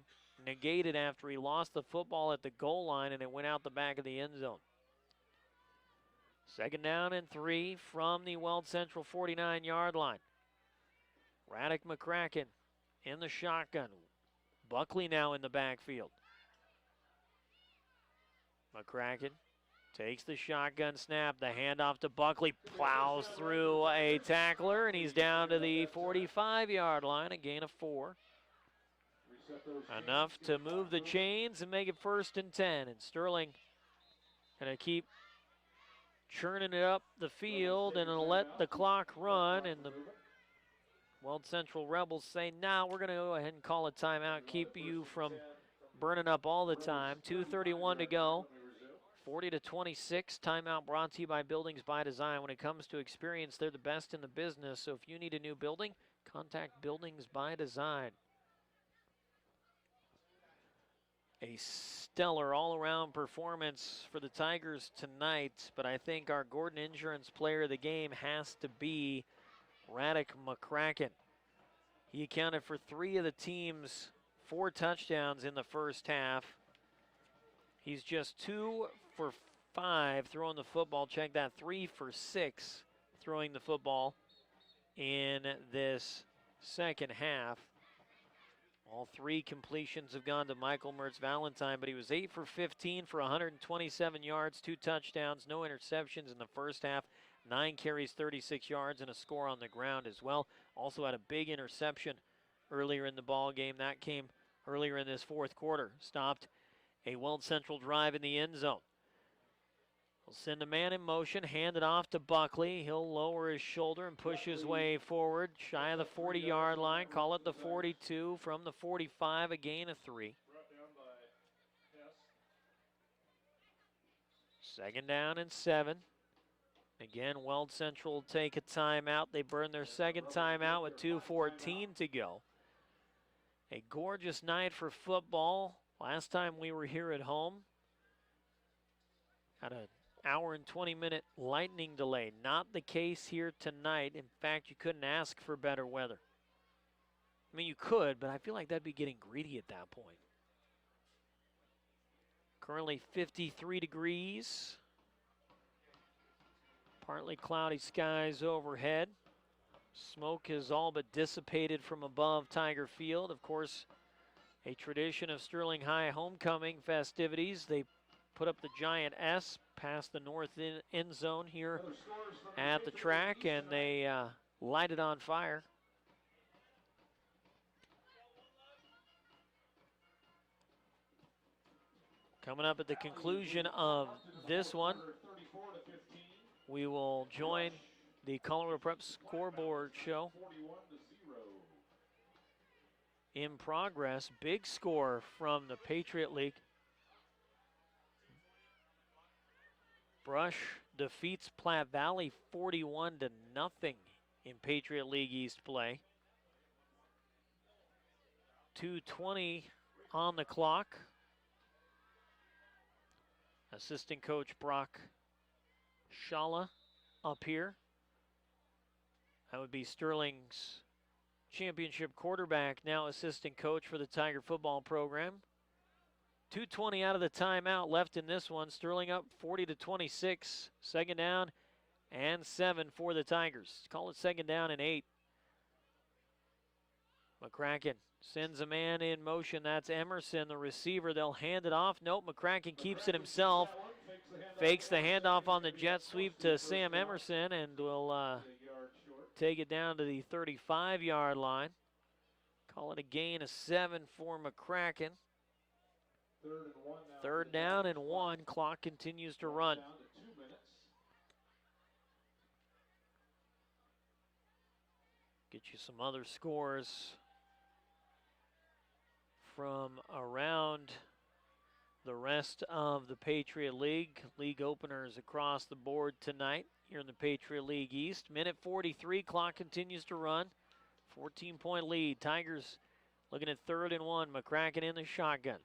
negated after he lost the football at the goal line and it went out the back of the end zone. 2nd down and 3 from the Weld Central 49-yard line. Radek McCracken in the shotgun. Buckley now in the backfield. McCracken takes the shotgun snap. The handoff to Buckley, plows through a tackler, and he's down to the 45-yard line, a gain of 4. Enough to move the chains and make it 1st and 10. And Sterling going to keep churning it up the field and let the clock run. And the Weld Central Rebels say, now we're going to go ahead and call a timeout, keep you from burning up all the time. 2:31 to go. 40-26, timeout brought to you by Buildings by Design. When it comes to experience, they're the best in the business. So if you need a new building, contact Buildings by Design. A stellar all-around performance for the Tigers tonight, but I think our Gordon Insurance player of the game has to be Radek McCracken. He accounted for 3 of the team's 4 touchdowns in the first half. He's just 2 for 5 throwing the football. Check that, 3 for 6 throwing the football in this second half. All 3 completions have gone to Michael Mertz-Valentine, but he was 8 for 15 for 127 yards, 2 touchdowns, no interceptions in the first half, 9 carries, 36 yards, and a score on the ground as well. Also had a big interception earlier in the ball game. That came earlier in this fourth quarter. Stopped a Weld Central drive in the end zone. He'll send a man in motion, hand it off to Buckley. He'll lower his shoulder and push his way forward, shy of the 40-yard line. Call it the 42 from the 45, a gain of 3. 2nd down and 7. Again, Weld Central will take a timeout. They burn their 2nd timeout with 2:14 to go. A gorgeous night for football. Last time we were here at home, had an hour and 20-minute lightning delay. Not the case here tonight. In fact, you couldn't ask for better weather. I mean, you could, but I feel like that'd be getting greedy at that point. Currently 53 degrees. Partly cloudy skies overhead. Smoke has all but dissipated from above Tiger Field. Of course, a tradition of Sterling High homecoming festivities. They put up the giant S past the north end zone here at the track, and they light it on fire. Coming up at the conclusion of this one, we will join the Colorado Prep scoreboard show. In progress, big score from the Patriot League. Brush defeats Platte Valley 41-0 in Patriot League East play. 2:20 on the clock. Assistant coach Brock Schala up here. That would be Sterling's championship quarterback, now assistant coach for the Tiger football program. 2:20 out of the timeout left in this one. Sterling up 40-26. 2nd down and 7 for the Tigers. Call it 2nd down and 8. McCracken sends a man in motion. That's Emerson, the receiver. They'll hand it off. Nope, McCracken keeps it himself. Fakes the handoff on the jet sweep to Sam Emerson and will take it down to the 35-yard line. Call it a gain of 7 for McCracken. Third down and 1. Clock continues to run. Down to 2 minutes. Get you some other scores from around the rest of the Patriot League. League openers across the board tonight here in the Patriot League East. Minute 43, clock continues to run. 14-point lead. Tigers looking at 3rd and 1. McCracken in the shotgun.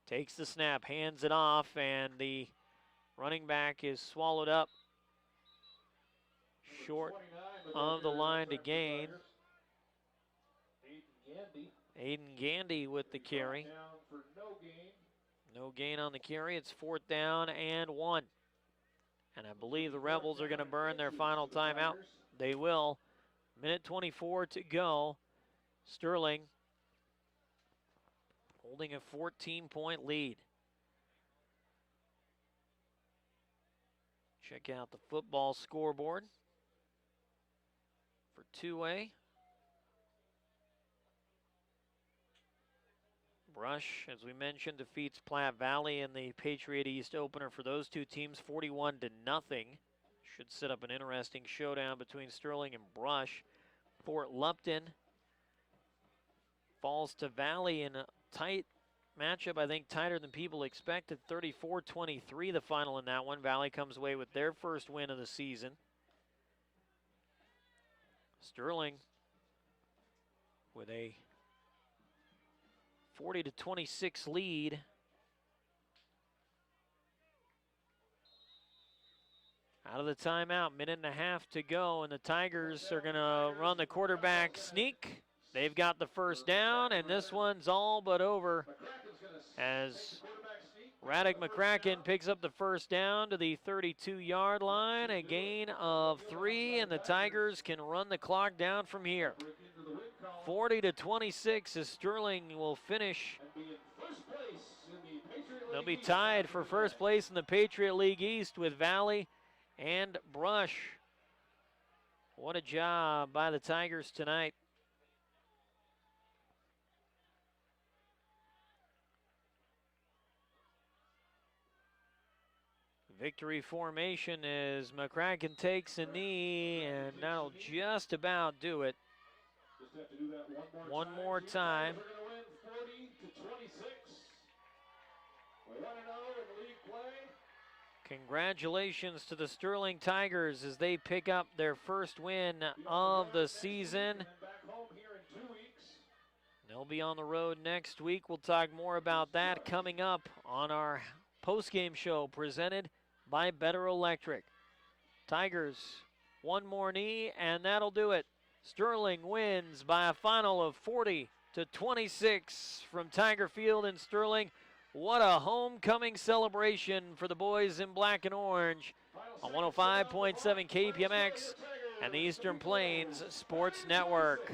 Takes the snap, hands it off, and the running back is swallowed up short of the line to gain. Aiden Gandy with the carry. No gain on the carry. It's 4th down and 1. And I believe the Rebels are going to burn their final timeout. They will. Minute 24 to go. Sterling holding a 14-point lead. Check out the football scoreboard for 2A. Brush, as we mentioned, defeats Platte Valley in the Patriot East opener for those two teams, 41-0. Should set up an interesting showdown between Sterling and Brush. Fort Lupton falls to Valley in a tight matchup, I think tighter than people expected. 34-23 the final in that one. Valley comes away with their first win of the season. Sterling with a 40-26 lead. Out of the timeout, minute and a half to go, and the Tigers are going to run the quarterback sneak. They've got the first down, and this one's all but over as Radek McCracken picks up the first down to the 32-yard line. A gain of 3, and the Tigers can run the clock down from here. 40-26 as Sterling will finish. They'll be tied for first place in the Patriot League East with Valley and Brush. What a job by the Tigers tonight. Victory formation as McCracken takes a knee, and that'll just about do it. Just have to do that one more time. We're going to win 40-26. We're 1-0 in league play. Congratulations to the Sterling Tigers as they pick up their first win of the season. Back home here in 2 weeks. They'll be on the road next week. We'll talk more about that coming up on our post-game show presented by Better Electric. Tigers, one more knee, and that'll do it. Sterling wins by a final of 40-26 from Tiger Field in Sterling. What a homecoming celebration for the boys in black and orange on 105.7 KPMX and the Eastern Plains Sports Network.